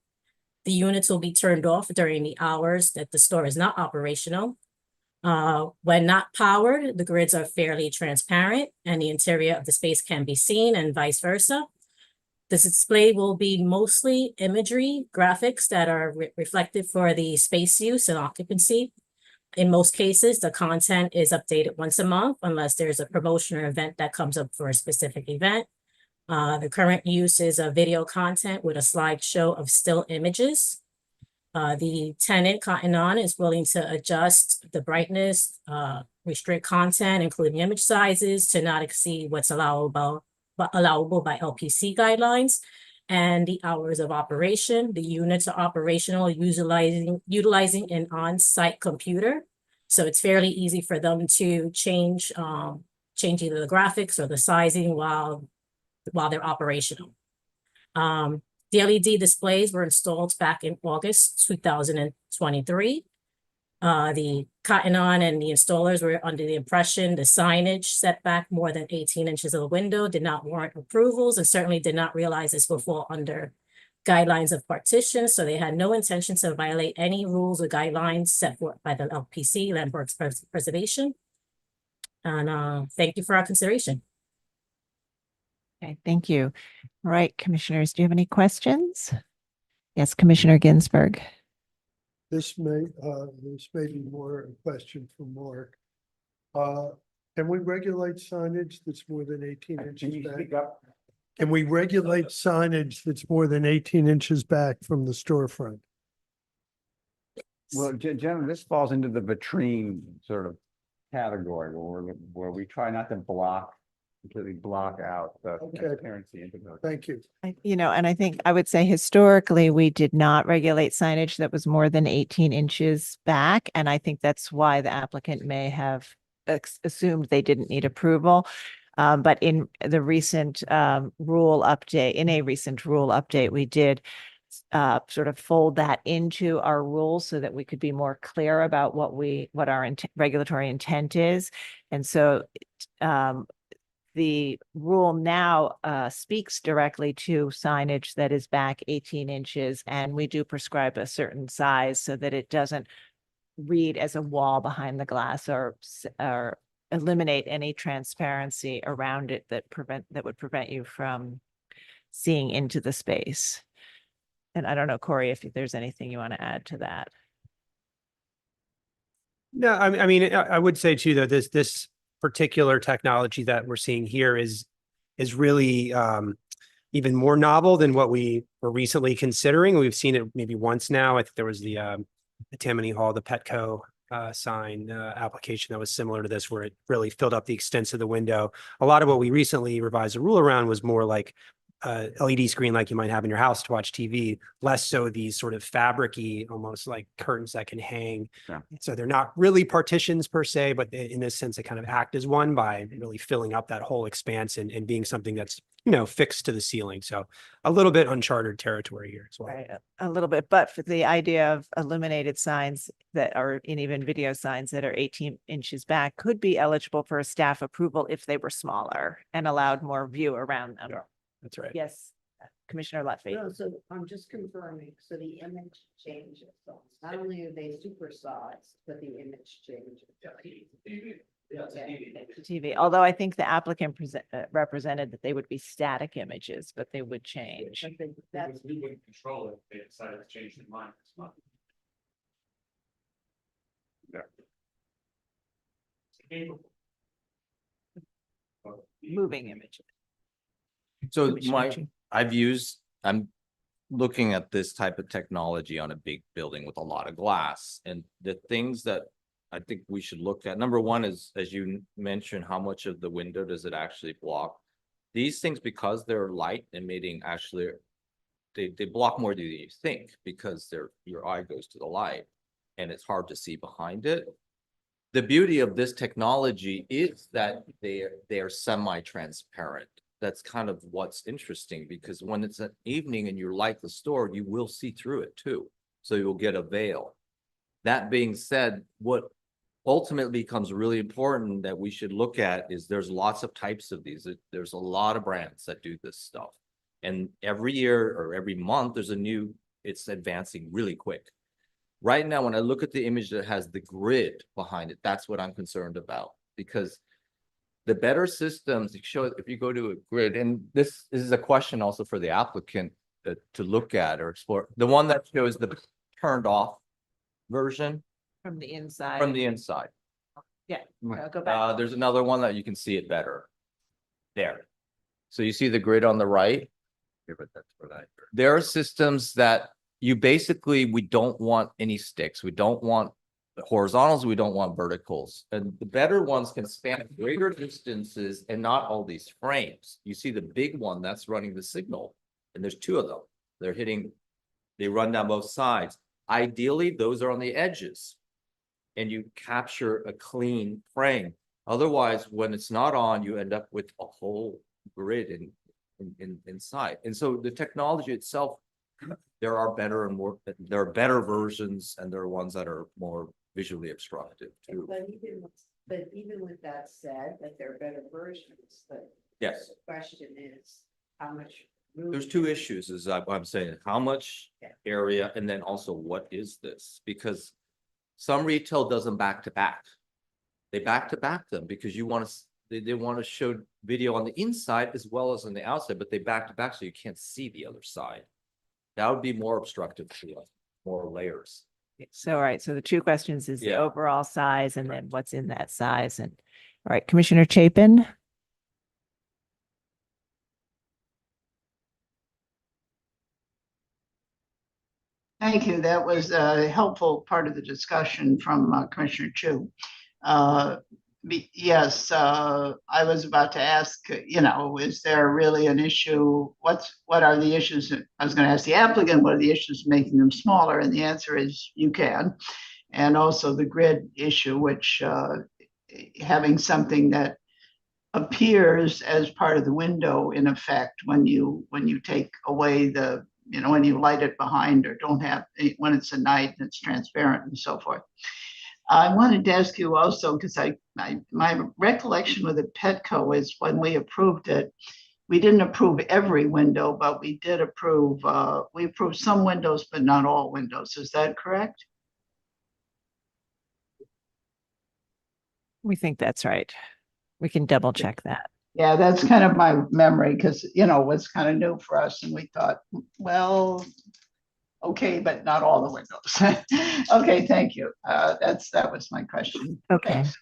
The units will be turned off during the hours that the store is not operational. When not powered, the grids are fairly transparent and the interior of the space can be seen and vice versa. This display will be mostly imagery, graphics that are reflected for the space use and occupancy. In most cases, the content is updated once a month unless there's a promotion or event that comes up for a specific event. The current use is a video content with a slideshow of still images. The tenant, Cotton On, is willing to adjust the brightness, restrict content, including image sizes, to not exceed what's allowable by LPC guidelines, and the hours of operation. The units are operational utilizing an on-site computer. So it's fairly easy for them to change either the graphics or the sizing while they're operational. The LED displays were installed back in August 2023. The Cotton On and the installers were under the impression the signage set back more than 18 inches of the window did not warrant approvals and certainly did not realize this will fall under guidelines of partition. So they had no intention to violate any rules or guidelines set forth by the LPC, Landmarks Preservation. And thank you for our consideration. Okay, thank you. All right, commissioners, do you have any questions? Yes, Commissioner Ginsburg. This may be more a question for Mark. Can we regulate signage that's more than 18 inches back? Can we regulate signage that's more than 18 inches back from the storefront? Well, generally, this falls into the vitrine sort of category where we try not to completely block out the transparency into the. Thank you. And I think I would say historically, we did not regulate signage that was more than 18 inches back. And I think that's why the applicant may have assumed they didn't need approval. But in the recent rule update, we did sort of fold that into our rules so that we could be more clear about what our regulatory intent is. And so the rule now speaks directly to signage that is back 18 inches, and we do prescribe a certain size so that it doesn't read as a wall behind the glass or eliminate any transparency around it that would prevent you from seeing into the space. And I don't know, Corey, if there's anything you want to add to that. No, I mean, I would say too, though, this particular technology that we're seeing here is really even more novel than what we were recently considering. We've seen it maybe once now. I think there was the Tammany Hall, the Petco sign application that was similar to this, where it really filled up the extents of the window. A lot of what we recently revised the rule around was more like LED screen like you might have in your house to watch TV, less so these sort of fabric-y, almost like curtains that can hang. Yeah. So they're not really partitions per se, but in this sense, they kind of act as one by really filling up that whole expanse and being something that's, fixed to the ceiling. So a little bit uncharted territory here as well. Right, a little bit, but for the idea of illuminated signs that are, and even video signs that are 18 inches back could be eligible for a staff approval if they were smaller and allowed more view around them. Yeah. That's right. Yes, Commissioner Lutfi. No, so I'm just confirming, so the image changes, so not only are they supersized, but the image changes. TV, although I think the applicant represented that they would be static images, but they would change. That's We wouldn't control it if they decided to change their mind. It's not. Moving images. So Commissioner Chu. I'm looking at this type of technology on a big building with a lot of glass, and the things that I think we should look at, number one is, as you mentioned, how much of the window does it actually block? These things, because they're light emitting, actually they block more than you think, because your eye goes to the light and it's hard to see behind it. The beauty of this technology is that they are semi-transparent. That's kind of what's interesting, because when it's an evening and you light the store, you will see through it too. So you'll get a veil. That being said, what ultimately becomes really important that we should look at is there's lots of types of these. There's a lot of brands that do this stuff. And every year or every month, there's a new, it's advancing really quick. Right now, when I look at the image that has the grid behind it, that's what I'm concerned about, because the better systems show, if you go to a grid, and this is a question also for the applicant to look at or explore, the one that shows the turned off version From the inside. from the inside. Yeah, go back. There's another one that you can see it better. There. So you see the grid on the right? Here, but that's what I heard. There are systems that you basically, we don't want any sticks. We don't want horizontals. We don't want verticals. And the better ones can span greater distances and not all these frames. You see the big one that's running the signal, and there's two of them. They're hitting, they run down both sides. Ideally, those are on the edges, and you capture a clean frame. Otherwise, when it's not on, you end up with a whole grid inside. And so the technology itself, there are better and more, there are better versions, and there are ones that are more visually obstructive too. But even with that said, that there are better versions, but Yes. the question is how much room. There's two issues, is I'm saying, how much area, and then also what is this? Because some retail does them back to back. They back to back them because you want to, they want to show video on the inside as well as on the outside, but they back to back so you can't see the other side. That would be more obstructive to you, more layers. So, all right, so the two questions is the Yeah. overall size and then what's in that size. And, all right, Commissioner Chapin? Thank you. That was a helpful part of the discussion from Commissioner Chu. Yes, I was about to ask, is there really an issue? What are the issues? I was going to ask the applicant, what are the issues making them smaller? And the answer is you can. And also the grid issue, which having something that appears as part of the window in effect when you take away the, when you light it behind or don't have, when it's a night and it's transparent and so forth. I wanted to ask you also, because my recollection with the Petco is when we approved it, we didn't approve every window, but we did approve, we approved some windows, but not all windows. Is that correct? We think that's right. We can double check that. Yeah, that's kind of my memory because, it's kind of new for us. And we thought, well, okay, but not all the windows. Okay, thank you. That was my question. Okay. Thanks.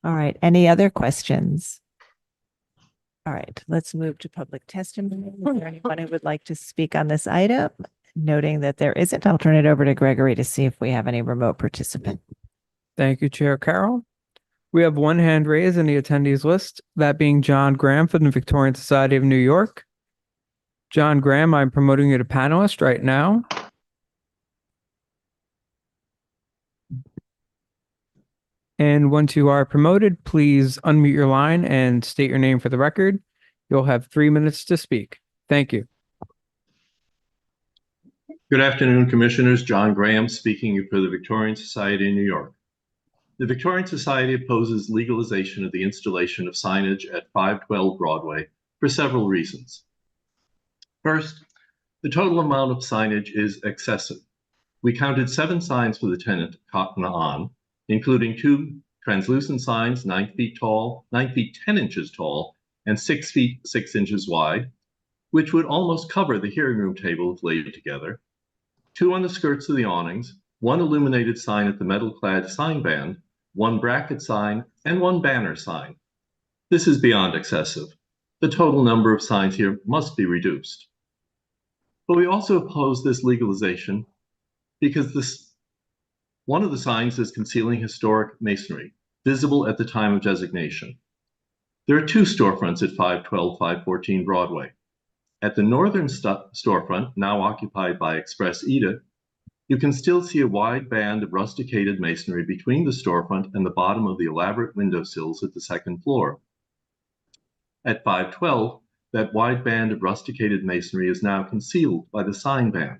All right. Any other questions? All right, let's move to public testimony. Is there anyone who would like to speak on this item? Noting that there isn't, I'll turn it over to Gregory to see if we have any remote participant. Thank you, Chair Carroll. We have one hand raised in the attendees list, that being John Graham from the Victorian Society of New York. John Graham, I'm promoting you to panelist right now. And once you are promoted, please unmute your line and state your name for the record. You'll have 3 minutes to speak. Thank you. Good afternoon, Commissioners. John Graham speaking for the Victorian Society in New York. The Victorian Society opposes legalization of the installation of signage at 512 Broadway for several reasons. First, the total amount of signage is excessive. We counted 7 signs for the tenant Cotton On, including 2 translucent signs 9 feet tall, 9 feet 10 inches tall, and 6 feet 6 inches wide, which would almost cover the hearing room table if laid together. 2 on the skirts of the awnings, 1 illuminated sign at the metal-clad sign band, 1 bracket sign, and 1 banner sign. This is beyond excessive. The total number of signs here must be reduced. But we also oppose this legalization because one of the signs is concealing historic masonry, visible at the time of designation. There are 2 storefronts at 512, 514 Broadway. At the northern storefront, now occupied by Express Eda, you can still see a wide band of rusticated masonry between the storefront and the bottom of the elaborate windowsills at the 2nd floor. At 512, that wide band of rusticated masonry is now concealed by the sign band.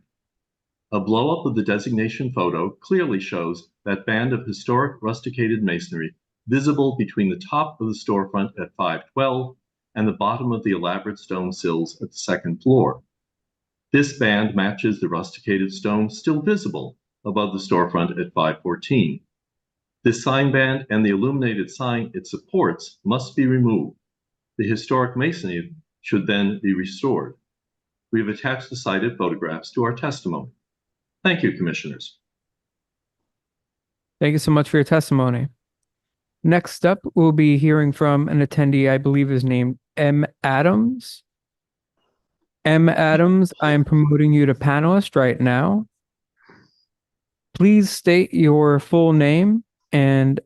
A blow-up of the designation photo clearly shows that band of historic rusticated masonry visible between the top of the storefront at 512 and the bottom of the elaborate stone sills at the second floor. This band matches the rusticated stone still visible above the storefront at 514. This sign band and the illuminated sign it supports must be removed. The historic masonry should then be restored. We have attached the cited photographs to our testimony. Thank you, Commissioners. Thank you so much for your testimony. Next up, we'll be hearing from an attendee I believe is named M. Adams. M. Adams, I am promoting you to panelist right now. Please state your full name and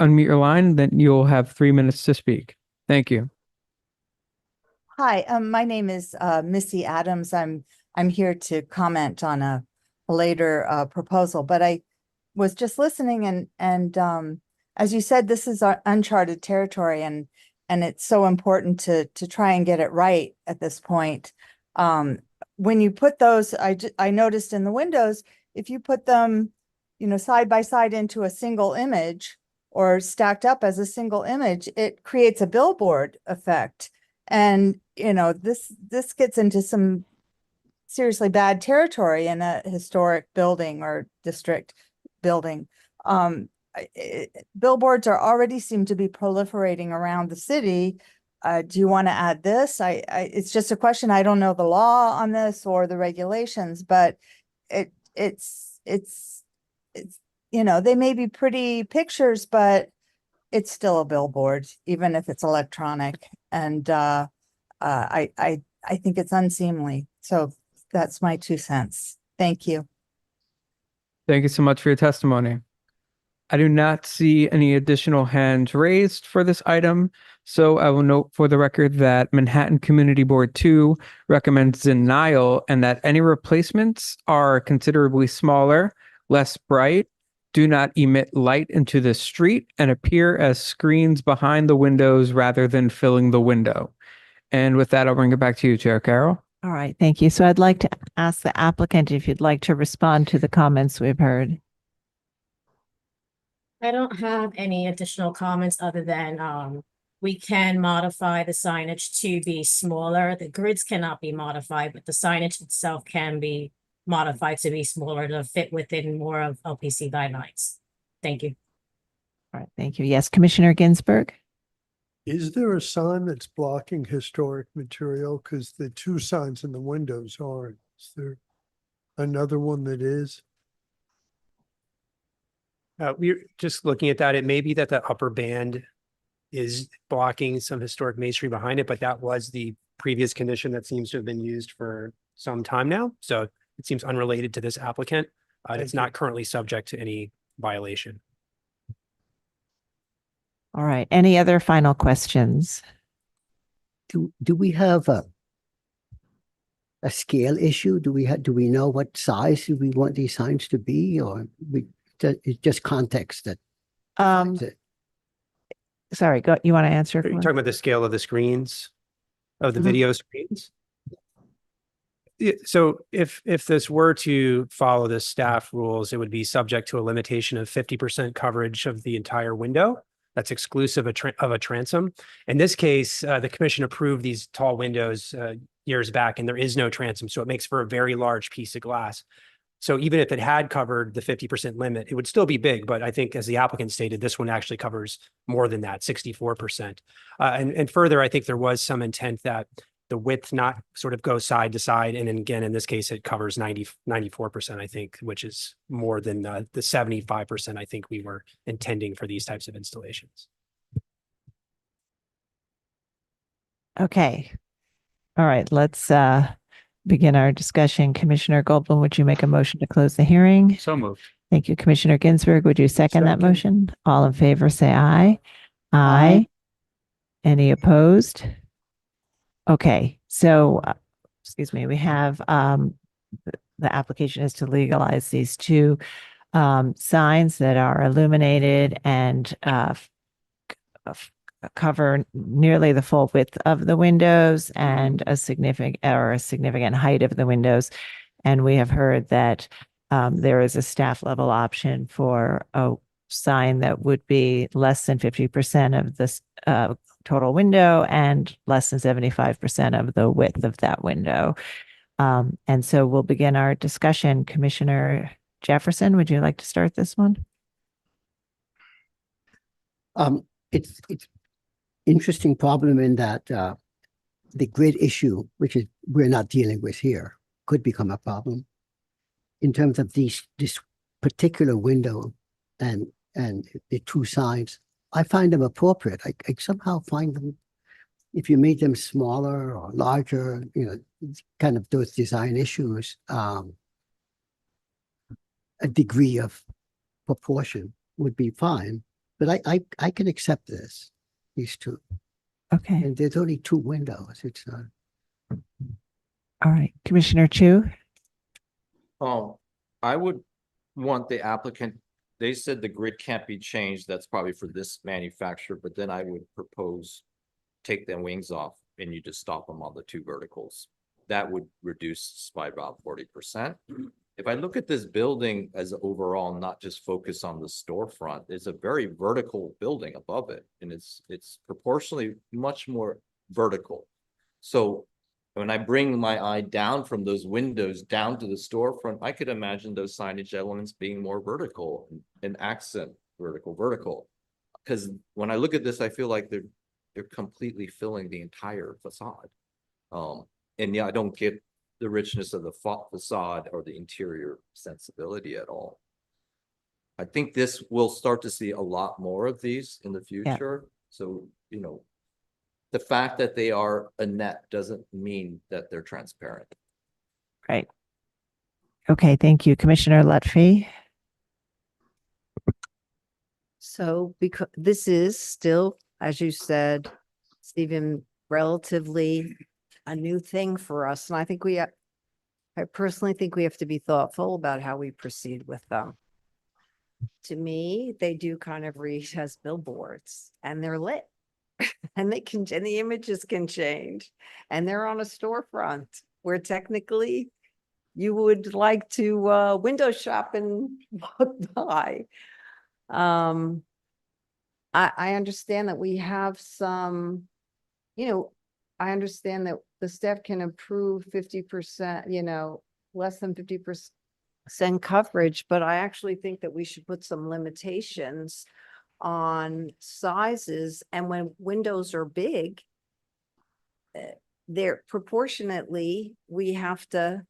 unmute your line, then you'll have 3 minutes to speak. Thank you. Hi, my name is Missy Adams. I'm here to comment on a later proposal, but I was just listening and as you said, this is our uncharted territory and it's so important to try and get it right at this point. When you put those, I noticed in the windows, if you put them, you know, side by side into a single image or stacked up as a single image, it creates a billboard effect. And, you know, this gets into some seriously bad territory in a historic building or district building. Billboards are already seem to be proliferating around the city. Do you want to add this? It's just a question. I don't know the law on this or the regulations, but it's, you know, they may be pretty pictures, but it's still a billboard, even if it's electronic. And I think it's unseemly. So that's my 2 cents. Thank you. Thank you so much for your testimony. I do not see any additional hands raised for this item, so I will note for the record that Manhattan Community Board 2 recommends denial and that any replacements are considerably smaller, less bright, do not emit light into the street, and appear as screens behind the windows rather than filling the window. And with that, I'll bring it back to you, Chair Carroll. All right, thank you. So I'd like to ask the applicant if you'd like to respond to the comments we've heard. I don't have any additional comments other than we can modify the signage to be smaller. The grids cannot be modified, but the signage itself can be modified to be smaller to fit within more of LPC guidelines. Thank you. All right, thank you. Yes, Commissioner Ginsburg. Is there a sign that's blocking historic material? Because the 2 signs in the windows aren't. Is there another one that is? We're just looking at that. It may be that the upper band is blocking some historic masonry behind it, but that was the previous condition that seems to have been used for some time now. So it seems unrelated to this applicant. It's not currently subject to any violation. All right, any other final questions? Do we have a scale issue? Do we know what size do we want these signs to be, or it's just context that? Sorry, you want to answer? Are you talking about the scale of the screens, of the video screens? Yeah, so if this were to follow the staff rules, it would be subject to a limitation of 50% coverage of the entire window. That's exclusive of a transom. In this case, the commission approved these tall windows years back, and there is no transom, so it makes for a very large piece of glass. So even if it had covered the 50% limit, it would still be big. But I think, as the applicant stated, this one actually covers more than that, 64%. And further, I think there was some intent that the width not sort of go side to side. And then again, in this case, it covers 94%, I think, which is more than the 75% I think we were intending for these types of installations. Okay. All right, let's begin our discussion. Commissioner Goldblum, would you make a motion to close the hearing? So moved. Thank you. Commissioner Ginsburg, would you second that motion? All in favor, say aye. Aye. Any opposed? Okay, so, excuse me, we have, the application is to legalize these 2 signs that are illuminated and cover nearly the full width of the windows and a significant height of the windows. And we have heard that there is a staff level option for a sign that would be less than 50% of this total window and less than 75% of the width of that window. And so we'll begin our discussion. Commissioner Jefferson, would you like to start this one? It's interesting problem in that the grid issue, which is we're not dealing with here, could become a problem in terms of this particular window and the two signs. I find them appropriate. I somehow find them, if you made them smaller or larger, you know, kind of those design issues, a degree of proportion would be fine. But I can accept these two. Okay. And there's only two windows. It's not. All right, Commissioner Chu. I would want the applicant, they said the grid can't be changed. That's probably for this manufacturer, but then I would propose take the wings off and you just stop them on the two verticals. That would reduce by about 40%. If I look at this building as overall, not just focus on the storefront, it's a very vertical building above it. And it's proportionally much more vertical. So when I bring my eye down from those windows down to the storefront, I could imagine those signage elements being more vertical and accent vertical. Because when I look at this, I feel like they're completely filling the entire facade. And yeah, I don't get the richness of the facade or the interior sensibility at all. I think this will start to see a lot more of these in the future. Yeah. So, you know, the fact that they are a net doesn't mean that they're transparent. Right. Okay, thank you. Commissioner Lutfi. So because this is still, as you said, Stephen, relatively a new thing for us. And I think I personally think we have to be thoughtful about how we proceed with them. To me, they do kind of read as billboards and they're lit and and the images can change and they're on a storefront where technically you would like to window shop and walk by. I understand that we have some, you know, I understand that the staff can approve 50%, you know, less than 50% coverage, but I actually think that we should put some limitations on sizes. And when windows are big, they're proportionately, we have to,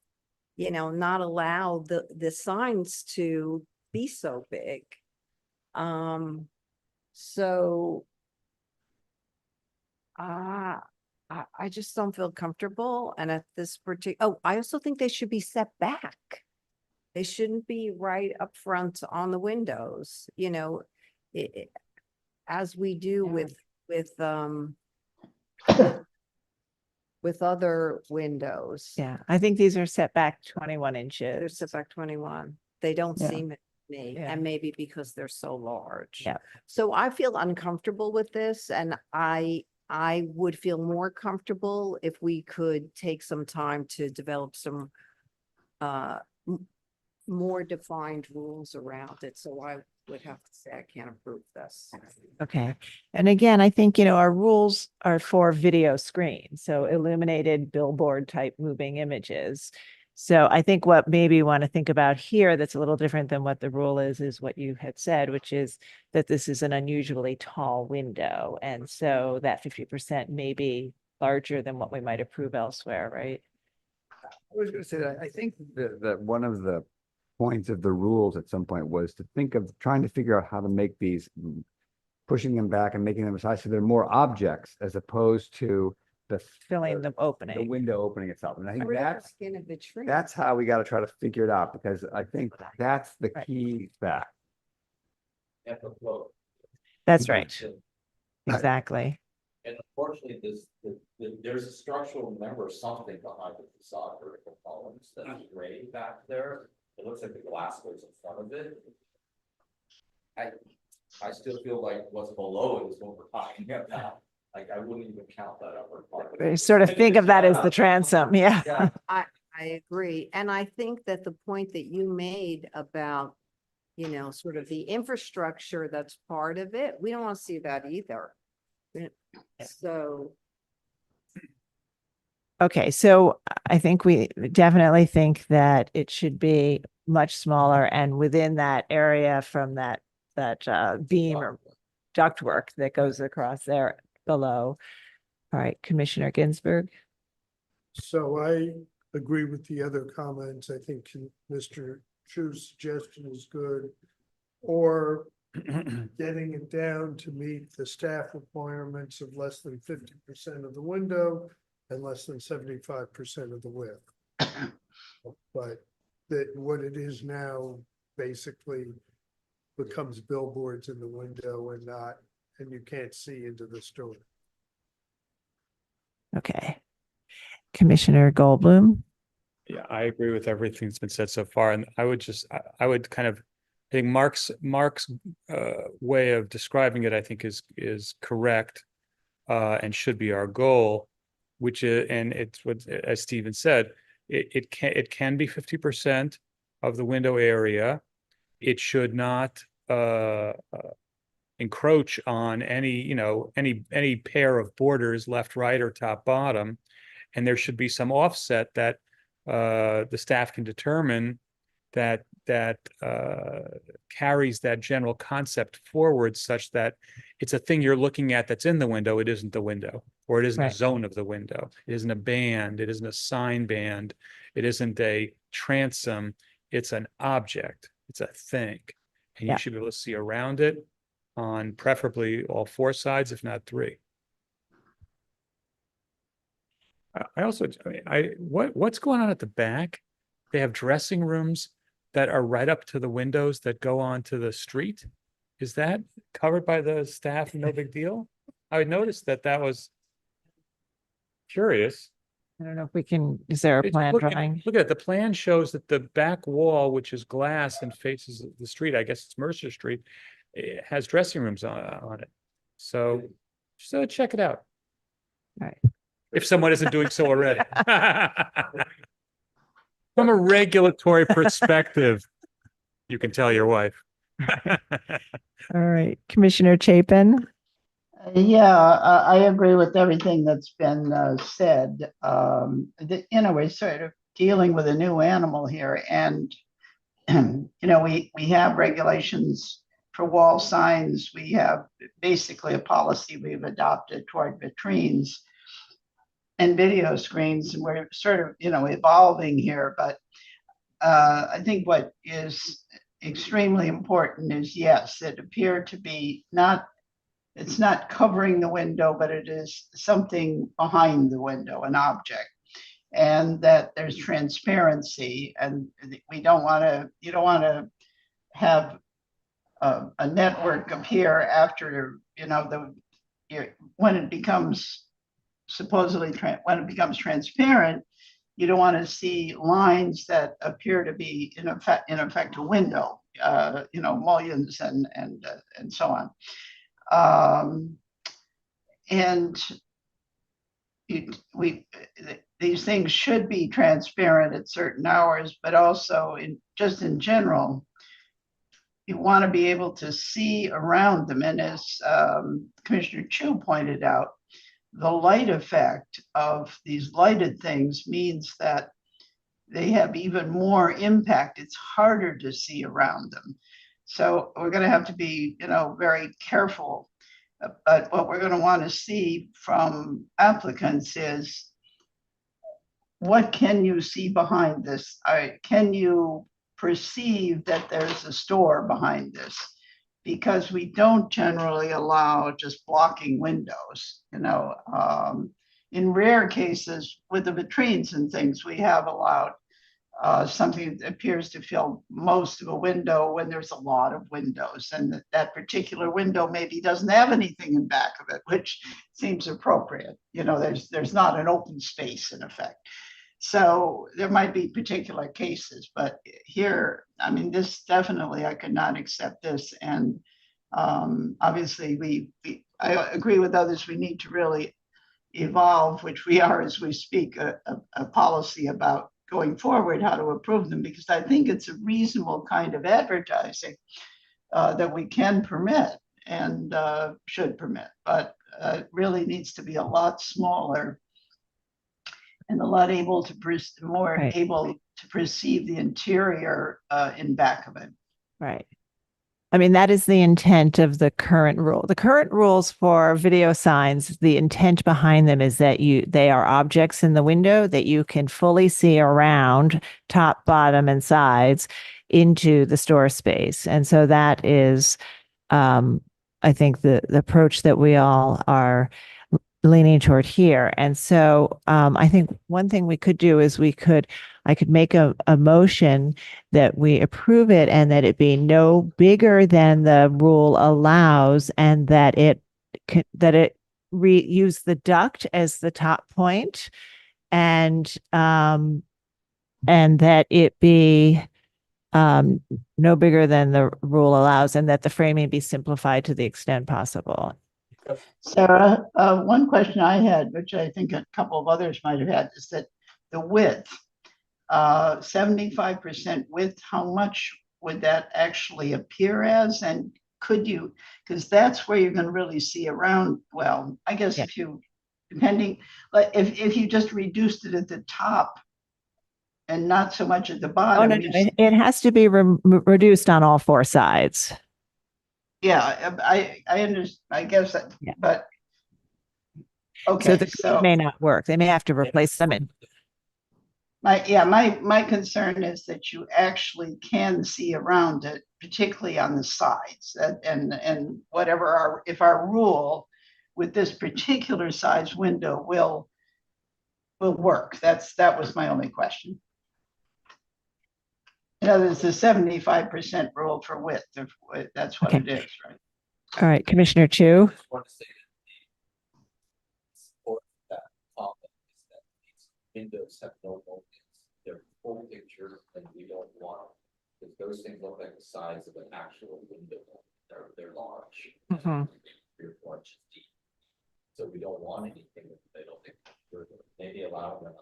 you know, not allow the signs to be so big. So I just don't feel comfortable. And at this particular, I also think they should be set back. They shouldn't be right up front on the windows, you know, as we do with other windows. Yeah, I think these are set back 21 inches. They're set back 21. They don't Yeah. seem to me, Yeah. and maybe because they're so large. Yeah. So I feel uncomfortable with this, and I would feel more comfortable if we could take some time to develop some more defined rules around it. So I would have to say I can't approve this. Okay. And again, I think, you know, our rules are for video screens, so illuminated billboard type moving images. So I think what maybe you want to think about here that's a little different than what the rule is what you had said, which is that this is an unusually tall window. And so that 50% may be larger than what we might approve elsewhere, right? I was going to say that I think that one of the points of the rules at some point was to think of trying to figure out how to make these, pushing them back and making them size so they're more objects as opposed to filling the opening, the window opening itself. And I think Skin of the tree. that's how we got to try to figure it out, because I think that's the key fact. That's right. Exactly. And unfortunately, there's a structural member, something behind the facade vertical columns that's gray back there. It looks like the glass goes in front of it. I still feel like what's below it is what we're talking about. Like I wouldn't even count that upper part. We sort of think of that as the transom, yeah. I I agree. And I think that the point that you made about, you know, sort of the infrastructure that's part of it, we don't want to see that either. So, Okay, so I think we definitely think that it should be much smaller and within that area from that beam or ductwork that goes across there below. All right, Commissioner Ginsburg. So I agree with the other comments. I think Mr. Chu's suggestion is good. Or getting it down to meet the staff requirements of less than 50% of the window and less than 75% of the width. But that what it is now basically becomes billboards in the window and you can't see into the store. Okay. Commissioner Goldblum. Yeah, I agree with everything that's been said so far, and I would kind of, I think Mark's way of describing it, I think is correct, and should be our goal, which is, and it's what, as Stephen said, it can be 50% of the window area. It should not encroach on any pair of borders, left, right, or top, bottom, and there should be some offset that the staff can determine that carries that general concept forward, such that it's a thing you're looking at that's in the window. It isn't the window, or it isn't a zone of the window. It isn't a band. It isn't a sign band. It isn't a transom. It's an object. It's a thing, and you should be able to see around it on preferably all four sides, if not three. I also, what's going on at the back? They have dressing rooms that are right up to the windows that go onto the street. Is that covered by the staff? No big deal. I noticed that was curious. I don't know if we can, is there a plan drawing? Look at it. The plan shows that the back wall, which is glass and faces the street, I guess it's Mercer Street, it has dressing rooms on it. So check it out. All right. If someone isn't doing so already. From a regulatory perspective, you can tell your wife. All right, Commissioner Chapin. Yeah, I agree with everything that's been said. We're sort of dealing with a new animal here, and we have regulations for wall signs. We have basically a policy we've adopted toward vitrines and video screens, and we're sort of evolving here. But I think what is extremely important is, yes, it appeared to be it's not covering the window, but it is something behind the window, an object, and that there's transparency. And you don't want to have a network appear after, when it becomes when it becomes transparent, you don't want to see lines that appear to be in effect a window, mullions and so on. And these things should be transparent at certain hours, but also just in general, you want to be able to see around them. And as Commissioner Chu pointed out, the light effect of these lighted things means that they have even more impact. It's harder to see around them. So we're going to have to be, very careful. But what we're going to want to see from applicants is, what can you see behind this? Can you perceive that there's a store behind this? Because we don't generally allow just blocking windows. In rare cases with the vitrines and things, we have allowed something that appears to fill most of a window when there's a lot of windows, and that particular window maybe doesn't have anything in back of it, which seems appropriate. There's not an open space in effect. So there might be particular cases, but here, this definitely, I could not accept this. And obviously I agree with others, we need to really evolve, which we are as we speak, a policy about going forward, how to approve them, because I think it's a reasonable kind of advertising that we can permit and should permit, but it really needs to be a lot smaller and a lot more Right. able to perceive the interior in back of it. Right. I mean, that is the intent of the current rule. The current rules for video signs, the intent behind them is that they are objects in the window that you can fully see around top, bottom, and sides into the store space. And so that is, I think, the approach that we all are leaning toward here. And so I think one thing we could do is I could make a motion that we approve it and that it be no bigger than the rule allows, and that it use the duct as the top point, and that it be no bigger than the rule allows, and that the framing be simplified to the extent possible. Sarah, one question I had, which I think a couple of others might have had, is that the width, 75% width, how much would that actually appear as? And could you, because that's where you're going to really see around, well, I guess if you, depending, like if you just reduced it at the top and not so much at the bottom. Oh, no, it has to be reduced on all four sides. Yeah, I understand, I guess that, but okay. So the grid may not work. They may have to replace them. My concern is that you actually can see around it, particularly on the sides, and whatever if our rule with this particular size window will work. That was my only question. In other words, the 75% rule for width, that's what it is, right? All right, Commissioner Chu. Windows have no moments. They're full picture, and we don't want them because those things look like the size of an actual window. They're large. Mhm. 3 or 4 inches deep. So we don't want anything that they don't think maybe allow them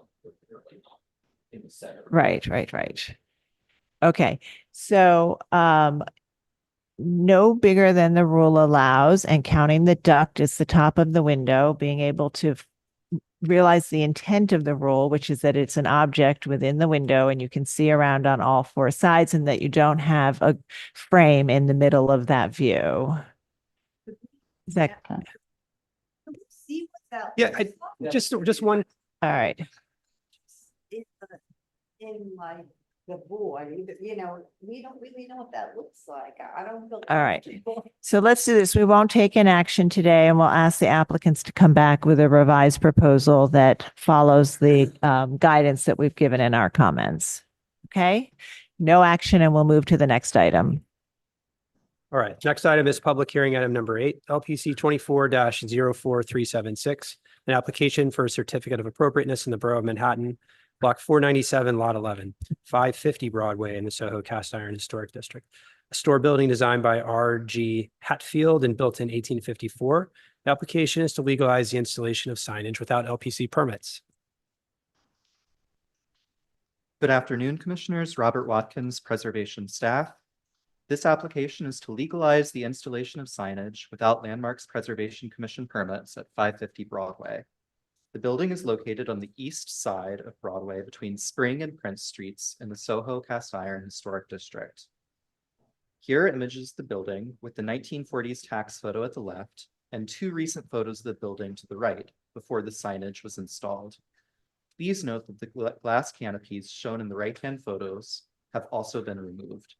in the center. Right. Okay, so no bigger than the rule allows, and counting the duct as the top of the window, being able to realize the intent of the rule, which is that it's an object within the window and you can see around on all four sides, and that you don't have a frame in the middle of that view. Is that? See what that Yeah, just one. All right. in like the boy, we don't really know what that looks like. I don't feel. All right. So let's do this. We won't take an action today, and we'll ask the applicants to come back with a revised proposal that follows the guidance that we've given in our comments. Okay? No action, and we'll move to the next item. All right, next item is public hearing item number 8, LPC 24-04376, an application for a certificate of appropriateness in the Borough of Manhattan, Block 497, Lot 11, 550 Broadway in the Soho Cast Iron Historic District. A store building designed by R.G. Hatfield and built in 1854. The application is to legalize the installation of signage without LPC permits. Good afternoon, Commissioners. Robert Watkins, Preservation Staff. This application is to legalize the installation of signage without Landmarks Preservation Commission permits at 550 Broadway. The building is located on the east side of Broadway between Spring and Prince Streets in the Soho Cast Iron Historic District. Here are images of the building with the 1940s tax photo at the left and 2 recent photos of the building to the right before the signage was installed. Please note that the glass canopies shown in the right-hand photos have also been removed.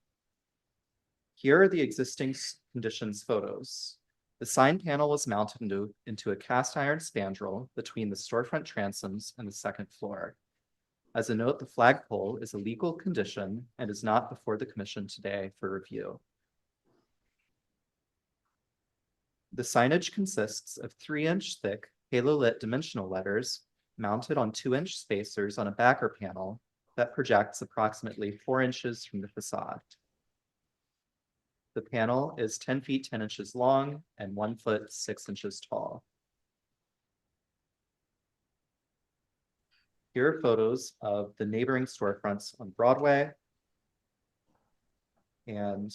Here are the existing conditions photos. The sign panel was mounted into a cast iron spandrel between the storefront transoms and the 2nd floor. As a note, the flagpole is a legal condition and is not before the commission today for review. The signage consists of 3-inch thick halo-lit dimensional letters mounted on 2-inch spacers on a backer panel that projects approximately 4 inches from the facade. The panel is 10 feet 10 inches long and 1 foot 6 inches tall. Here are photos of the neighboring storefronts on Broadway. And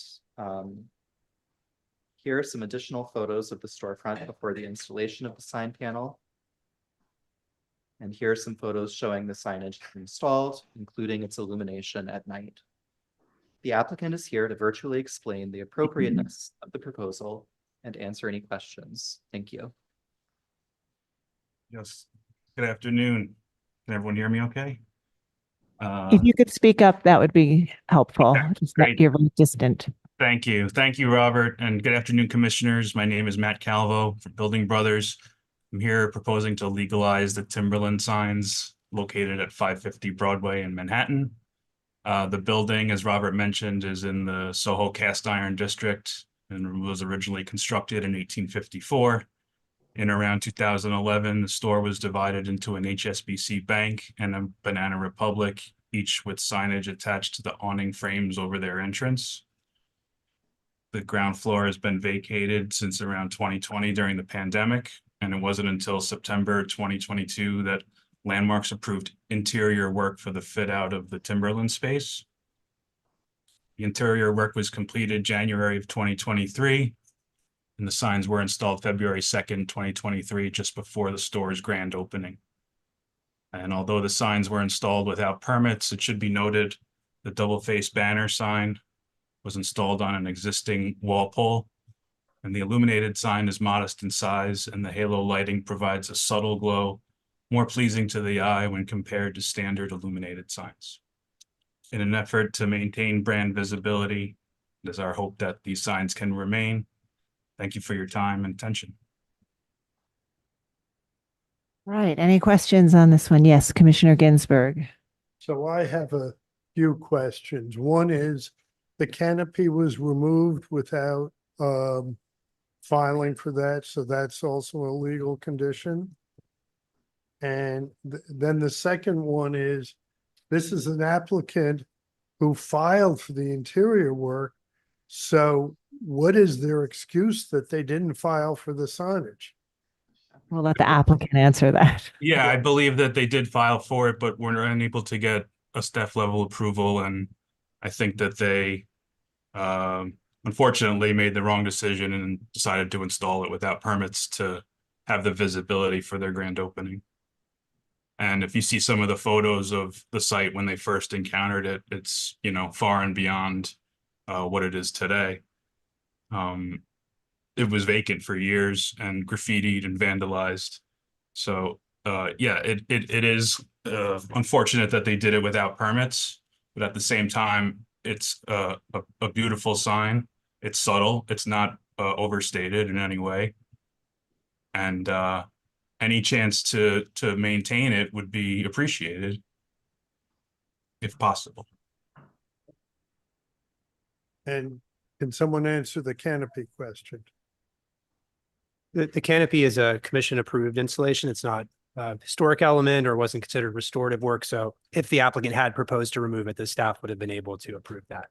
here are some additional photos of the storefront before the installation of the sign panel. And here are some photos showing the signage installed, including its illumination at night. The applicant is here to virtually explain the appropriateness of the proposal and answer any questions. Thank you. Yes, good afternoon. Can everyone hear me okay? If you could speak up, that would be helpful. It's not- great. You're very distant. Thank you. Thank you, Robert, and good afternoon, commissioners. My name is Matt Calvo from Building Brothers. I'm here proposing to legalize the Timberland signs located at 550 Broadway in Manhattan. The building, as Robert mentioned, is in the Soho Cast Iron District and was originally constructed in 1854. In around 2011, the store was divided into an HSBC Bank and a Banana Republic, each with signage attached to the awning frames over their entrance. The ground floor has been vacated since around 2020 during the pandemic, and it wasn't until September 2022 that Landmarks approved interior work for the fit out of the Timberland space. The interior work was completed January of 2023, and the signs were installed February 2nd, 2023, just before the store's grand opening. And although the signs were installed without permits, it should be noted the double-faced banner sign was installed on an existing wall pole, and the illuminated sign is modest in size, and the halo lighting provides a subtle glow, more pleasing to the eye when compared to standard illuminated signs. In an effort to maintain brand visibility, it is our hope that these signs can remain. Thank you for your time and attention. Right. Any questions on this one? Yes, Commissioner Ginsburg. So I have a few questions. One is the canopy was removed without filing for that, so that's also a legal condition. And then the second one is, this is an applicant who filed for the interior work. So what is their excuse that they didn't file for the signage? We'll let the applicant answer that. Yeah, I believe that they did file for it, but were unable to get a staff level approval. And I think that they unfortunately made the wrong decision and decided to install it without permits to have the visibility for their grand opening. And if you see some of the photos of the site when they first encountered it, it's, you know, far and beyond what it is today. It was vacant for years and graffitied and vandalized. So yeah, it is unfortunate that they did it without permits, but at the same time, it's a beautiful sign. It's subtle. It's not overstated in any way. And any chance to maintain it would be appreciated if possible. And can someone answer the canopy question? The canopy is a commission approved installation. It's not a historic element or wasn't considered restorative work. So if the applicant had proposed to remove it, the staff would have been able to approve that.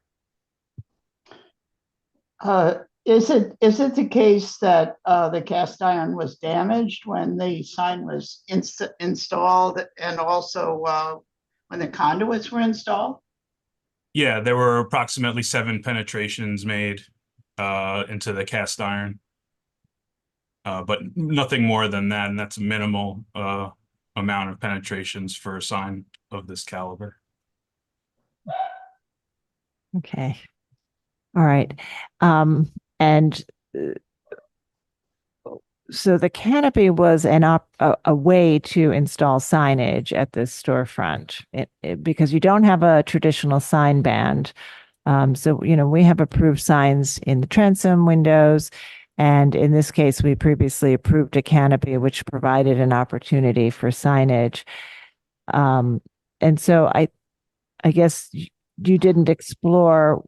Is it the case that the cast iron was damaged when the sign was installed and also when the conduits were installed? Yeah, there were approximately 7 penetrations made into the cast iron, but nothing more than that, and that's a minimal amount of penetrations for a sign of this caliber. Okay. All right. And so the canopy was a way to install signage at this storefront because you don't have a traditional sign band. So, you know, we have approved signs in the transom windows. And in this case, we previously approved a canopy, which provided an opportunity for signage. And so I guess you didn't explore.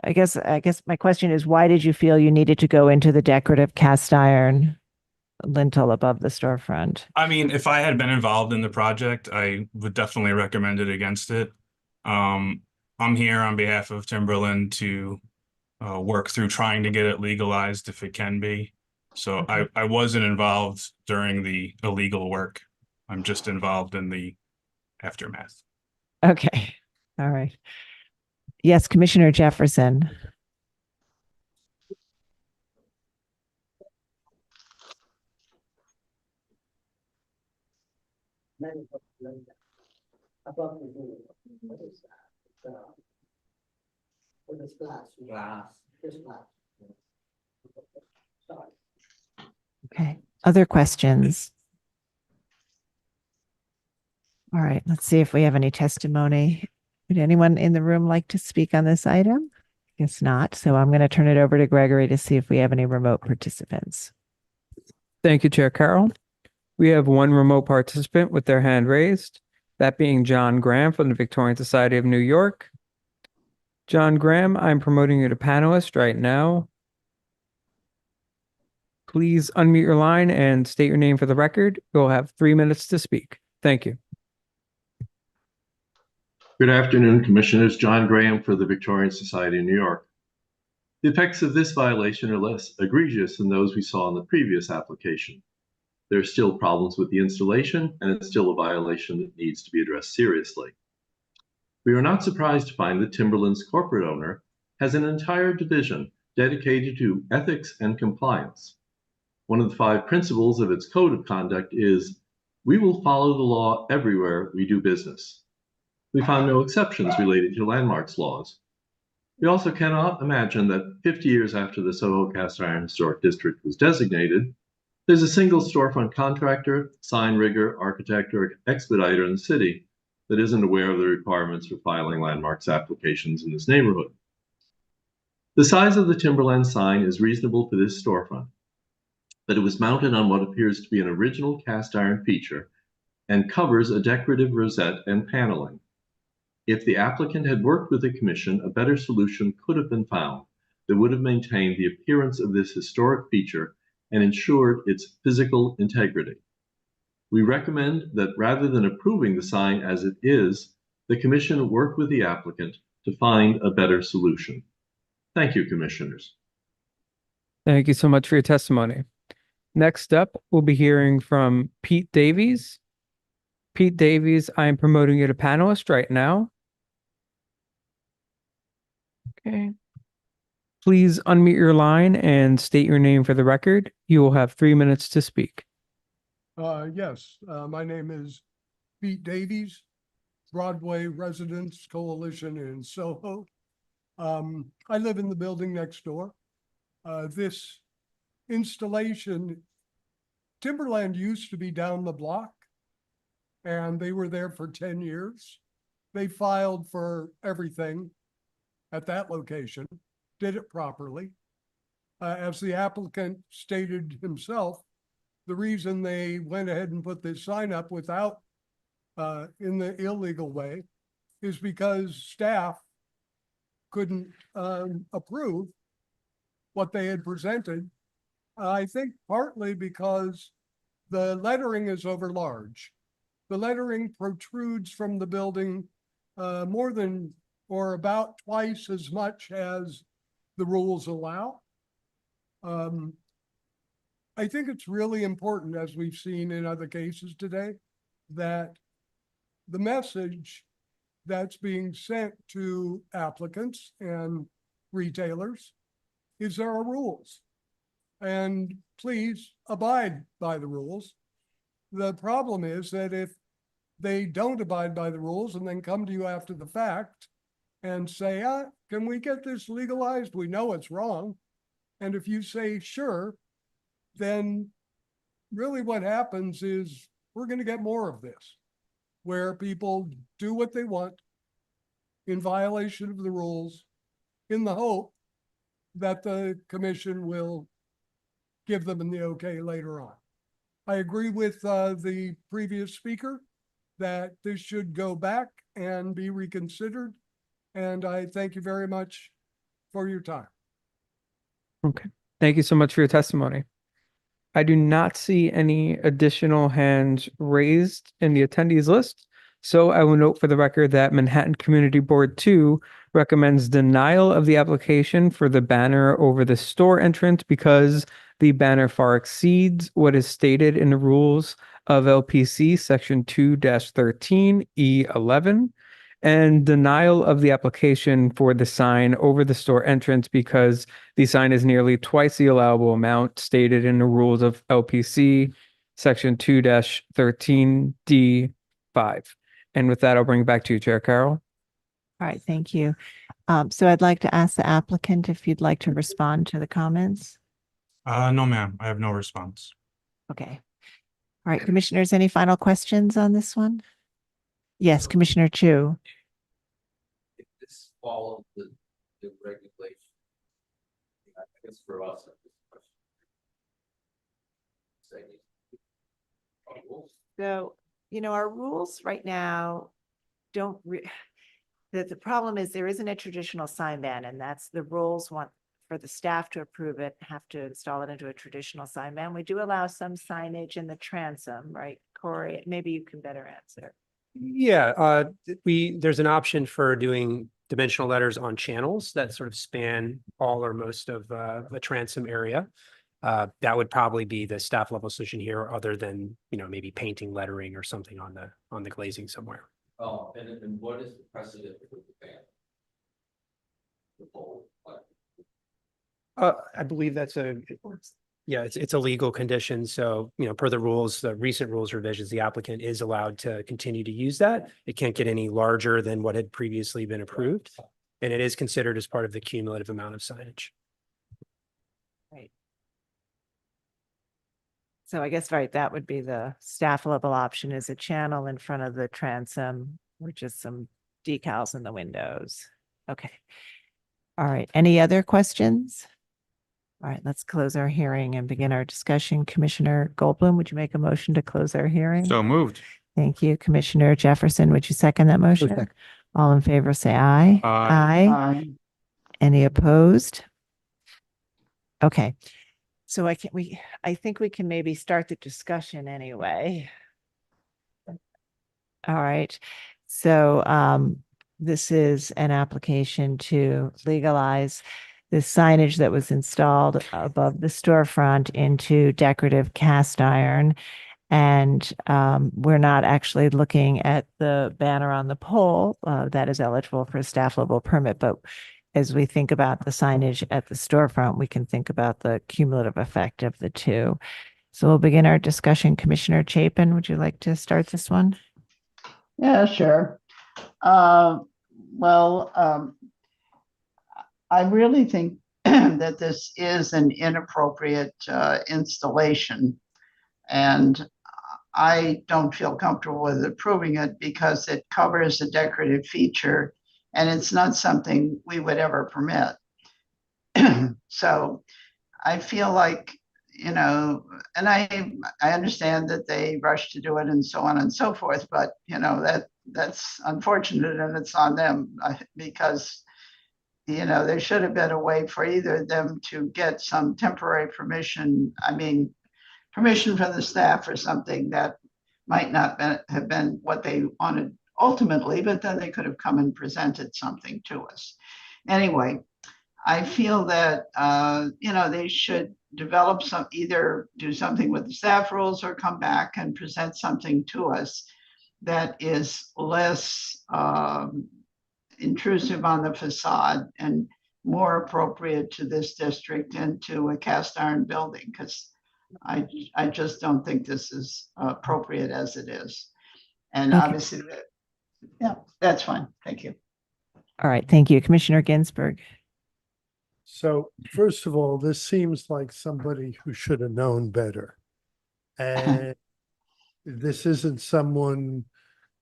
I guess my question is, why did you feel you needed to go into the decorative cast iron lintel above the storefront? I mean, if I had been involved in the project, I would definitely recommend it against it. I'm here on behalf of Timberland to work through trying to get it legalized if it can be. So I wasn't involved during the illegal work. I'm just involved in the aftermath. Okay, all right. Yes, Commissioner Jefferson. Okay, other questions? All right, let's see if we have any testimony. Would anyone in the room like to speak on this item? Guess not. So I'm going to turn it over to Gregory to see if we have any remote participants. Thank you, Chair Carroll. We have one remote participant with their hand raised, that being John Graham from the Victorian Society of New York. John Graham, I'm promoting you to panelist right now. Please unmute your line and state your name for the record. You'll have 3 minutes to speak. Thank you. Good afternoon, Commissioners. John Graham for the Victorian Society of New York. The effects of this violation are less egregious than those we saw in the previous application. There are still problems with the installation, and it's still a violation that needs to be addressed seriously. We are not surprised to find that Timberland's corporate owner has an entire division dedicated to ethics and compliance. One of the 5 principles of its code of conduct is, we will follow the law everywhere we do business. We found no exceptions related to landmarks laws. We also cannot imagine that 50 years after the Soho Cast Iron Historic District was designated, there's a single storefront contractor, sign rigger, architect, or expediter in the city that isn't aware of the requirements for filing landmarks applications in this neighborhood. The size of the Timberland sign is reasonable for this storefront, but it was mounted on what appears to be an original cast iron feature and covers a decorative rosette and paneling. If the applicant had worked with the commission, a better solution could have been found that would have maintained the appearance of this historic feature and ensured its physical integrity. We recommend that rather than approving the sign as it is, the commission work with the applicant to find a better solution. Thank you, Commissioners. Thank you so much for your testimony. Next up, we'll be hearing from Pete Davies. Pete Davies, I am promoting you to panelist right now. Okay. Please unmute your line and state your name for the record. You will have 3 minutes to speak. Yes, my name is Pete Davies, Broadway Residents Coalition in Soho. I live in the building next door. This installation, Timberland used to be down the block, and they were there for 10 years. They filed for everything at that location, did it properly. As the applicant stated himself, the reason they went ahead and put this sign up without, in the illegal way, is because staff couldn't approve what they had presented. I think partly because the lettering is over large. The lettering protrudes from the building more than or about twice as much as the rules allow. I think it's really important, as we've seen in other cases today, that the message that's being sent to applicants and retailers is there are rules. And please abide by the rules. The problem is that if they don't abide by the rules and then come to you after the fact and say, can we get this legalized? We know it's wrong. And if you say, sure, then really what happens is we're going to get more of this, where people do what they want in violation of the rules in the hope that the commission will give them the okay later on. I agree with the previous speaker that this should go back and be reconsidered. And I thank you very much for your time. Okay. Thank you so much for your testimony. I do not see any additional hands raised in the attendees list. So I will note for the record that Manhattan Community Board 2 recommends denial of the application for the banner over the store entrance because the banner far exceeds what is stated in the rules of LPC section 2-13E11, and denial of the application for the sign over the store entrance because the sign is nearly twice the allowable amount stated in the rules of LPC section 2-13D5. And with that, I'll bring it back to you, Chair Carroll. All right, thank you. So I'd like to ask the applicant if you'd like to respond to the comments. No, ma'am, I have no response. Okay. All right, commissioners, any final questions on this one? Yes, Commissioner Chu. If this follows the regulation, I guess for us, So, our rules right now don't the problem is there isn't a traditional sign ban, and that's the rules want for the staff to approve it, have to install it into a traditional sign ban. We do allow some signage in the transom, right, Corey? Maybe you can better answer. Yeah, there's an option for doing dimensional letters on channels that sort of span all or most of the transom area. That would probably be the staff level solution here, other than, maybe painting lettering or something on the glazing somewhere. Oh, and what is the precedent for the ban? The whole, I believe that's it's a legal condition. So, per the rules, the recent rules revisions, the applicant is allowed to continue to use that. It can't get any larger than what had previously been approved. And it is considered as part of the cumulative amount of signage. Right. So I guess, right, that would be the staff level option, is a channel in front of the transom, or just some decals in the windows. Okay. All right. Any other questions? All right, let's close our hearing and begin our discussion. Commissioner Goldblum, would you make a motion to close our hearing? So moved. Thank you. Commissioner Jefferson, would you second that motion? second. All in favor, say aye. Aye. Any opposed? Okay. So I think we can maybe start the discussion anyway. All right. So this is an application to legalize the signage that was installed above the storefront into decorative cast iron. And we're not actually looking at the banner on the pole that is eligible for a staff level permit. But as we think about the signage at the storefront, we can think about the cumulative effect of the two. So we'll begin our discussion. Commissioner Chapin, would you like to start this one? Yeah, sure. I really think that this is an inappropriate installation, and I don't feel comfortable with approving it because it covers a decorative feature and it's not something we would ever permit. So I feel like, and I understand that they rushed to do it and so on and so forth, but that's unfortunate and it's on them because there should have been a way for either of them to get some temporary permission. Permission from the staff or something that might not have been what they wanted ultimately, but then they could have come and presented something to us. Anyway, I feel that, they should develop either do something with the staff rules or come back and present something to us that is less intrusive on the facade and more appropriate to this district and to a cast iron building, because I just don't think this is appropriate as it is. And Okay. obviously, yeah, that's fine. Thank you. All right, thank you. Commissioner Ginsburg. So first of all, this seems like somebody who should have known better. And this isn't someone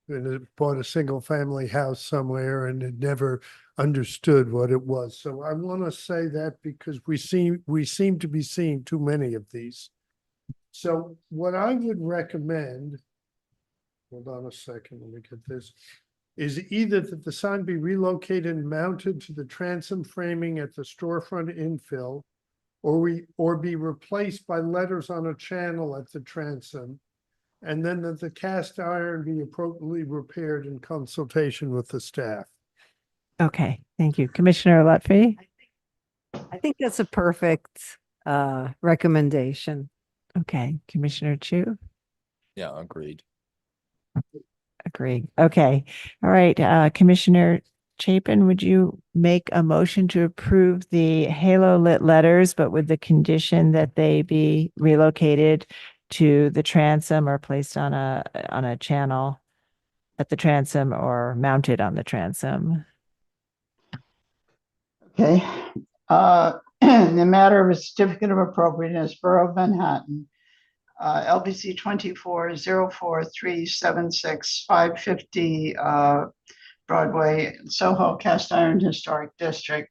who bought a single family house somewhere and had never understood what it was. So I want to say that because we seem to be seeing too many of these. So what I would recommend, hold on a second, let me get this, is either that the sign be relocated and mounted to the transom framing at the storefront infill, or be replaced by letters on a channel at the transom, and then that the cast iron be appropriately repaired in consultation with the staff. Okay, thank you. Commissioner Lutfi? I think that's a perfect recommendation. Okay, Commissioner Chu, Yeah, agreed. agreed. Okay, all right, Commissioner Chapin, would you make a motion to approve the halo lit letters, but with the condition that they be relocated to the transom or placed on a channel at the transom or mounted on the transom? Okay. In the matter of a certificate of appropriateness, Borough of Manhattan, LPC 24-04376-550 Broadway, Soho Cast Iron Historic District,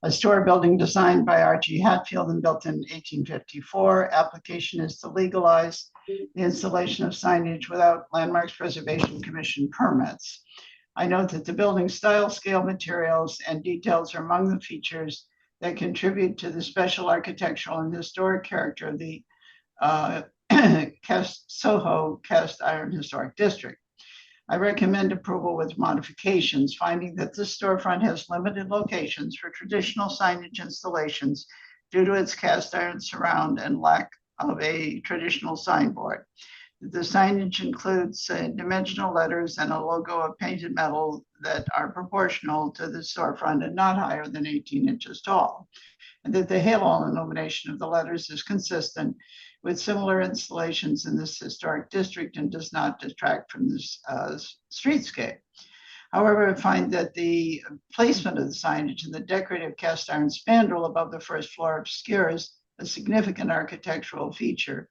a store building designed by R.G. Hatfield and built in 1854. Application is to legalize the installation of signage without Landmarks Preservation Commission permits. I note that the building style, scale, materials, and details are among the features that contribute to the special architectural and historic character of the Soho Cast Iron Historic District. I recommend approval with modifications, finding that this storefront has limited locations for traditional signage installations due to its cast iron surround and lack of a traditional signboard. The signage includes dimensional letters and a logo of painted metal that are proportional to the storefront and not higher than 18 inches tall. And that the halo illumination of the letters is consistent with similar installations in this historic district and does not detract from this streetscape. However, I find that the placement of the signage and the decorative cast iron spandrel above the first floor obscures a significant architectural feature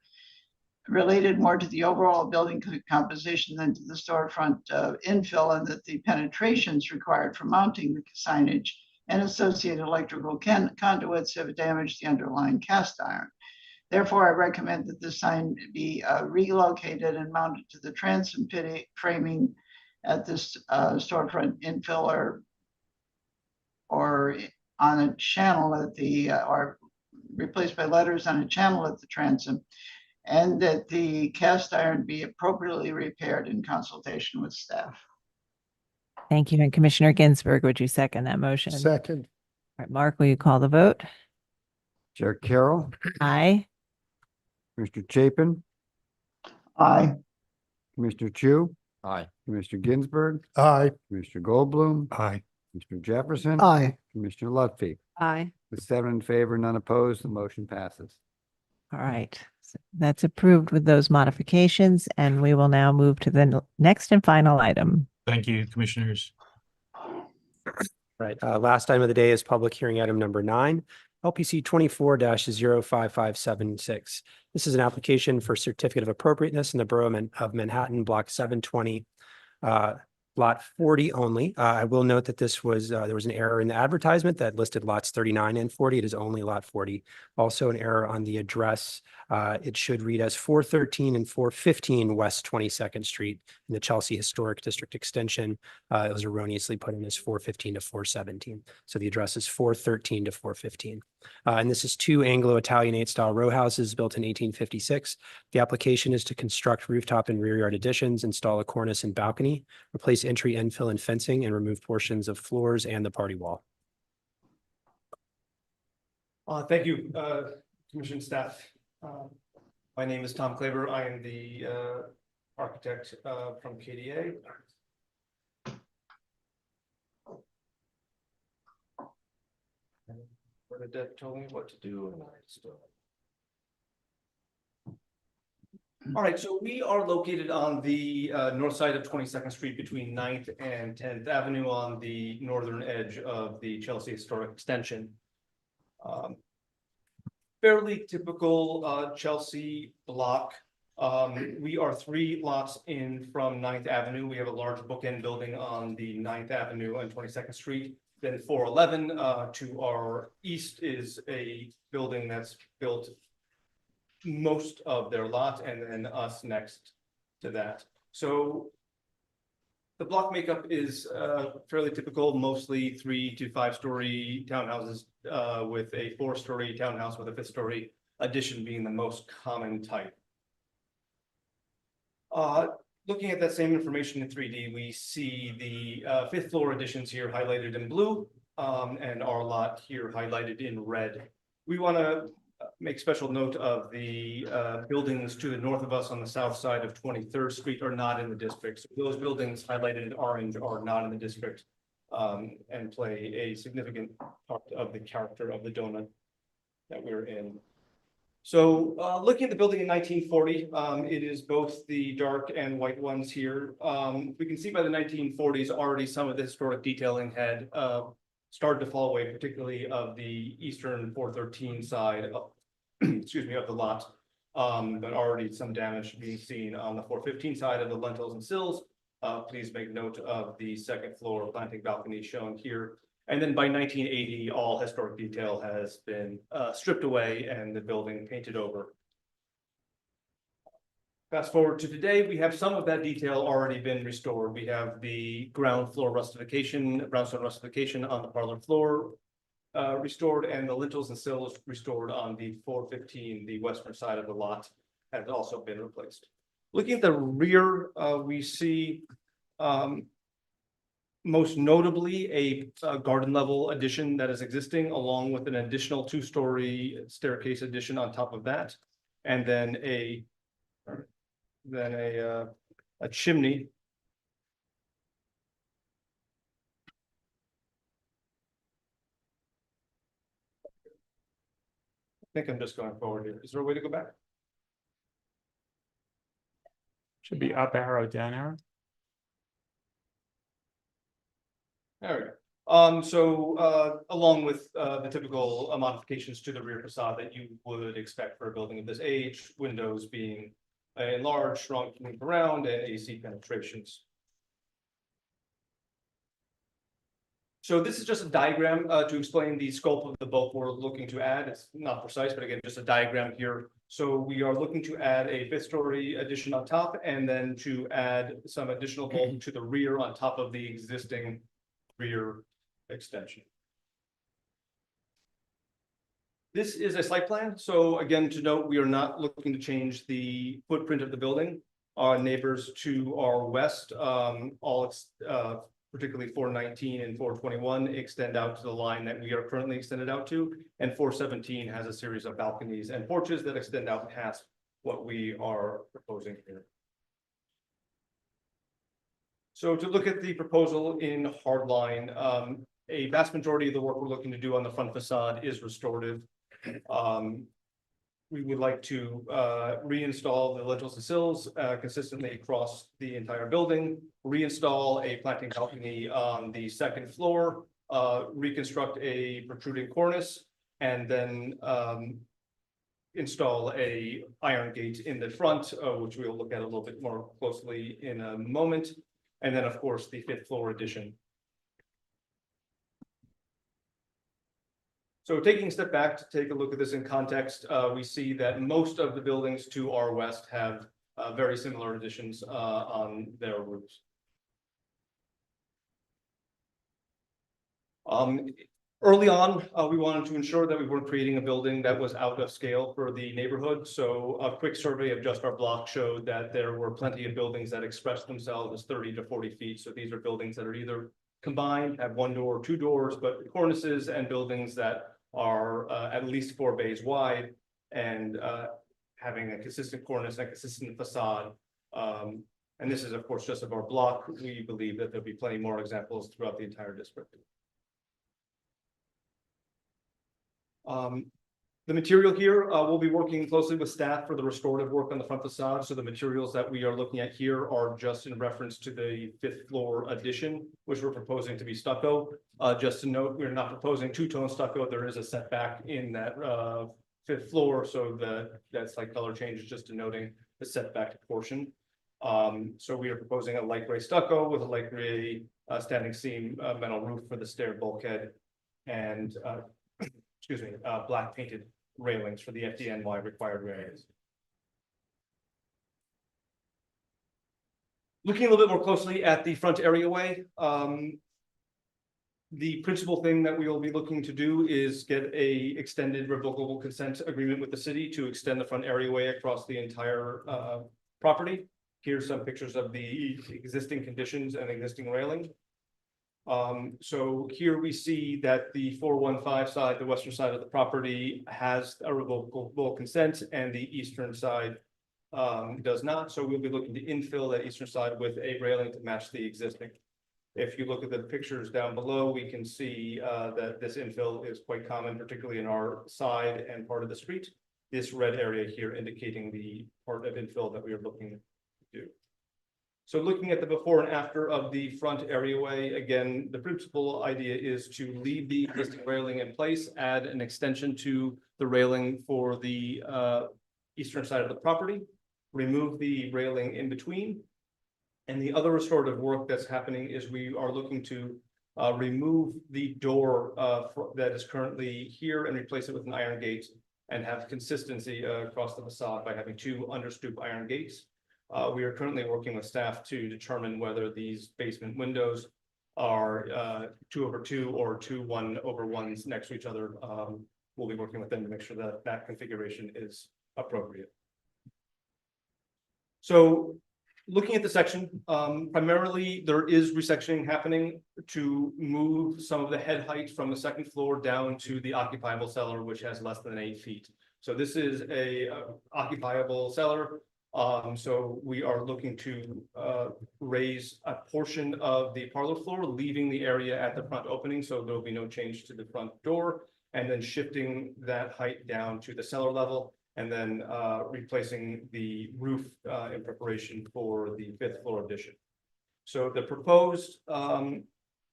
related more to the overall building composition than to the storefront infill, and that the penetrations required for mounting the signage and associated electrical conduits have damaged the underlying cast iron. Therefore, I recommend that the sign be relocated and mounted to the transom framing at this storefront infill or on a channel at the, or replaced by letters on a channel at the transom, and that the cast iron be appropriately repaired in consultation with staff. Thank you. And Commissioner Ginsburg, would you second that motion? Second. All right, Mark, will you call the vote? Chair Carroll, Aye. Mr. Chapin, Aye. Commissioner Chu, Aye. Commissioner Ginsburg, Aye. Commissioner Goldblum, Aye. Mr. Jefferson. Aye. Commissioner Lutfi. Aye. With 7 in favor, none opposed, the motion passes. All right, so that's approved with those modifications, and we will now move to the next and final item. Thank you, commissioners. Right, last item of the day is public hearing item number 9, LPC 24-05576. This is an application for certificate of appropriateness in the Borough of Manhattan, Block 720, Lot 40 only. I will note that this was, there was an error in the advertisement that listed lots 39 and 40. It is only lot 40. Also an error on the address. It should read as 413 and 415 West 22nd Street in the Chelsea Historic District Extension. It was erroneously put in as 415 to 417. So the address is 413 to 415. And this is 2 Anglo-Italianate style row houses built in 1856. The application is to construct rooftop and rear yard additions, install a cornice and balcony, replace entry, infill, and fencing, and remove portions of floors and the party wall. Thank you, Commission staff. My name is Tom Klaber. I am the architect from KDA. Bernadette told me what to do, and I still. All right, so we are located on the north side of 22nd Street between 9th and 10th Avenue on the northern edge of the Chelsea Historic Extension. Fairly typical Chelsea block. We are 3 lots in from 9th Avenue. We have a large bookend building on the 9th Avenue and 22nd Street. Then 411 to our east is a building that's built most of their lot, and then us next to that. So the block makeup is fairly typical, mostly 3 to 5 story townhouses with a 4-story townhouse with a 5th story addition being the most common type. Looking at that same information in 3D, we see the 5th floor additions here highlighted in blue, and our lot here highlighted in red. We want to make special note of the buildings to the north of us on the south side of 23rd Street are not in the district. So those buildings highlighted in orange are not in the district and play a significant part of the character of the donut that we're in. So looking at the building in 1940, it is both the dark and white ones here. We can see by the 1940s already some of the historic detailing had started to fall away, particularly of the eastern 413 side of, excuse me, of the lot. But already some damage being seen on the 415 side of the lintels and sills. Please make note of the second floor planting balcony shown here. And then by 1980, all historic detail has been stripped away and the building painted over. Fast forward to today, we have some of that detail already been restored. We have the ground floor rustification, brownstone rustification on the parlor floor restored, and the lintels and sills restored on the 415, the western side of the lot, has also been replaced. Looking at the rear, we see most notably a garden level addition that is existing, along with an additional 2-story staircase addition on top of that, and then a chimney. I think I'm just going forward here. Is there a way to go back? Should be up arrow, down arrow. There we go. Along with the typical modifications to the rear facade that you would expect for a building of this age, windows being enlarged, shrunk, moved around, and AC penetrations. So this is just a diagram to explain the scope of the bulk we're looking to add. It's not precise, but again, just a diagram here. So we are looking to add a 5th-story addition on top, and then to add some additional bulk to the rear on top of the existing rear extension. This is a site plan. So again, to note, we are not looking to change the footprint of the building. Our neighbors to our west, particularly 419 and 421, extend out to the line that we are currently extended out to, and 417 has a series of balconies and porches that extend out past what we are proposing here. So to look at the proposal in hardline, a vast majority of the work we're looking to do on the front facade is restorative. We would like to reinstall the lintels and sills consistently across the entire building, reinstall a planting balcony on the 2nd floor, reconstruct a protruding cornice, and then install a iron gate in the front, which we'll look at a little bit more closely in a moment. And then, of course, the 5th floor addition. So taking a step back to take a look at this in context, we see that most of the buildings to our west have very similar additions on their roofs. Early on, we wanted to ensure that we weren't creating a building that was out of scale for the neighborhood. So a quick survey of just our block showed that there were plenty of buildings that expressed themselves as 30 to 40 feet. So these are buildings that are either combined, have 1 door or 2 doors, but cornices, and buildings that are at least 4 bays wide and having a consistent cornice and consistent facade. And this is, of course, just of our block. We believe that there'll be plenty more examples throughout the entire district. The material here, we'll be working closely with staff for the restorative work on the front facade. So the materials that we are looking at here are just in reference to the 5th floor addition, which we're proposing to be stucco. Just to note, we're not proposing 2-tone stucco. There is a setback in that 5th floor, so that slight color change is just denoting the setback portion. So we are proposing a light gray stucco with a light gray standing seam metal roof for the stair bulkhead, and excuse me, black painted railings for the FDNY required variants. Looking a little bit more closely at the front areaway, the principal thing that we will be looking to do is get a extended revocable consent agreement with the city to extend the front areaway across the entire property. Here's some pictures of the existing conditions and existing railing. So here we see that the 415 side, the western side of the property, has a revocable consent, and the eastern side does not. So we'll be looking to infill that eastern side with a railing to match the existing. If you look at the pictures down below, we can see that this infill is quite common, particularly in our side and part of the street. This red area here indicating the part of infill that we are looking to do. So looking at the before and after of the front areaway, again, the principal idea is to leave the existing railing in place, add an extension to the railing for the eastern side of the property, remove the railing in between. And the other restorative work that's happening is we are looking to remove the door that is currently here and replace it with an iron gate and have consistency across the facade by having two understoop iron gates. We are currently working with staff to determine whether these basement windows are 2/2 or 2 1/1s next to each other. We'll be working with them to make sure that that configuration is appropriate. So looking at the section, primarily there is resectioning happening to move some of the head height from the second floor down to the occupiable cellar, which has less than 8 feet. So this is a occupiable cellar. So we are looking to raise a portion of the parlor floor, leaving the area at the front opening, so there will be no change to the front door, and then shifting that height down to the cellar level, and then replacing the roof in preparation for the 5th floor addition. So the proposed,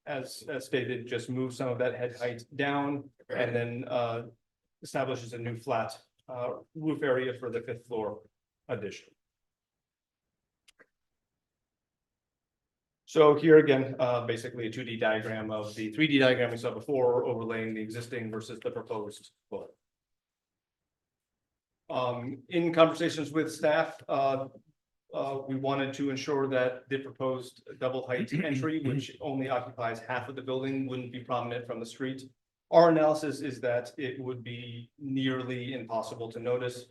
as stated, just move some of that head height down and then establishes a new flat roof area for the 5th floor addition. So here again, basically a 2D diagram of the 3D diagram we saw before, overlaying the existing versus the proposed floor. In conversations with staff, we wanted to ensure that the proposed double height entry, which only occupies half of the building, wouldn't be prominent from the street. Our analysis is that it would be nearly impossible to notice.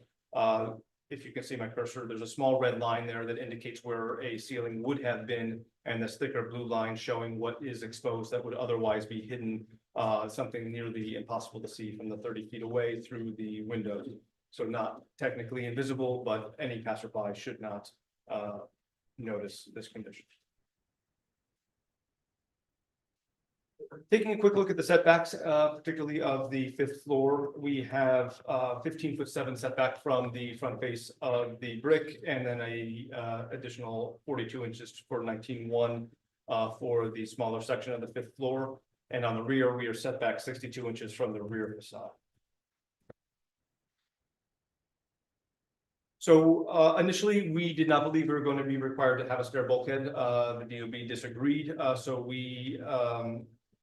If you can see my cursor, there's a small red line there that indicates where a ceiling would have been, and this thicker blue line showing what is exposed that would otherwise be hidden, something nearly impossible to see from the 30 feet away through the windows. So not technically invisible, but any passerby should not notice this condition. Taking a quick look at the setbacks, particularly of the 5th floor, we have 15'7" setback from the front face of the brick, and then a additional 42 inches for 19.1 for the smaller section of the 5th floor. And on the rear, we are set back 62 inches from the rear facade. So initially, we did not believe we were going to be required to have a stair bulkhead. The DOB disagreed. So we,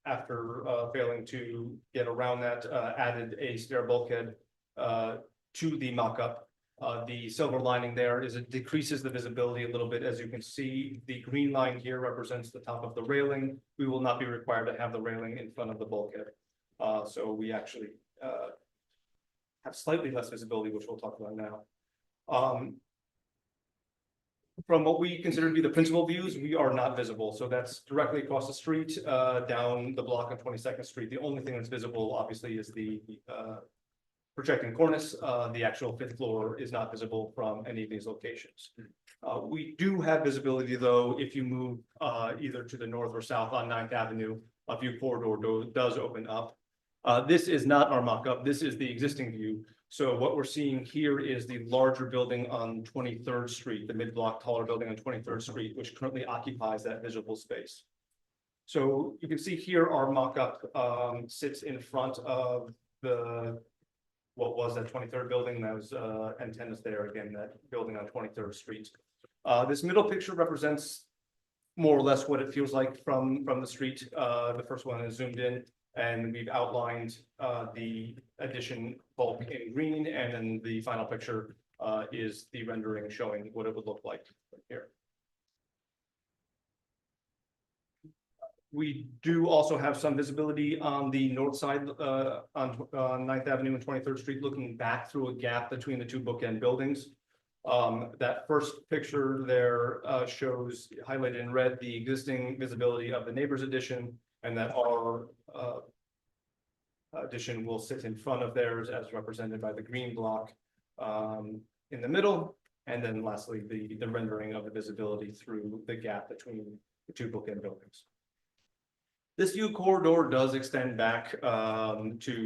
after failing to get around that, added a stair bulkhead to the mock-up. The silver lining there is it decreases the visibility a little bit. As you can see, the green line here represents the top of the railing. We will not be required to have the railing in front of the bulkhead. So we actually have slightly less visibility, which we'll talk about now. From what we consider to be the principal views, we are not visible. So that's directly across the street, down the block on 22nd Street. The only thing that's visible, obviously, is the projecting cornice. The actual 5th floor is not visible from any of these locations. We do have visibility, though, if you move either to the north or south on 9th Avenue, a view corridor does open up. This is not our mock-up. This is the existing view. So what we're seeing here is the larger building on 23rd Street, the mid-block taller building on 23rd Street, which currently occupies that visible space. So you can see here our mock-up sits in front of what was that 23rd building. That was antennas there, again, that building on 23rd Street. This middle picture represents more or less what it feels like from the street. The first one is zoomed in, and we've outlined the addition bulk in green, and then the final picture is the rendering showing what it would look like here. We do also have some visibility on the north side on 9th Avenue and 23rd Street, looking back through a gap between the two bookend buildings. That first picture there shows highlighted in red the existing visibility of the neighbor's addition, and that our addition will sit in front of theirs as represented by the green block in the middle. And then lastly, the rendering of the visibility through the gap between the two bookend buildings. This view corridor does extend back to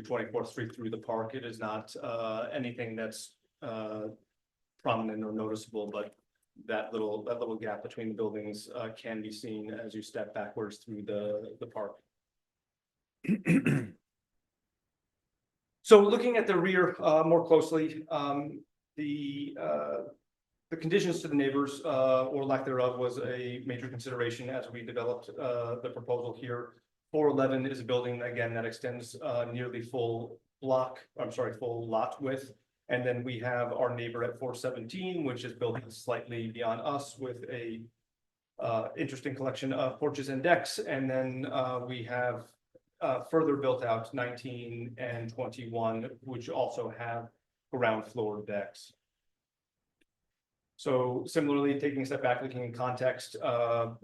24th Street through the park. It is not anything that's prominent or noticeable, but that little gap between the buildings can be seen as you step backwards through the park. So looking at the rear more closely, the conditions to the neighbors or lack thereof was a major consideration as we developed the proposal here. 411 is a building, again, that extends nearly full lot width. And then we have our neighbor at 417, which is building slightly beyond us with a interesting collection of porches and decks. And then we have further built out 19 and 21, which also have ground floor decks. So similarly, taking a step back, looking in context of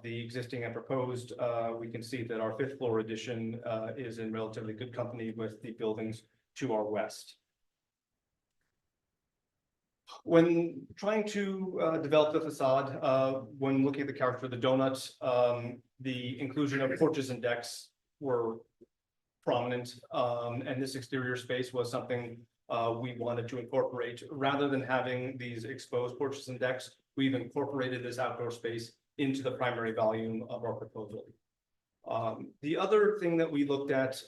the existing and proposed, we can see that our 5th floor addition is in relatively good company with the buildings to our west. When trying to develop the facade, when looking at the character of the donuts, the inclusion of porches and decks were prominent, and this exterior space was something we wanted to incorporate. Rather than having these exposed porches and decks, we've incorporated this outdoor space into the primary volume of our proposal. The other thing that we looked at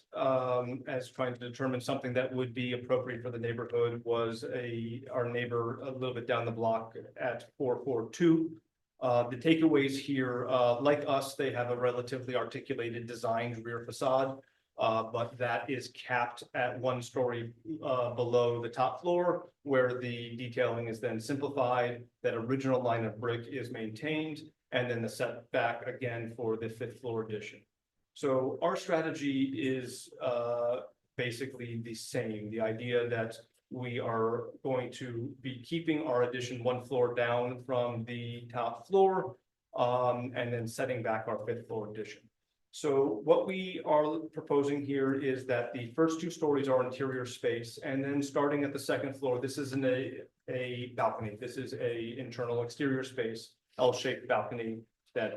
as trying to determine something that would be appropriate for the neighborhood was our neighbor a little bit down the block at 442. The takeaways here, like us, they have a relatively articulated designed rear facade. But that is capped at 1 story below the top floor, where the detailing is then simplified. That original line of brick is maintained, and then the setback again for the 5th floor addition. So our strategy is basically the same. The idea that we are going to be keeping our addition 1 floor down from the top floor, and then setting back our 5th floor addition. So what we are proposing here is that the first 2 stories are interior space, and then starting at the 2nd floor, this isn't a balcony. This is a internal exterior space, L-shaped balcony that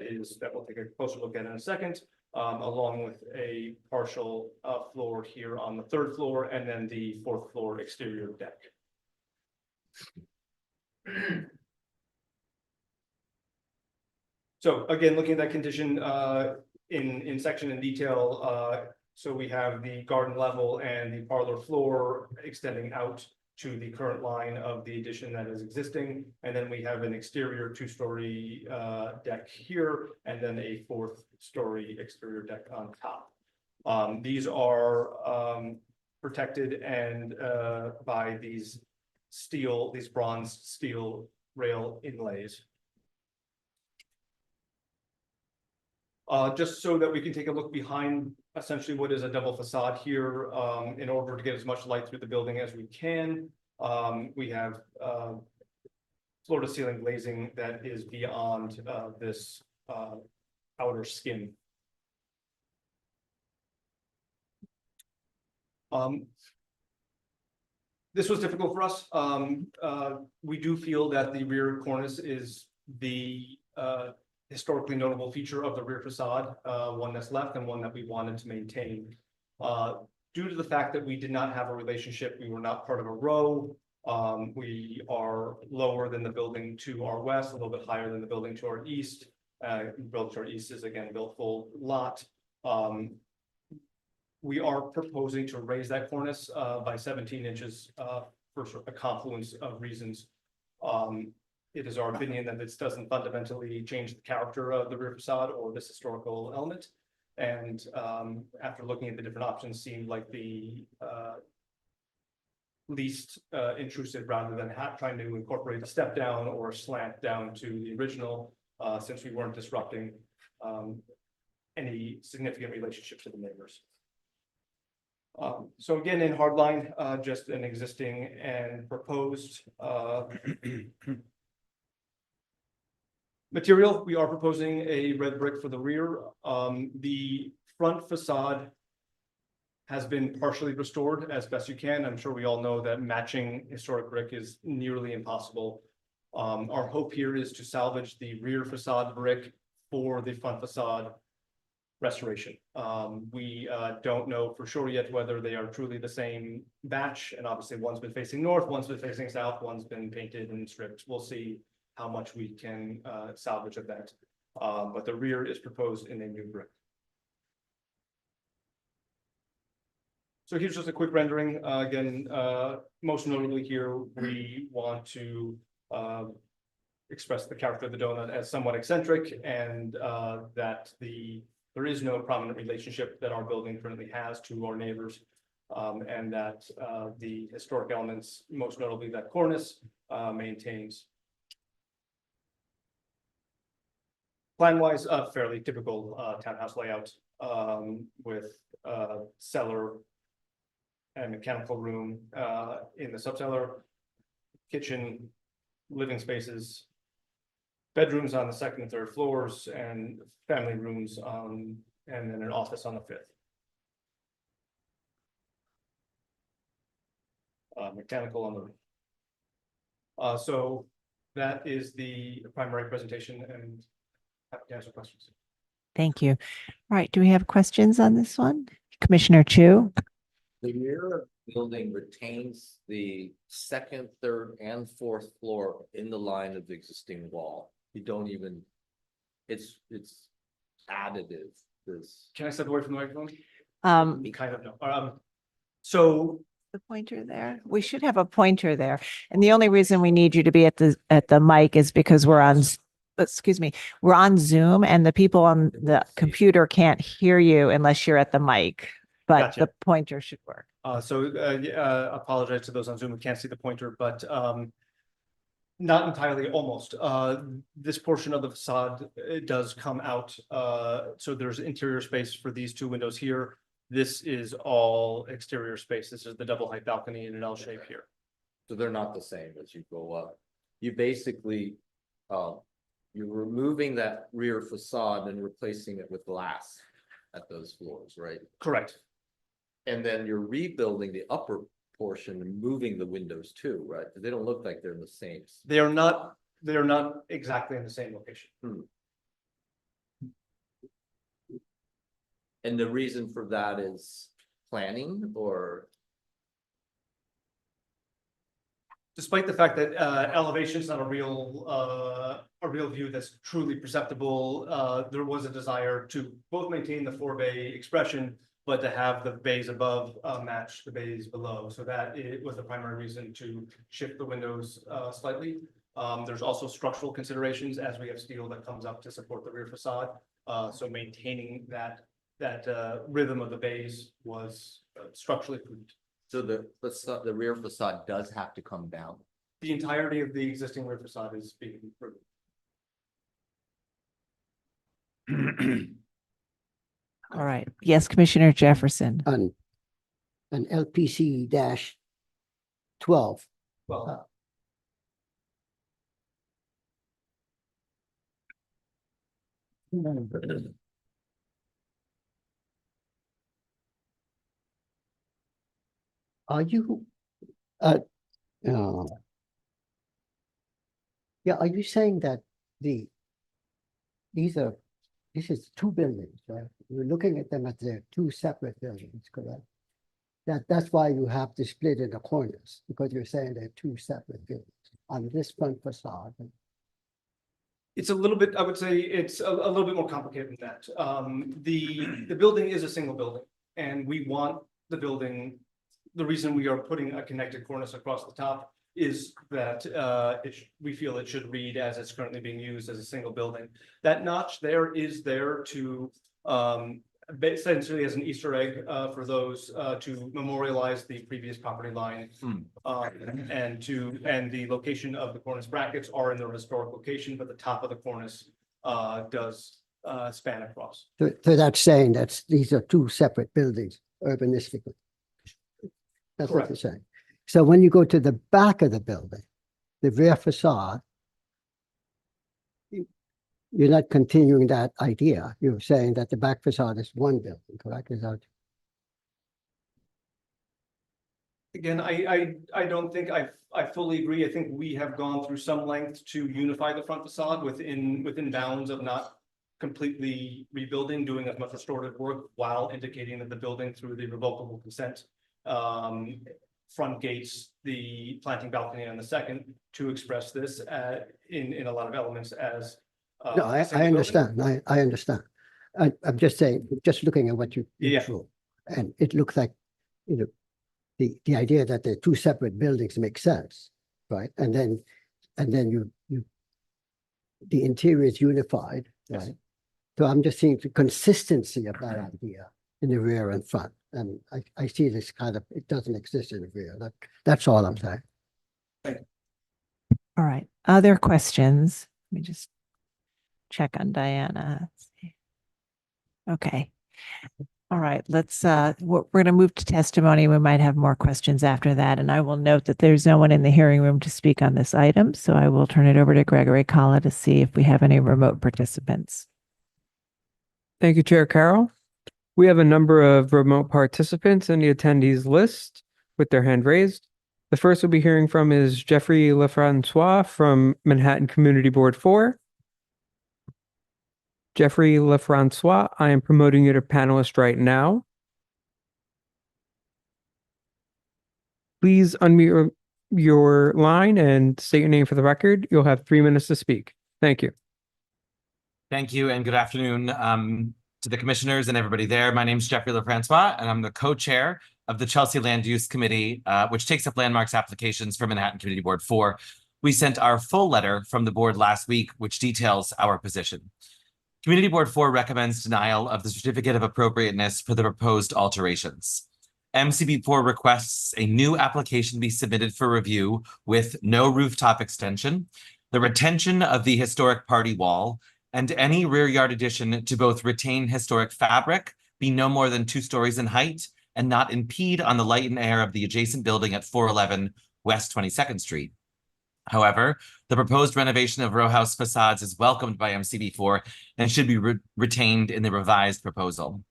we'll take a closer look at in a second, along with a partial floor here on the 3rd floor, and then the 4th floor exterior deck. So again, looking at that condition in section and detail, so we have the garden level and the parlor floor extending out to the current line of the addition that is existing. And then we have an exterior 2-story deck here, and then a 4th story exterior deck on top. These are protected and by these bronze steel rail inlays. Just so that we can take a look behind essentially what is a double facade here, in order to get as much light through the building as we can. We have floor to ceiling glazing that is beyond this outer skin. This was difficult for us. We do feel that the rear cornice is the historically notable feature of the rear facade, one that's left and one that we wanted to maintain. Due to the fact that we did not have a relationship, we were not part of a row. We are lower than the building to our west, a little bit higher than the building to our east. Built to our east is again built full lot. We are proposing to raise that cornice by 17 inches for a confluence of reasons. It is our opinion that this doesn't fundamentally change the character of the rear facade or this historical element. And after looking at the different options, seemed like the least intrusive, rather than trying to incorporate a step down or a slant down to the original, since we weren't disrupting any significant relationship to the neighbors. So again, in hardline, just an existing and proposed material. We are proposing a red brick for the rear. The front facade has been partially restored as best you can. I'm sure we all know that matching historic brick is nearly impossible. Our hope here is to salvage the rear facade brick for the front facade restoration. We don't know for sure yet whether they are truly the same batch, and obviously one's been facing north, one's been facing south, one's been painted and stripped. We'll see how much we can salvage of that. But the rear is proposed in a new brick. So here's just a quick rendering. Again, most notably here, we want to express the character of the donut as somewhat eccentric, and that there is no prominent relationship that our building currently has to our neighbors, and that the historic elements, most notably that cornice, maintains. Plan-wise, a fairly typical townhouse layout with cellar and mechanical room in the subcellar, kitchen, living spaces, bedrooms on the second and third floors, and family rooms and then an office on the fifth. Mechanical on the roof. So that is the primary presentation, and happy to answer questions. Thank you. All right, do we have questions on this one? Commissioner Chu? The rear building retains the second, third, and fourth floor in the line of the existing wall. You don't even, it's additive, this. Can I step away from the microphone? Kind of, no. So the pointer there, we should have a pointer there. And the only reason we need you to be at the mic is because we're on, excuse me, we're on Zoom, and the people on the computer can't hear you unless you're at the mic, but Gotcha. the pointer should work. Apologize to those on Zoom who can't see the pointer, but not entirely, almost. This portion of the facade, it does come out. So there's interior space for these two windows here. This is all exterior space. This is the double height balcony in an L shape here. So they're not the same as you go up. You basically, you're removing that rear facade and replacing it with glass at those floors, right? Correct. And then you're rebuilding the upper portion and moving the windows too, right? They don't look like they're in the same. They are not exactly in the same location. And the reason for that is planning, or? Despite the fact that elevation is not a real view that's truly perceptible, there was a desire to both maintain the 4-bay expression, but to have the bays above match the bays below. So that it was the primary reason to shift the windows slightly. There's also structural considerations, as we have steel that comes up to support the rear facade. So maintaining that rhythm of the bays was structurally prudent. So the rear facade does have to come down. The entirety of the existing rear facade is being improved. All right. Yes, Commissioner Jefferson. An LPC -12. Well, Are you, yeah, are you saying that this is two buildings, right? You're looking at them as they're two separate buildings, correct? That's why you have to split in the corners, because you're saying they're two separate buildings on this front facade. it's a little bit, I would say it's a little bit more complicated than that. The building is a single building, and we want the building, the reason we are putting a connected cornice across the top is that we feel it should read as it's currently being used as a single building. That notch there is there to essentially as an Easter egg for those to memorialize the previous property line. And the location of the cornice brackets are in their historic location, but the top of the cornice does span across. So that's saying these are two separate buildings urbanistically. That's what you're saying. So when you go to the back of the building, the rear facade, you're not continuing that idea. You're saying that the back facade is one building, correct? Is that? Again, I don't think I fully agree. I think we have gone through some length to unify the front facade within bounds of not completely rebuilding, doing as much restorative work while indicating that the building through the revocable consent front gates, the planting balcony on the second, to express this in a lot of elements as No, I understand. I understand. I'm just saying, just looking at what you drew, and it looks like, you know, the idea that they're two separate buildings makes sense, right? And then you the interior is unified, right? So I'm just seeing the consistency of that idea in the rear and front. And I see this kind of, it doesn't exist in the rear. That's all I'm saying. All right. Other questions? Let me just check on Diana. Let's see. Okay. All right, let's we're going to move to testimony. We might have more questions after that. And I will note that there's no one in the hearing room to speak on this item. So I will turn it over to Gregory Kalla to see if we have any remote participants. Thank you, Chair Carroll. We have a number of remote participants in the attendees list with their hand raised. The first we'll be hearing from is Jeffrey Lefrancois from Manhattan Community Board 4. Jeffrey Lefrancois, I am promoting you to panelist right now. Please unmute your line and state your name for the record. You'll have 3 minutes to speak. Thank you. Thank you and good afternoon to the commissioners and everybody there. My name is Jeffrey Lefrancois and I'm the co-chair of the Chelsea Land Use Committee, which takes up landmarks applications for Manhattan Community Board 4. We sent our full letter from the board last week, which details our position. Community Board 4 recommends denial of the certificate of appropriateness for the proposed alterations. MCB4 requests a new application be submitted for review with no rooftop extension, the retention of the historic party wall, and any rear yard addition to both retain historic fabric, be no more than 2 stories in height, and not impede on the light and air of the adjacent building at 411 West 22nd Street. However, the proposed renovation of row house facades is welcomed by MCB4 and should be retained in the revised proposal.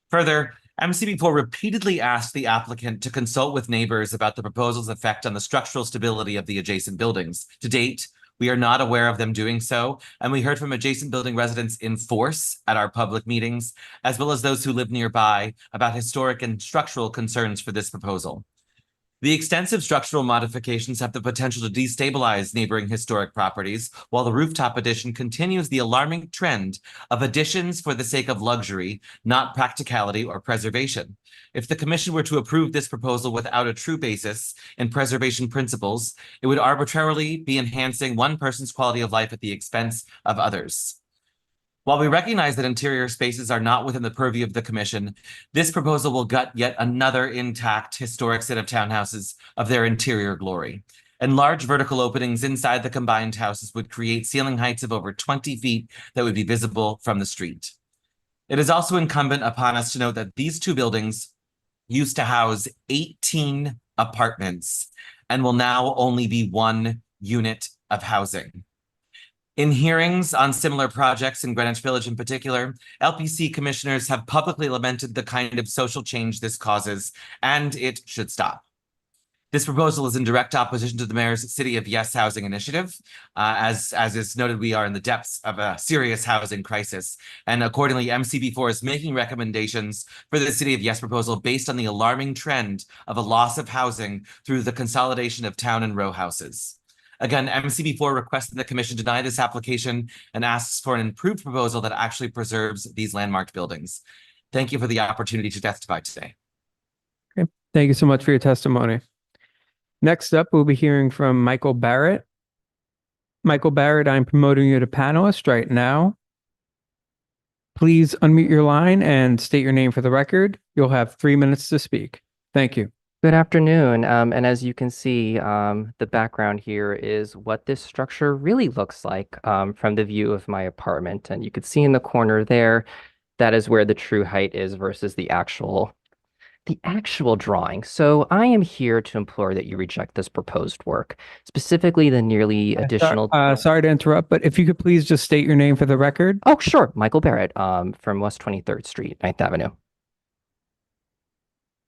Further, MCB4 repeatedly asked the applicant to consult with neighbors about the proposal's effect on the structural stability of the adjacent buildings. To date, we are not aware of them doing so, and we heard from adjacent building residents in force at our public meetings, as well as those who live nearby, about historic and structural concerns for this proposal. The extensive structural modifications have the potential to destabilize neighboring historic properties, while the rooftop addition continues the alarming trend of additions for the sake of luxury, not practicality or preservation. If the commission were to approve this proposal without a true basis in preservation principles, it would arbitrarily be enhancing one person's quality of life at the expense of others. While we recognize that interior spaces are not within the purview of the commission, this proposal will gut yet another intact historic set of townhouses of their interior glory. And large vertical openings inside the combined houses would create ceiling heights of over 20 feet that would be visible from the street. It is also incumbent upon us to note that these 2 buildings used to house 18 apartments and will now only be 1 unit of housing. In hearings on similar projects in Greenwich Village in particular, LPC commissioners have publicly lamented the kind of social change this causes, and it should stop. This proposal is in direct opposition to the mayor's City of Yes housing initiative. As is noted, we are in the depths of a serious housing crisis, and accordingly, MCB4 is making recommendations for the City of Yes proposal based on the alarming trend of a loss of housing through the consolidation of town and row houses. Again, MCB4 requests that the commission deny this application and asks for an improved proposal that actually preserves these landmarked buildings. Thank you for the opportunity to testify today. Okay. Thank you so much for your testimony. Next up, we'll be hearing from Michael Barrett. Michael Barrett, I'm promoting you to panelist right now. Please unmute your line and state your name for the record. You'll have 3 minutes to speak. Thank you. Good afternoon. And as you can see, the background here is what this structure really looks like from the view of my apartment. And you could see in the corner there, that is where the true height is versus the actual the actual drawing. So I am here to implore that you reject this proposed work, specifically the nearly additional. Sorry to interrupt, but if you could please just state your name for the record. Oh, sure. Michael Barrett, from West 23rd Street, 9th Avenue.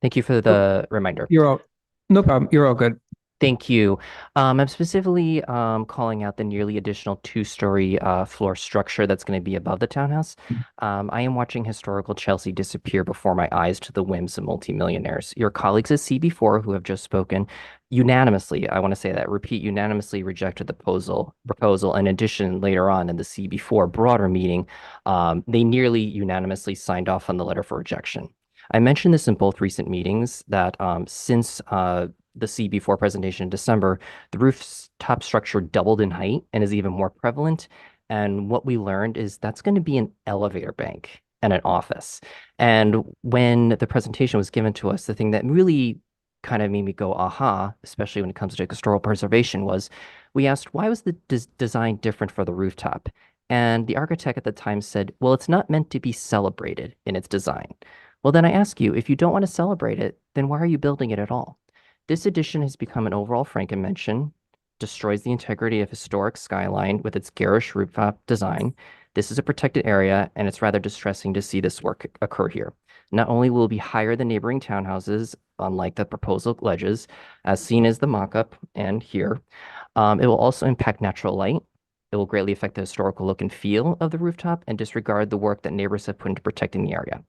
Thank you for the reminder. No problem. You're all good. Thank you. I'm specifically calling out the nearly additional two-story floor structure that's going to be above the townhouse. I am watching historical Chelsea disappear before my eyes to the whims of multimillionaires. Your colleagues at CB4 who have just spoken unanimously, I want to say that, unanimously rejected the proposal. In addition, later on in the CB4 broader meeting, they nearly unanimously signed off on the letter for rejection. I mentioned this in both recent meetings that since the CB4 presentation in December, the rooftop structure doubled in height and is even more prevalent. And what we learned is that's going to be an elevator bank and an office. And when the presentation was given to us, the thing that really kind of made me go, aha, especially when it comes to historical preservation, was we asked, why was the design different for the rooftop? And the architect at the time said, well, it's not meant to be celebrated in its design. Well, then I ask you, if you don't want to celebrate it, then why are you building it at all? This addition has become an overall Frankenmansion, destroys the integrity of historic skyline with its garish rooftop design. This is a protected area, and it's rather distressing to see this work occur here. Not only will it be higher than neighboring townhouses, unlike the proposal alleges, as seen as the mock-up and here, it will also impact natural light. It will greatly affect the historical look and feel of the rooftop and disregard the work that neighbors have put into protecting the area.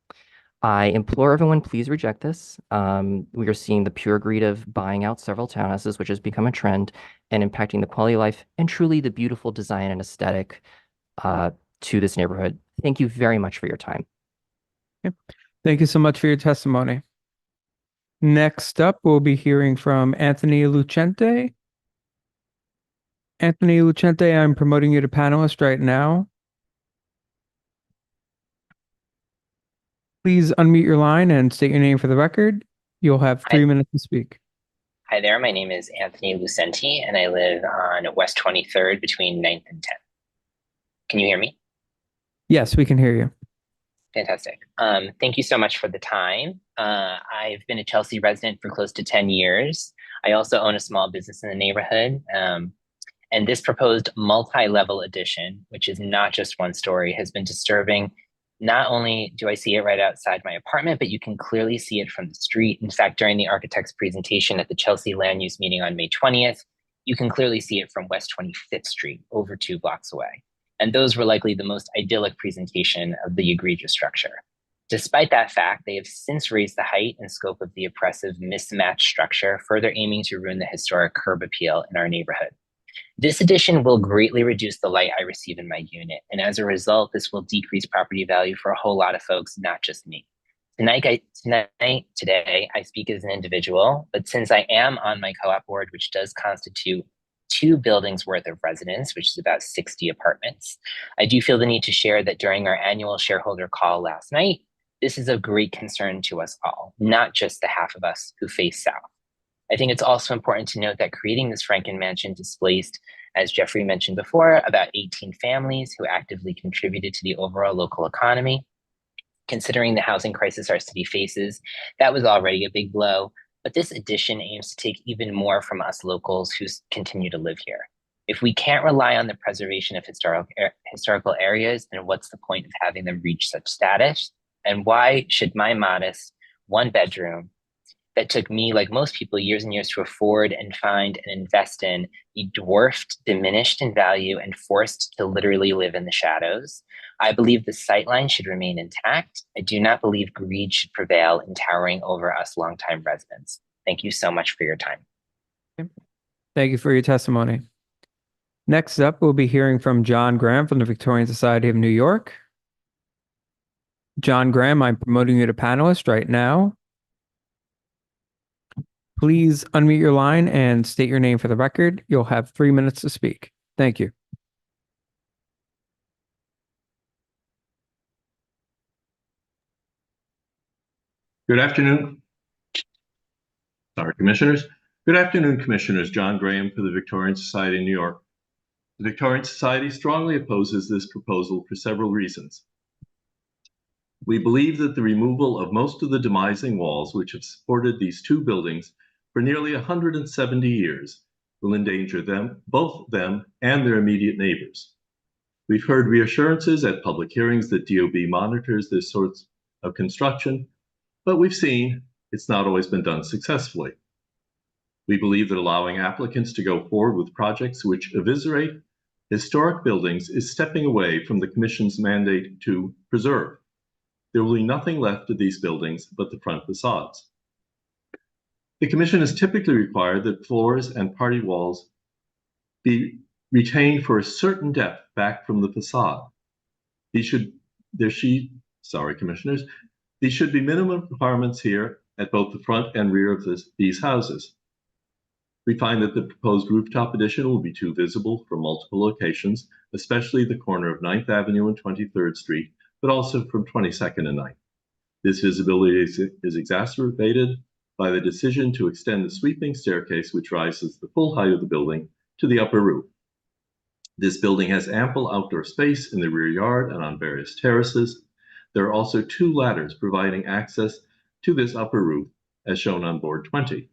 I implore everyone, please reject this. We are seeing the pure greed of buying out several townhouses, which has become a trend, and impacting the quality of life and truly the beautiful design and aesthetic to this neighborhood. Thank you very much for your time. Thank you so much for your testimony. Next up, we'll be hearing from Anthony Lucente. Anthony Lucente, I'm promoting you to panelist right now. Please unmute your line and state your name for the record. You'll have 3 minutes to speak. Hi there, my name is Anthony Lucenti, and I live on West 23rd between 9th and 10th. Can you hear me? Yes, we can hear you. Fantastic. Thank you so much for the time. I've been a Chelsea resident for close to 10 years. I also own a small business in the neighborhood. And this proposed multi-level addition, which is not just one story, has been disturbing. Not only do I see it right outside my apartment, but you can clearly see it from the street. In fact, during the architect's presentation at the Chelsea Land Use meeting on May 20th, you can clearly see it from West 25th Street, over 2 blocks away. And those were likely the most idyllic presentation of the egregious structure. Despite that fact, they have since raised the height and scope of the oppressive mismatched structure, further aiming to ruin the historic curb appeal in our neighborhood. This addition will greatly reduce the light I receive in my unit, and as a result, this will decrease property value for a whole lot of folks, not just me. Today, I speak as an individual, but since I am on my co-op board, which does constitute 2 buildings worth of residence, which is about 60 apartments, I do feel the need to share that during our annual shareholder call last night, this is of great concern to us all, not just the half of us who face south. I think it's also important to note that creating this Frankenmansion displaced, as Jeffrey mentioned before, about 18 families who actively contributed to the overall local economy. Considering the housing crisis our city faces, that was already a big blow, but this addition aims to take even more from us locals who continue to live here. If we can't rely on the preservation of historical areas, then what's the point of having them reach such status? And why should my modest 1-bedroom that took me, like most people, years and years to afford and find and invest in, be dwarfed, diminished in value, and forced to literally live in the shadows? I believe the sightline should remain intact. I do not believe greed should prevail in towering over us longtime residents. Thank you so much for your time. Thank you for your testimony. Next up, we'll be hearing from John Graham from the Victorian Society of New York. John Graham, I'm promoting you to panelist right now. Please unmute your line and state your name for the record. You'll have 3 minutes to speak. Thank you. Good afternoon. Sorry, Commissioners. Good afternoon, Commissioners. John Graham for the Victorian Society of New York. The Victorian Society strongly opposes this proposal for several reasons. We believe that the removal of most of the demising walls which have supported these two buildings for nearly 170 years will endanger them, both them and their immediate neighbors. We've heard reassurances at public hearings that DOB monitors this sort of construction, but we've seen it's not always been done successfully. We believe that allowing applicants to go forward with projects which eviscerate historic buildings is stepping away from the Commission's mandate to preserve. There will be nothing left of these buildings but the front facades. The Commission has typically required that floors and party walls be retained for a certain depth back from the facade. Commissioners, these should be minimum requirements here at both the front and rear of these houses. We find that the proposed rooftop addition will be too visible from multiple locations, especially the corner of 9th Avenue and 23rd Street, but also from 22nd and 9th. This visibility is exacerbated by the decision to extend the sweeping staircase which rises the full height of the building to the upper roof. This building has ample outdoor space in the rear yard and on various terraces. There are also two ladders providing access to this upper roof, as shown on board 20.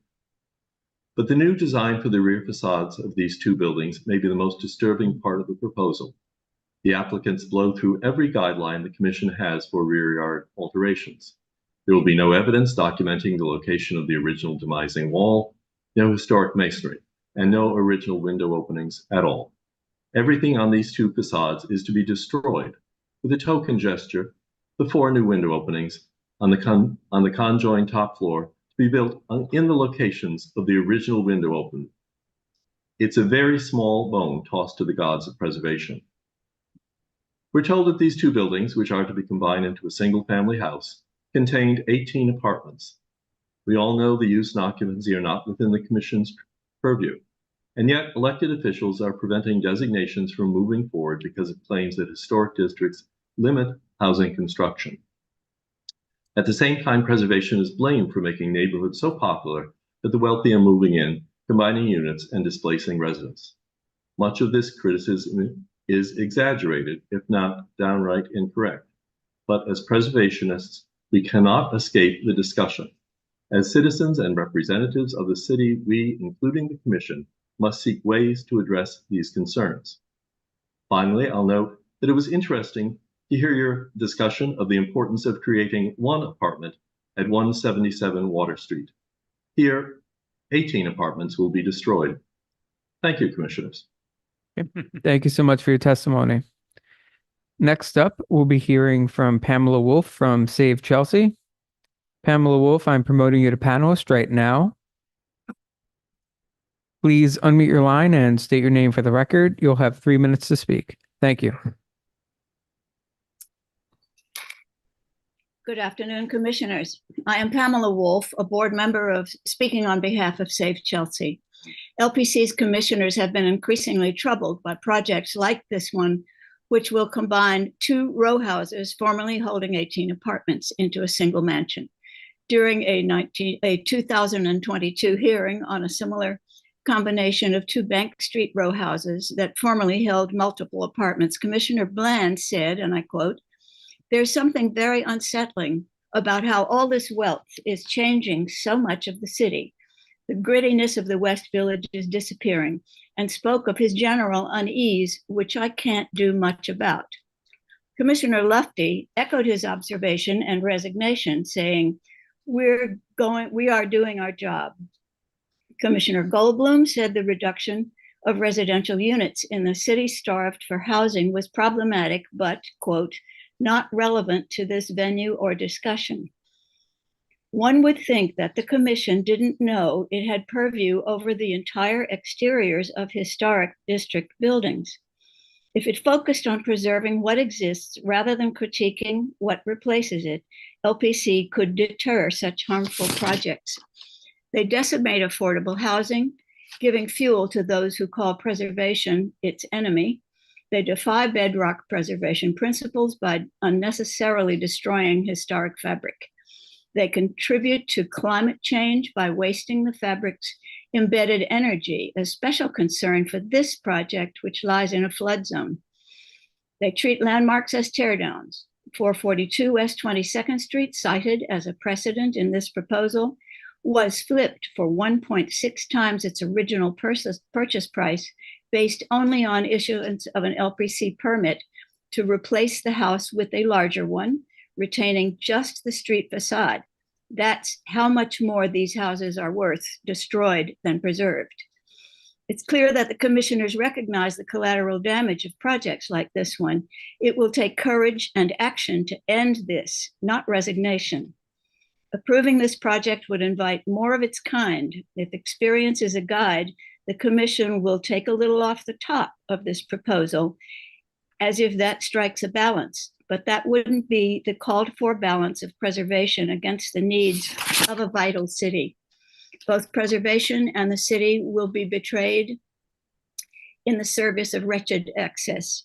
But the new design for the rear facades of these two buildings may be the most disturbing part of the proposal. The applicants blow through every guideline the Commission has for rear yard alterations. There will be no evidence documenting the location of the original demising wall, no historic masonry, and no original window openings at all. Everything on these two facades is to be destroyed with a token gesture, the 4 new window openings on the conjoined top floor to be built in the locations of the original window open. It's a very small bone tossed to the gods of preservation. We're told that these two buildings, which are to be combined into a single-family house, contained 18 apartments. We all know the use and occupancy are not within the Commission's purview, and yet elected officials are preventing designations from moving forward because of claims that historic districts limit housing construction. At the same time, preservation is blamed for making neighborhoods so popular that the wealthy are moving in, combining units, and displacing residents. Much of this criticism is exaggerated, if not downright incorrect. But as preservationists, we cannot escape the discussion. As citizens and representatives of the city, we, including the Commission, must seek ways to address these concerns. Finally, I'll note that it was interesting to hear your discussion of the importance of creating one apartment at 177 Water Street. Here, 18 apartments will be destroyed. Thank you, Commissioners. Thank you so much for your testimony. Next up, we'll be hearing from Pamela Wolf from Save Chelsea. Pamela Wolf, I'm promoting you to panelist right now. Please unmute your line and state your name for the record. You'll have 3 minutes to speak. Thank you. Good afternoon, Commissioners. I am Pamela Wolf, a board member speaking on behalf of Save Chelsea. LPC's commissioners have been increasingly troubled by projects like this one, which will combine 2 row houses formerly holding 18 apartments into a single mansion. During a 2022 hearing on a similar combination of 2 Bank Street row houses that formerly held multiple apartments, Commissioner Bland said, and I quote, "There's something very unsettling about how all this wealth is changing so much of the city. The grittiness of the West Village is disappearing," and spoke of his general unease, which I can't do much about. Commissioner Lufty echoed his observation and resignation, saying, "We are doing our job." Commissioner Goldblum said the reduction of residential units in the city starved for housing was problematic, but, quote, "not relevant to this venue or discussion." One would think that the Commission didn't know it had purview over the entire exteriors of historic district buildings. If it focused on preserving what exists rather than critiquing what replaces it, LPC could deter such harmful projects. They decimate affordable housing, giving fuel to those who call preservation its enemy. They defy bedrock preservation principles by unnecessarily destroying historic fabric. They contribute to climate change by wasting the fabric's embedded energy, a special concern for this project, which lies in a flood zone. They treat landmarks as teardowns, 442 West 22nd Street, cited as a precedent in this proposal, was flipped for 1.6 times its original purchase price based only on issuance of an LPC permit to replace the house with a larger one, retaining just the street facade. That's how much more these houses are worth destroyed than preserved. It's clear that the commissioners recognize the collateral damage of projects like this one. It will take courage and action to end this, not resignation. Approving this project would invite more of its kind. If experience is a guide, the commission will take a little off the top of this proposal as if that strikes a balance, but that wouldn't be the called for balance of preservation against the needs of a vital city. Both preservation and the city will be betrayed in the service of wretched excess.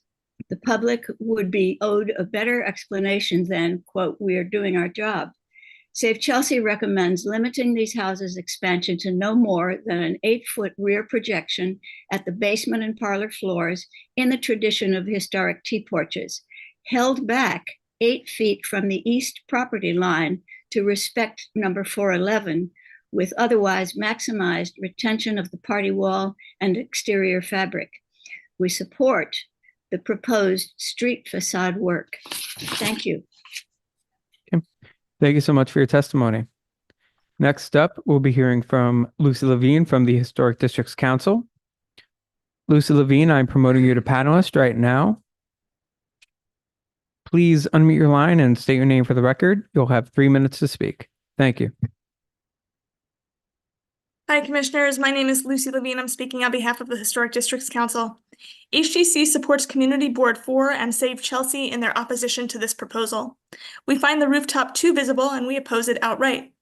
The public would be owed a better explanation than, quote, "we are doing our job." Save Chelsea recommends limiting these houses' expansion to no more than an 8-foot rear projection at the basement and parlor floors in the tradition of historic T porches, held back 8 feet from the east property line to respect number 411, with otherwise maximized retention of the party wall and exterior fabric. We support the proposed street facade work. Thank you. Thank you so much for your testimony. Next up, we'll be hearing from Lucy Levine from the Historic Districts Council. Lucy Levine, I'm promoting you to panelist right now. Please unmute your line and state your name for the record. You'll have 3 minutes to speak. Thank you. Hi, Commissioners. My name is Lucy Levine. I'm speaking on behalf of the Historic Districts Council. HDC supports Community Board 4 and Save Chelsea in their opposition to this proposal. We find the rooftop too visible and we oppose it outright.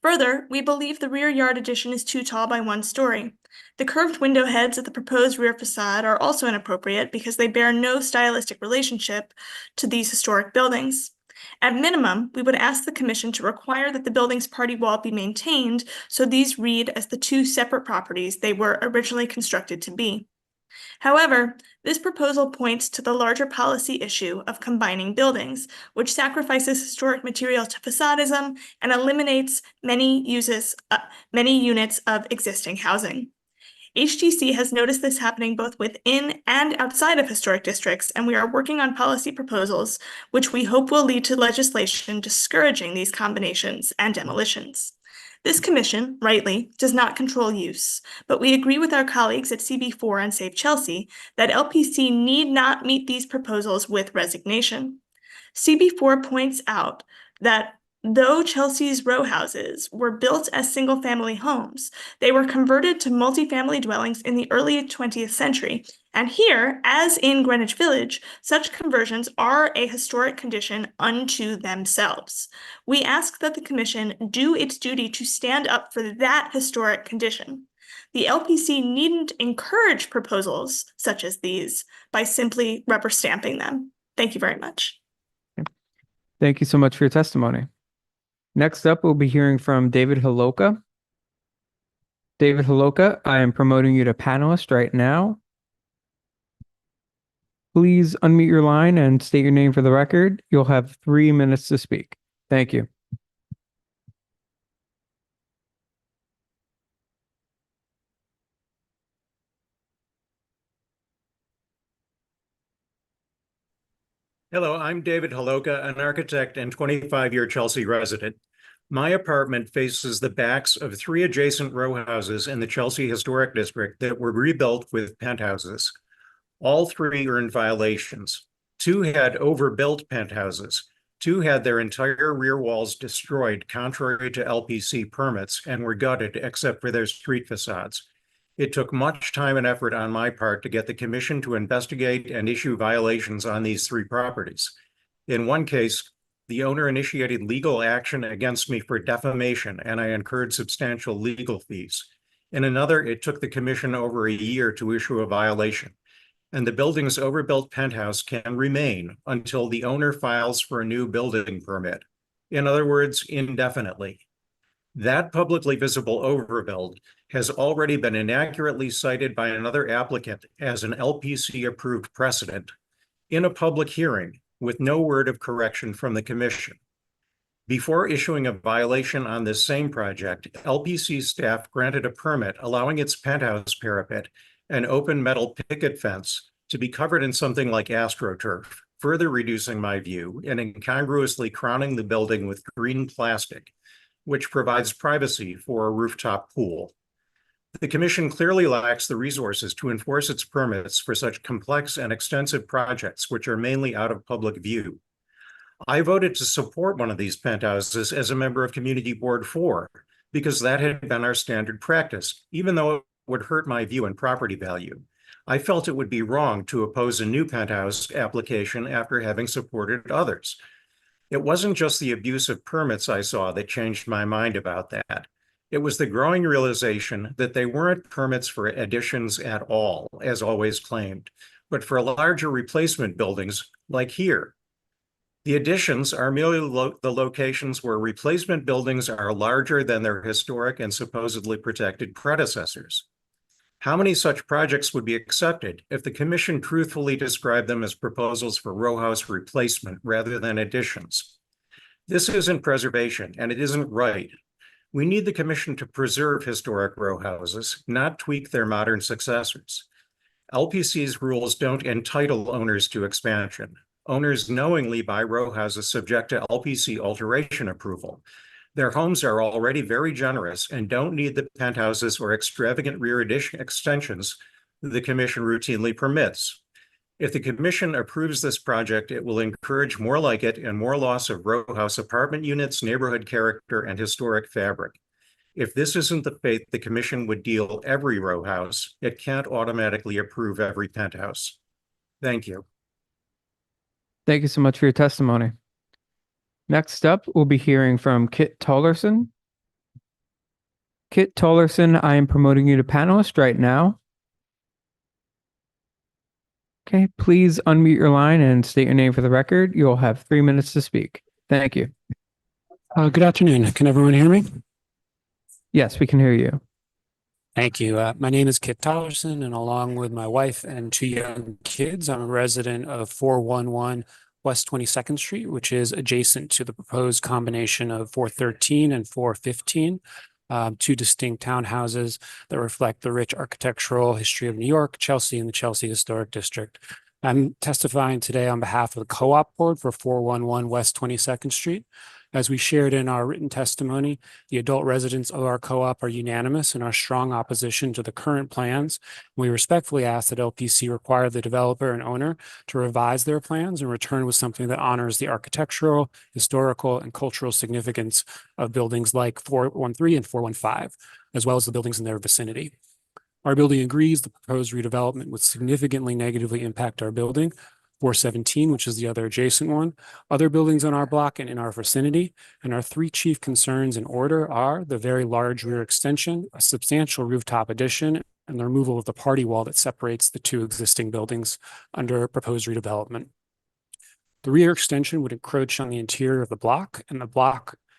Further, we believe the rear yard addition is too tall by 1 story. The curved window heads of the proposed rear facade are also inappropriate because they bear no stylistic relationship to these historic buildings. At minimum, we would ask the Commission to require that the building's party wall be maintained so these read as the 2 separate properties they were originally constructed to be. However, this proposal points to the larger policy issue of combining buildings, which sacrifices historic materials to facadism and eliminates many units of existing housing. HTC has noticed this happening both within and outside of historic districts, and we are working on policy proposals, which we hope will lead to legislation discouraging these combinations and demolitions. This commission, rightly, does not control use, but we agree with our colleagues at CB4 and Save Chelsea that LPC need not meet these proposals with resignation. CB4 points out that though Chelsea's row houses were built as single-family homes, they were converted to multifamily dwellings in the early 20th century. And here, as in Greenwich Village, such conversions are a historic condition unto themselves. We ask that the Commission do its duty to stand up for that historic condition. The LPC needn't encourage proposals such as these by simply rubber stamping them. Thank you very much. Thank you so much for your testimony. Next up, we'll be hearing from David Holoka. David Holoka, I am promoting you to panelist right now. Please unmute your line and state your name for the record. You'll have 3 minutes to speak. Thank you. Hello, I'm David Holoka, an architect and 25-year Chelsea resident. My apartment faces the backs of 3 adjacent row houses in the Chelsea Historic District that were rebuilt with penthouses. All 3 are in violations. 2 had overbuilt penthouses. 2 had their entire rear walls destroyed contrary to LPC permits and were gutted except for their street facades. It took much time and effort on my part to get the Commission to investigate and issue violations on these 3 properties. In one case, the owner initiated legal action against me for defamation, and I incurred substantial legal fees. In another, it took the Commission over a year to issue a violation, and the building's overbuilt penthouse can remain until the owner files for a new building permit. In other words, indefinitely. That publicly visible overbuild has already been inaccurately cited by another applicant as an LPC-approved precedent. In a public hearing, with no word of correction from the commission. Before issuing a violation on this same project, LPC staff granted a permit allowing its penthouse parapet and open metal picket fence to be covered in something like AstroTurf, further reducing my view and incongruously crowning the building with green plastic, which provides privacy for a rooftop pool. The commission clearly lacks the resources to enforce its permits for such complex and extensive projects, which are mainly out of public view. I voted to support one of these penthouses as a member of Community Board 4 because that had been our standard practice, even though it would hurt my view and property value. I felt it would be wrong to oppose a new penthouse application after having supported others. It wasn't just the abuse of permits I saw that changed my mind about that. It was the growing realization that they weren't permits for additions at all, as always claimed, but for larger replacement buildings like here. The additions are merely the locations where replacement buildings are larger than their historic and supposedly protected predecessors. How many such projects would be accepted if the commission truthfully described them as proposals for row house replacement rather than additions? This isn't preservation, and it isn't right. We need the commission to preserve historic row houses, not tweak their modern successors. LPC's rules don't entitle owners to expansion. Owners knowingly buy row houses subject to LPC alteration approval. Their homes are already very generous and don't need the penthouses or extravagant rear addition extensions the commission routinely permits. If the commission approves this project, it will encourage more like it and more loss of row house apartment units, neighborhood character, and historic fabric. If this isn't the fate the commission would deal every row house, it can't automatically approve every penthouse. Thank you. Thank you so much for your testimony. Next up, we'll be hearing from Kit Tollerson. Kit Tollerson, I am promoting you to panelist right now. Okay, please unmute your line and state your name for the record. You'll have 3 minutes to speak. Thank you. Good afternoon. Can everyone hear me? Yes, we can hear you. Thank you. My name is Kit Tollerson, and along with my wife and 2 young kids, I'm a resident of 411 West 22nd Street, which is adjacent to the proposed combination of 413 and 415, 2 distinct townhouses that reflect the rich architectural history of New York, Chelsea, and the Chelsea Historic District. I'm testifying today on behalf of the co-op board for 411 West 22nd Street. As we shared in our written testimony, the adult residents of our co-op are unanimous in our strong opposition to the current plans. We respectfully ask that LPC require the developer and owner to revise their plans and return with something that honors the architectural, historical, and cultural significance of buildings like 413 and 415, as well as the buildings in their vicinity. Our building agrees the proposed redevelopment would significantly negatively impact our building, 417, which is the other adjacent one, other buildings on our block and in our vicinity. And our 3 chief concerns in order are the very large rear extension, a substantial rooftop addition, and the removal of the party wall that separates the 2 existing buildings under proposed redevelopment. The rear extension would encroach on the interior of the block,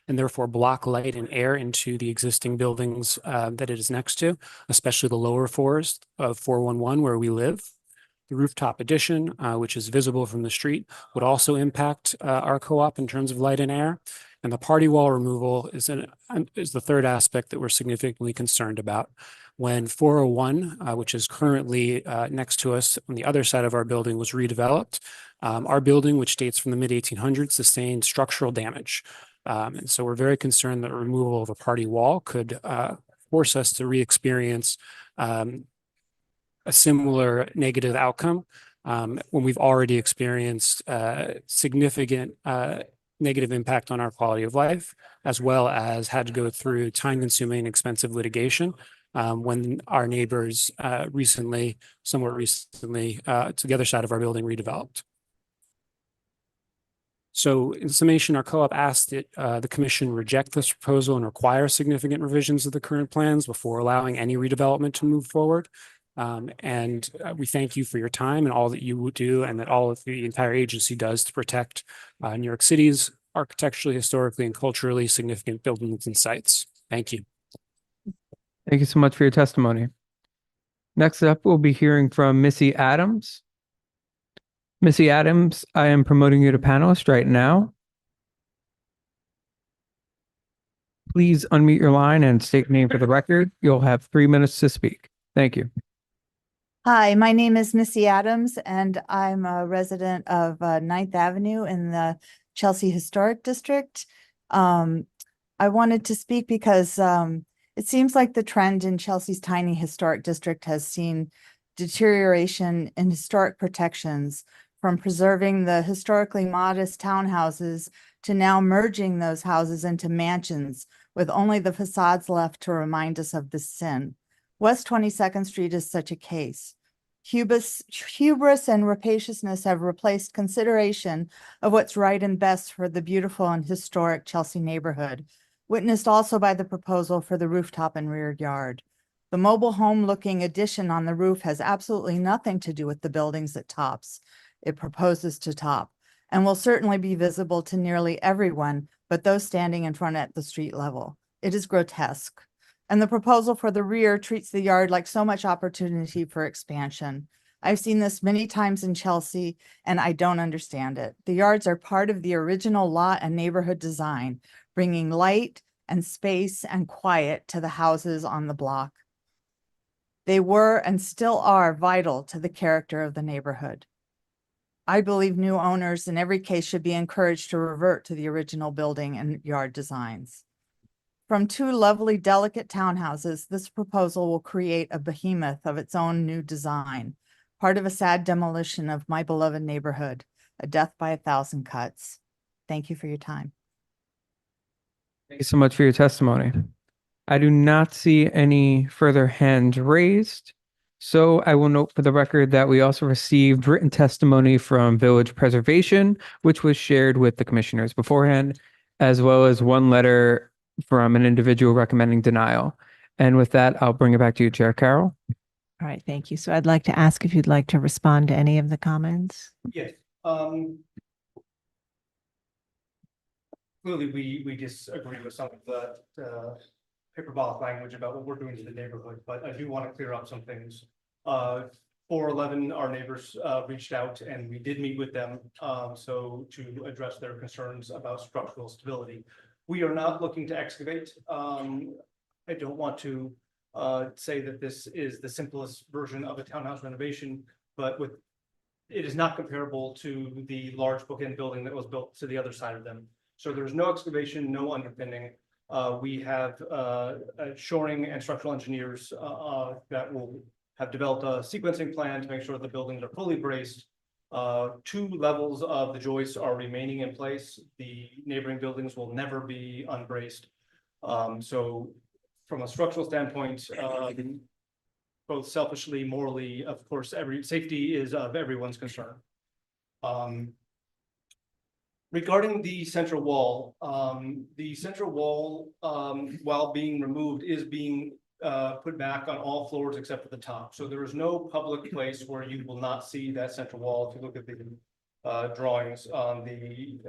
and therefore block light and air into the existing buildings that it is next to, especially the lower floors of 411 where we live. The rooftop addition, which is visible from the street, would also impact our co-op in terms of light and air. And the party wall removal is the third aspect that we're significantly concerned about. When 401, which is currently next to us on the other side of our building, was redeveloped, our building, which dates from the mid-1800s, sustained structural damage. And so we're very concerned that removal of a party wall could force us to re-experience a similar negative outcome when we've already experienced significant negative impact on our quality of life, as well as had to go through time-consuming, expensive litigation when our neighbors somewhat recently, to the other side of our building redeveloped. So in summation, our co-op asked that the commission reject this proposal and require significant revisions of the current plans before allowing any redevelopment to move forward. And we thank you for your time and all that you do and that all of the entire agency does to protect New York City's architecturally, historically, and culturally significant buildings and sites. Thank you. Thank you so much for your testimony. Next up, we'll be hearing from Missy Adams. Missy Adams, I am promoting you to panelist right now. Please unmute your line and state your name for the record. You'll have 3 minutes to speak. Thank you. Hi, my name is Missy Adams, and I'm a resident of 9th Avenue in the Chelsea Historic District. I wanted to speak because it seems like the trend in Chelsea's tiny historic district has seen deterioration in historic protections, from preserving the historically modest townhouses to now merging those houses into mansions with only the facades left to remind us of this sin. West 22nd Street is such a case. Hubris and rapaciousness have replaced consideration of what's right and best for the beautiful and historic Chelsea neighborhood, witnessed also by the proposal for the rooftop and rear yard. The mobile home-looking addition on the roof has absolutely nothing to do with the buildings it tops. It proposes to top, and will certainly be visible to nearly everyone but those standing in front at the street level. It is grotesque. And the proposal for the rear treats the yard like so much opportunity for expansion. I've seen this many times in Chelsea, and I don't understand it. The yards are part of the original lot and neighborhood design, bringing light and space and quiet to the houses on the block. They were and still are vital to the character of the neighborhood. I believe new owners in every case should be encouraged to revert to the original building and yard designs. From 2 lovely, delicate townhouses, this proposal will create a behemoth of its own new design, part of a sad demolition of my beloved neighborhood, a death by 1,000 cuts. Thank you for your time. Thank you so much for your testimony. I do not see any further hands raised. So I will note for the record that we also received written testimony from Village Preservation, which was shared with the commissioners beforehand, as well as 1 letter from an individual recommending denial. And with that, I'll bring it back to you, Chair Carroll. All right, thank you. So I'd like to ask if you'd like to respond to any of the comments. Yes. Clearly, we disagree with some of the hyperbolic language about what we're doing to the neighborhood, but I do want to clear up some things. 411, our neighbors reached out and we did meet with them so to address their concerns about structural stability. We are not looking to excavate. I don't want to say that this is the simplest version of a townhouse renovation, but it is not comparable to the large bookend building that was built to the other side of them. So there's no excavation, no underpinning. We have shoring and structural engineers that will have developed a sequencing plan to make sure the buildings are fully braced. 2 levels of the joists are remaining in place. The neighboring buildings will never be unbraced. So from a structural standpoint, both selfishly, morally, of course, safety is of everyone's concern. Regarding the central wall, while being removed, is being put back on all floors except for the top. So there is no public place where you will not see that central wall. If you look at the drawings on the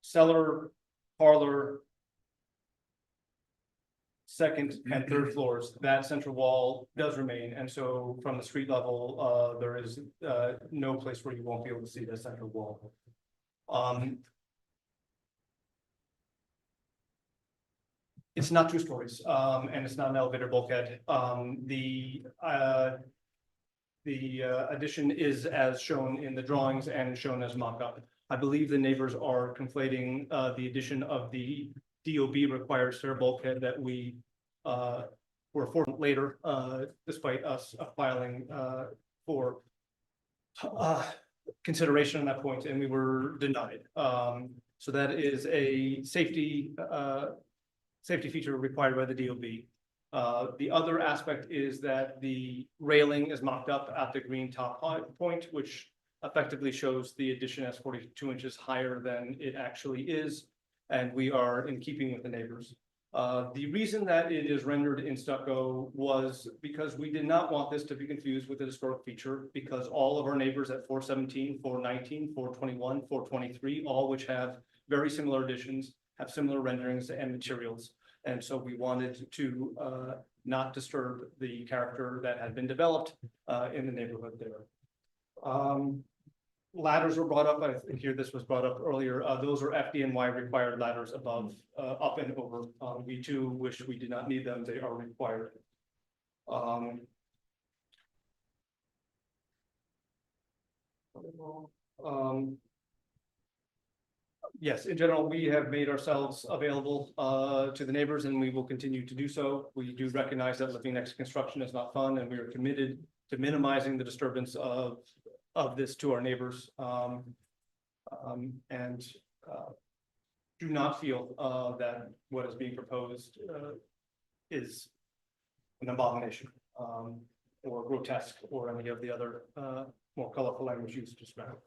cellar, parlor, 2nd and 3rd floors, that central wall does remain. And so from the street level, there is no place where you won't be able to see the central wall. It's not 2 stories, and it's not an elevator bulkhead. The addition is as shown in the drawings and shown as mock-up. I believe the neighbors are conflating the addition of the DOB required stair bulkhead that we were informed later, despite us filing for consideration on that point, and we were denied. So that is a safety feature required by the DOB. The other aspect is that the railing is mocked up at the green top point, which effectively shows the addition as 42 inches higher than it actually is, and we are in keeping with the neighbors. The reason that it is rendered in stucco was because we did not want this to be confused with a historic feature, because all of our neighbors at 417, 419, 421, 423, all which have very similar additions, have similar renderings and materials. And so we wanted to not disturb the character that had been developed in the neighborhood there. Ladders were brought up. I hear this was brought up earlier. Those are FDNY required ladders above, up and over. We too wish we did not need them. They are required. Yes, in general, we have made ourselves available to the neighbors, and we will continue to do so. We do recognize that living next to construction is not fun, and we are committed to minimizing the disturbance of this to our neighbors. And do not feel that what is being proposed is an abomination or grotesque or any of the other more colorful language used to describe it.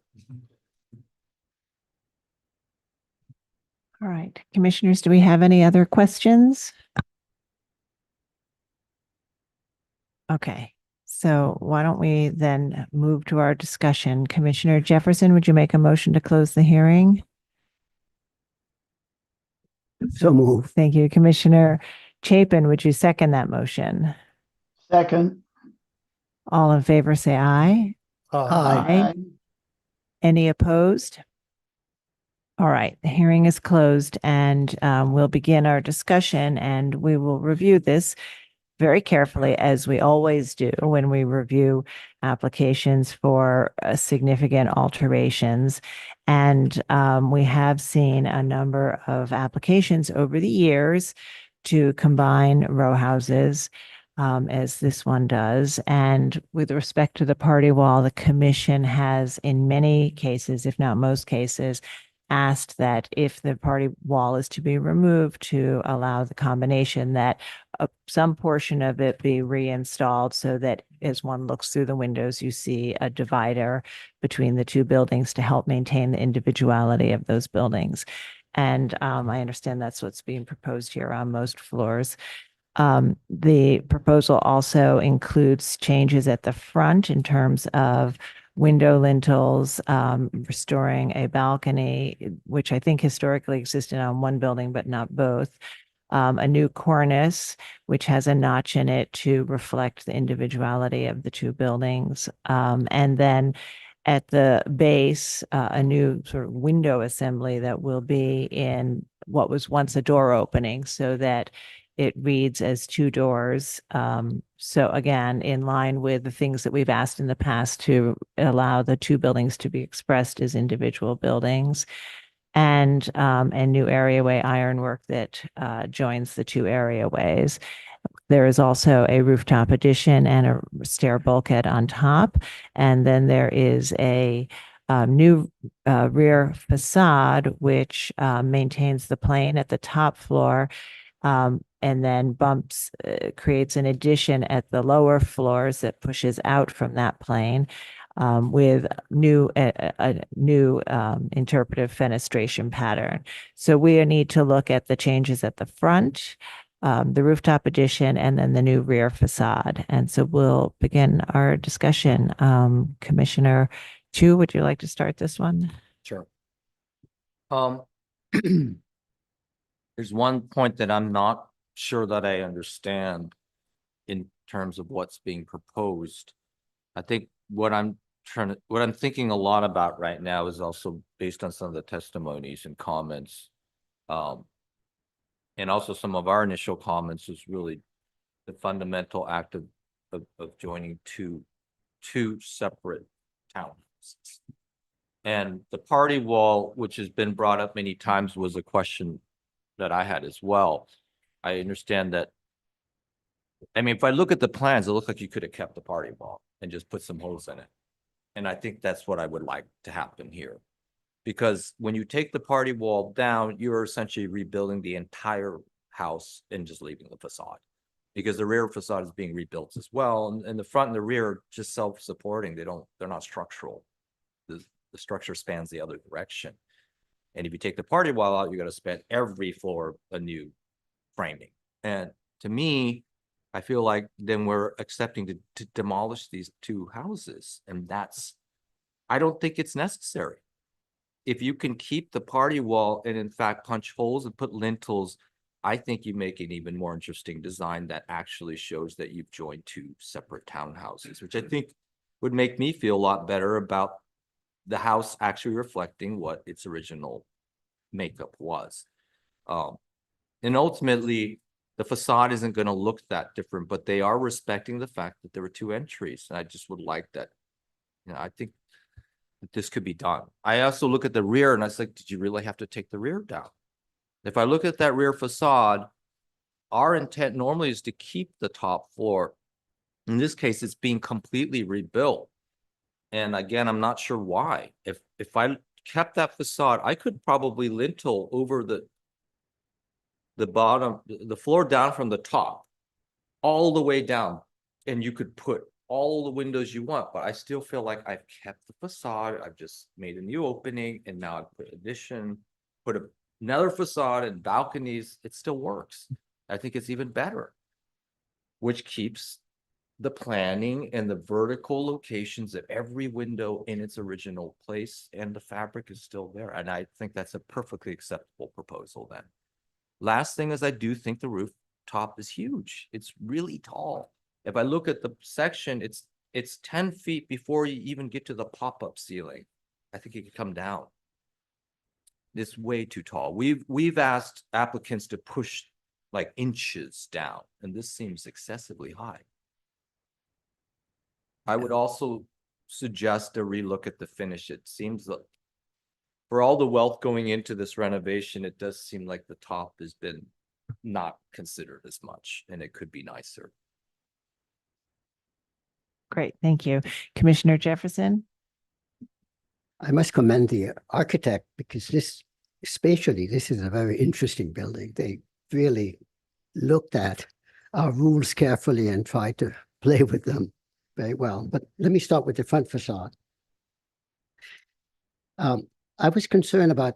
All right, commissioners, do we have any other questions? Okay, so why don't we then move to our discussion? Commissioner Jefferson, would you make a motion to close the hearing? So move. Thank you. Commissioner Chapin, would you second that motion? Second. All in favor, say aye. Aye. Any opposed? All right, the hearing is closed and we'll begin our discussion, and we will review this very carefully, as we always do when we review applications for significant alterations. And we have seen a number of applications over the years to combine row houses, as this one does. And with respect to the party wall, the commission has, in many cases, if not most cases, asked that if the party wall is to be removed, to allow the combination, that some portion of it be reinstalled, so that as one looks through the windows, you see a divider between the two buildings to help maintain the individuality of those buildings. And I understand that's what's being proposed here on most floors. The proposal also includes changes at the front in terms of window lintels, restoring a balcony, which I think historically existed on one building, but not both. A new cornice, which has a notch in it to reflect the individuality of the two buildings. And then at the base, a new sort of window assembly that will be in what was once a door opening, so that it reads as two doors. So again, in line with the things that we've asked in the past to allow the two buildings to be expressed as individual buildings. And new areaway ironwork that joins the two areaways. There is also a rooftop addition and a stair bulkhead on top. And then there is a new rear facade, which maintains the plane at the top floor, and then creates an addition at the lower floors that pushes out from that plane, with a new interpretive fenestration pattern. So we need to look at the changes at the front, the rooftop addition, and then the new rear facade. And so we'll begin our discussion. Commissioner Chu, would you like to start this one? Sure. There's one point that I'm not sure that I understand in terms of what's being proposed. I think what I'm thinking a lot about right now is also based on some of the testimonies and comments. And also some of our initial comments is really the fundamental act of joining two separate townhouses. And the party wall, which has been brought up many times, was a question that I had as well. I understand that. I mean, if I look at the plans, it looks like you could have kept the party wall and just put some holes in it. And I think that's what I would like to happen here. Because when you take the party wall down, you're essentially rebuilding the entire house and just leaving the facade. Because the rear facade is being rebuilt as well. And the front and the rear are just self-supporting. They're not structural. The structure spans the other direction. And if you take the party wall out, you got to spend every floor a new framing. And to me, I feel like then we're accepting to demolish these two houses. And I don't think it's necessary. If you can keep the party wall and in fact punch holes and put lintels, I think you make an even more interesting design that actually shows that you've joined two separate townhouses, which I think would make me feel a lot better about the house actually reflecting what its original makeup was. And ultimately, the facade isn't going to look that different, but they are respecting the fact that there were two entries. And I just would like that. You know, I think that this could be done. I also look at the rear and I was like, did you really have to take the rear down? If I look at that rear facade, our intent normally is to keep the top floor. In this case, it's being completely rebuilt. And again, I'm not sure why. If I kept that facade, I could probably lintel over the bottom, the floor down from the top, all the way down. And you could put all the windows you want, but I still feel like I've kept the facade. I've just made a new opening and now I've put addition, put another facade and balconies. It still works. I think it's even better, which keeps the planning and the vertical locations of every window in its original place, and the fabric is still there. And I think that's a perfectly acceptable proposal then. Last thing is I do think the rooftop is huge. It's really tall. If I look at the section, it's 10 feet before you even get to the pop-up ceiling. I think it could come down. It's way too tall. We've asked applicants to push like inches down, and this seems excessively high. I would also suggest a relook at the finish. It seems that for all the wealth going into this renovation, it does seem like the top has been not considered as much, and it could be nicer. Great, thank you. Commissioner Jefferson? I must commend the architect because spatially, this is a very interesting building. They really looked at our rules carefully and tried to play with them very well. But let me start with the front facade. I was concerned about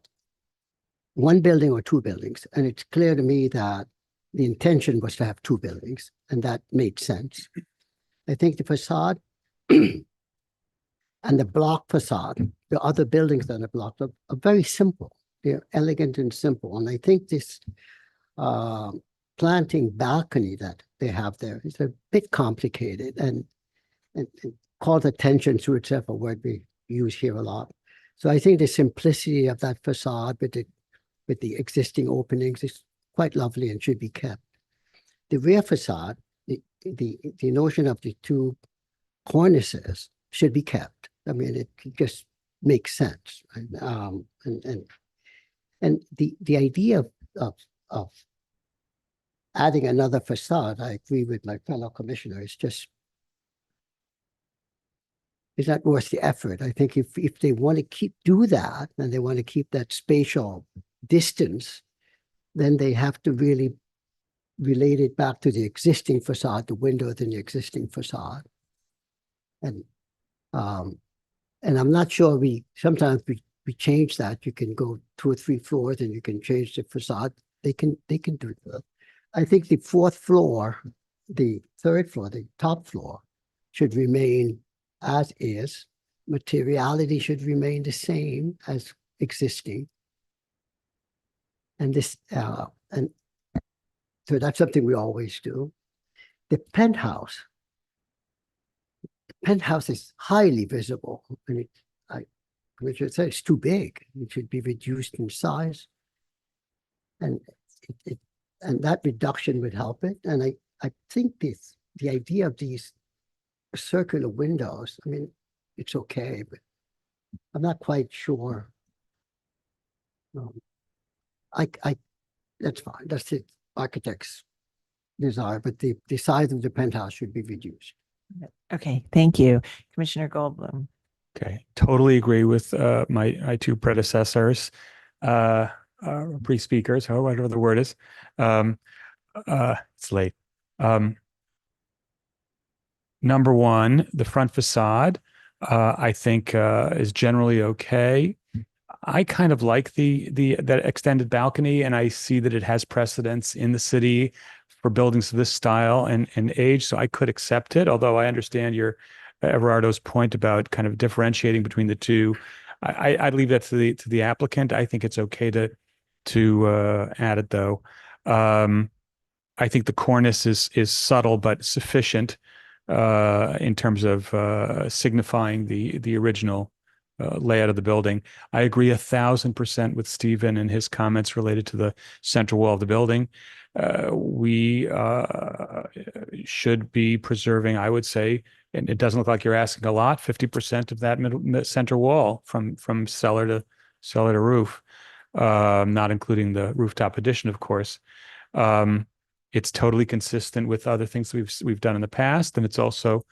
one building or two buildings, and it's clear to me that the intention was to have two buildings, and that made sense. I think the facade and the block facade, the other buildings that are blocked, are very simple. They're elegant and simple. And I think this planting balcony that they have there is a bit complicated and calls attention to itself, a word we use here a lot. So I think the simplicity of that facade with the existing openings is quite lovely and should be kept. The rear facade, the notion of the two cornices should be kept. I mean, it just makes sense. Right? And the idea of adding another facade, I agree with my fellow commissioner, is not worth the effort. I think if they want to do that and they want to keep that spatial distance, then they have to really relate it back to the existing facade, the windows in the existing facade. And I'm not sure sometimes we change that. You can go 2 or 3 floors and you can change the facade. They can do that. I think the 4th floor, the 3rd floor, the top floor should remain as is. Materiality should remain the same as existing. And and so that's something we always do. The penthouse is highly visible, and Commissioner said it's too big. It should be reduced in size, and that reduction would help it. And I think the idea of these circular windows, I mean, it's okay, but I'm not quite sure. That's fine. That's the architect's desire, but the size of the penthouse should be reduced. Okay, thank you. Commissioner Goldblum. Okay, totally agree with my two predecessors, pre-speakers, whatever the word is. It's late. Number one, the front facade, I think is generally okay. I kind of like that extended balcony, and I see that it has precedence in the city for buildings of this style and age, so I could accept it. Although I understand your Everardo's point about kind of differentiating between the two. I'd leave that to the applicant. I think it's okay to add it though. I think the cornice is subtle but sufficient. in terms of signifying the original layout of the building. I agree 1,000% with Stephen and his comments related to the central wall of the building. We should be preserving, I would say, and it doesn't look like you're asking a lot, 50% of that center wall from cellar to roof, not including the rooftop addition, of course. It's totally consistent with other things we've done in the past, and it's also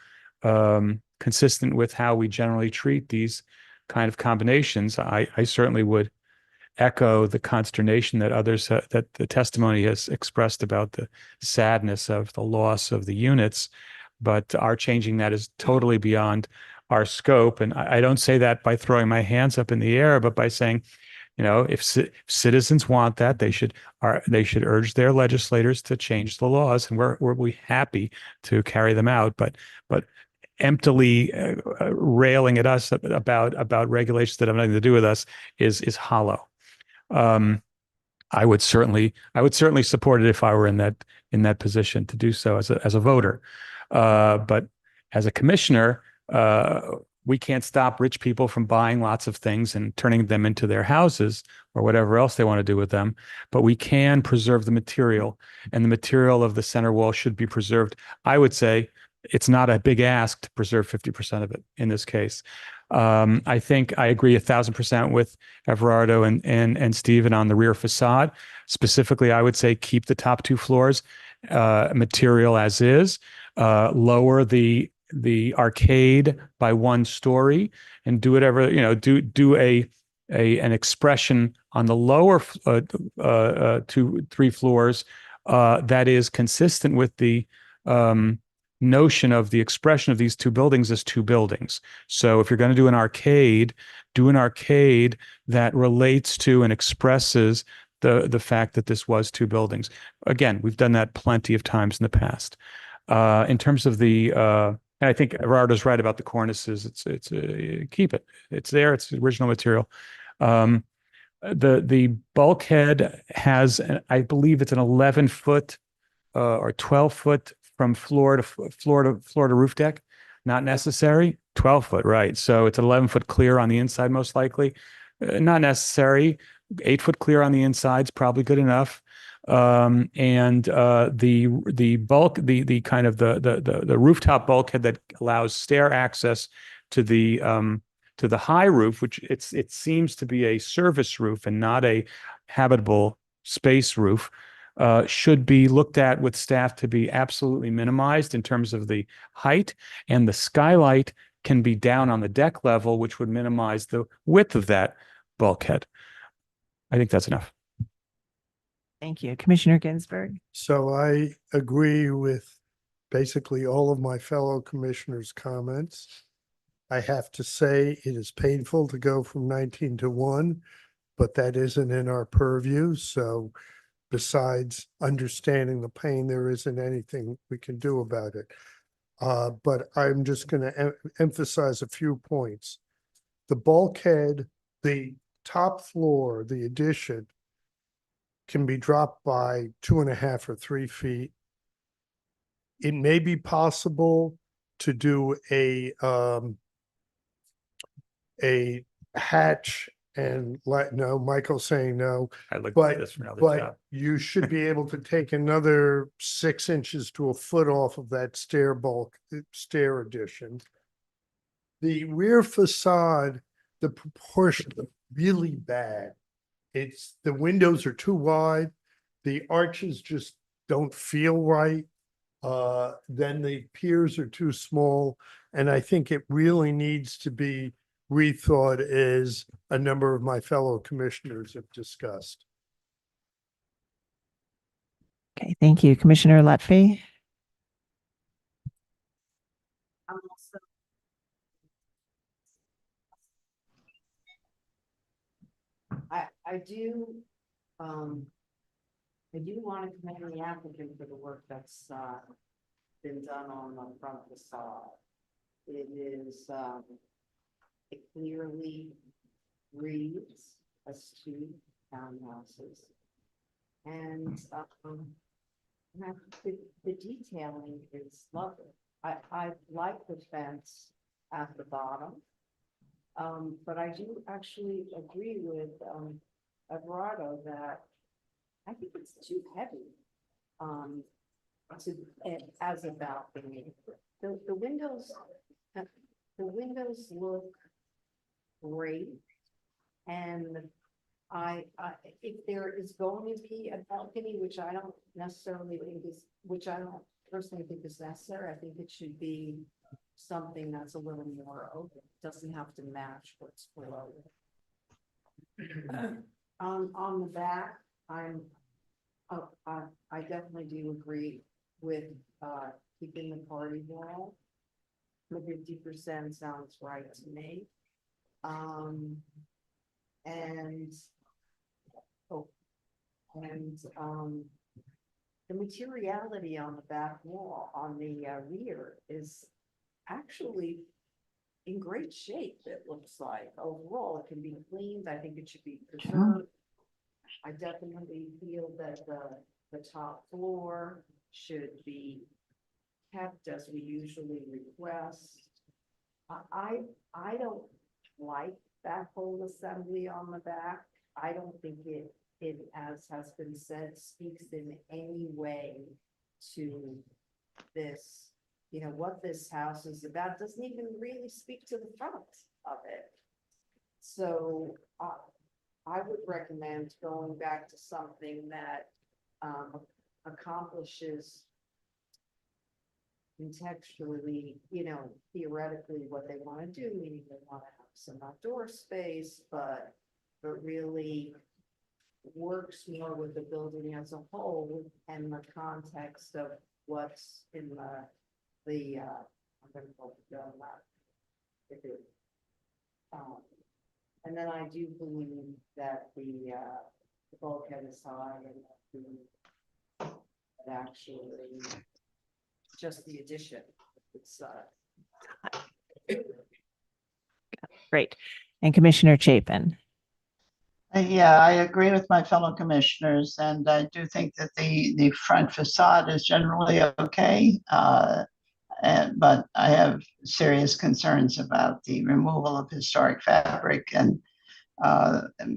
consistent with how we generally treat these kind of combinations. I certainly would echo the consternation that others that the testimony has expressed about the sadness of the loss of the units, but our changing that is totally beyond our scope. And I don't say that by throwing my hands up in the air, but by saying, you know, if citizens want that, they should urge their legislators to change the laws, and we're happy to carry them out. But emptily railing at us about regulations that have nothing to do with us is hollow. I would certainly support it if I were in that position to do so as a voter. But as a commissioner, we can't stop rich people from buying lots of things and turning them into their houses or whatever else they want to do with them. But we can preserve the material, and the material of the center wall should be preserved. I would say it's not a big ask to preserve 50% of it in this case. I think I agree 1,000% with Everardo and Stephen on the rear facade. Specifically, I would say keep the top 2 floors material as is, lower the arcade by 1 story, and do whatever, you know, do an expression on the lower 2-3 floors that is consistent with the notion of the expression of these 2 buildings as 2 buildings. So if you're going to do an arcade that relates to and expresses the fact that this was 2 buildings. Again, we've done that plenty of times in the past. In terms of the and I think Everardo's right about the cornices. It's keep it. It's there. It's original material. The bulkhead has, I believe it's an 11-foot or 12-foot from floor to roof deck. Not necessary. 12-foot, right? So it's an 11-foot clear on the inside, most likely. Not necessary. 8-foot clear on the inside is probably good enough. And the bulk, the kind of the rooftop bulkhead that allows stair access to the high roof, which it seems to be a service roof and not a habitable space roof, should be looked at with staff to be absolutely minimized in terms of the height, and the skylight can be down on the deck level, which would minimize the width of that bulkhead. I think that's enough. Thank you. Commissioner Ginsburg. So I agree with basically all of my fellow commissioners' comments. I have to say it is painful to go from 19 to 1, but that isn't in our purview. So besides understanding the pain, there isn't anything we can do about it. But I'm just going to emphasize a few points. The bulkhead, the top floor, the addition, can be dropped by 2.5 or 3 feet. It may be possible to do a hatch and no, Michael's saying no. I looked but, at this for another but job. you should be able to take another 6 inches to a foot off of that stair addition. The rear facade, the proportion is really bad. The windows are too wide. The arches just don't feel right. Then the piers are too small. And I think it really needs to be rethought, as a number of my fellow commissioners have discussed. Okay, thank you. Commissioner Lutfi. I do want to commend the applicant for the work that's been done on the front facade. It is, it clearly reads as 2 townhouses. And the detailing is lovely. I like the fence at the bottom. But I do actually agree with, Eduardo that I think it's too heavy. As a balcony, the windows look great. And if there is going to be a balcony, which I don't necessarily think is, which I don't personally think is necessary, I think it should be something that's a little more open, doesn't have to match what's below it. On the back, I definitely do agree with, keeping the party wall. The 50% sounds right to me. The materiality on the back wall, on the rear, is actually in great shape. It looks like overall it can be cleaned. I think it should be preserved. I definitely feel that the top floor should be kept as we usually request. I don't like that whole assembly on the back. I don't think it, as has been said, speaks in any way to this, what this house is about. It doesn't even really speak to the front of it. So I would recommend going back to something that accomplishes contextually, theoretically what they want to do, meaning they want to have some outdoor space, but really works more with the building as a whole and the context of what's in the I'm going to go down that. And then I do believe that the bulkhead is high and that actually just the addition. It's Great. And Commissioner Chapin. Yeah, I agree with my fellow commissioners, and I do think that the front facade is generally okay. But I have serious concerns about the removal of historic fabric and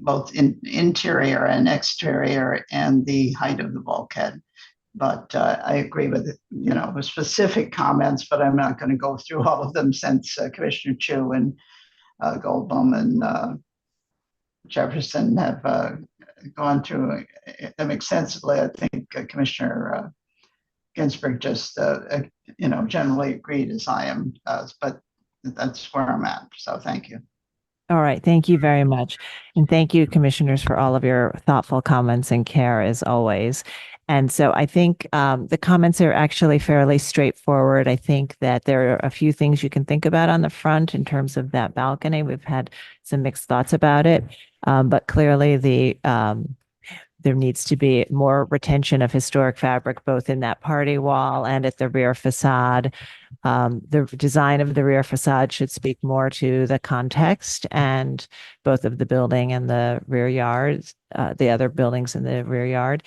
both in interior and exterior, and the height of the bulkhead. But I agree with with specific comments, but I'm not going to go through all of them since Commissioner Chu and Goldblum and Jefferson have gone through them extensively. I think Commissioner Ginsburg just, generally agreed as I am, but that's where I'm at. So thank you. All right. Thank you very much. And thank you, commissioners, for all of your thoughtful comments and care as always. And so I think the comments are actually fairly straightforward. I think that there are a few things you can think about on the front in terms of that balcony. We've had some mixed thoughts about it, but clearly there needs to be more retention of historic fabric, both in that party wall and at the rear facade. The design of the rear facade should speak more to the context and both of the building and the rear yards, the other buildings in the rear yard.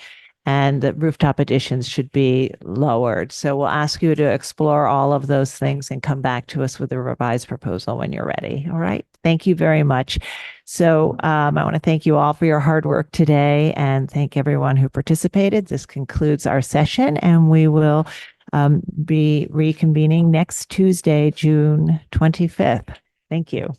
And the rooftop additions should be lowered. So we'll ask you to explore all of those things and come back to us with a revised proposal when you're ready. All right. Thank you very much. So I want to thank you all for your hard work today and thank everyone who participated. This concludes our session and we will be reconvening next Tuesday, June 25th. Thank you.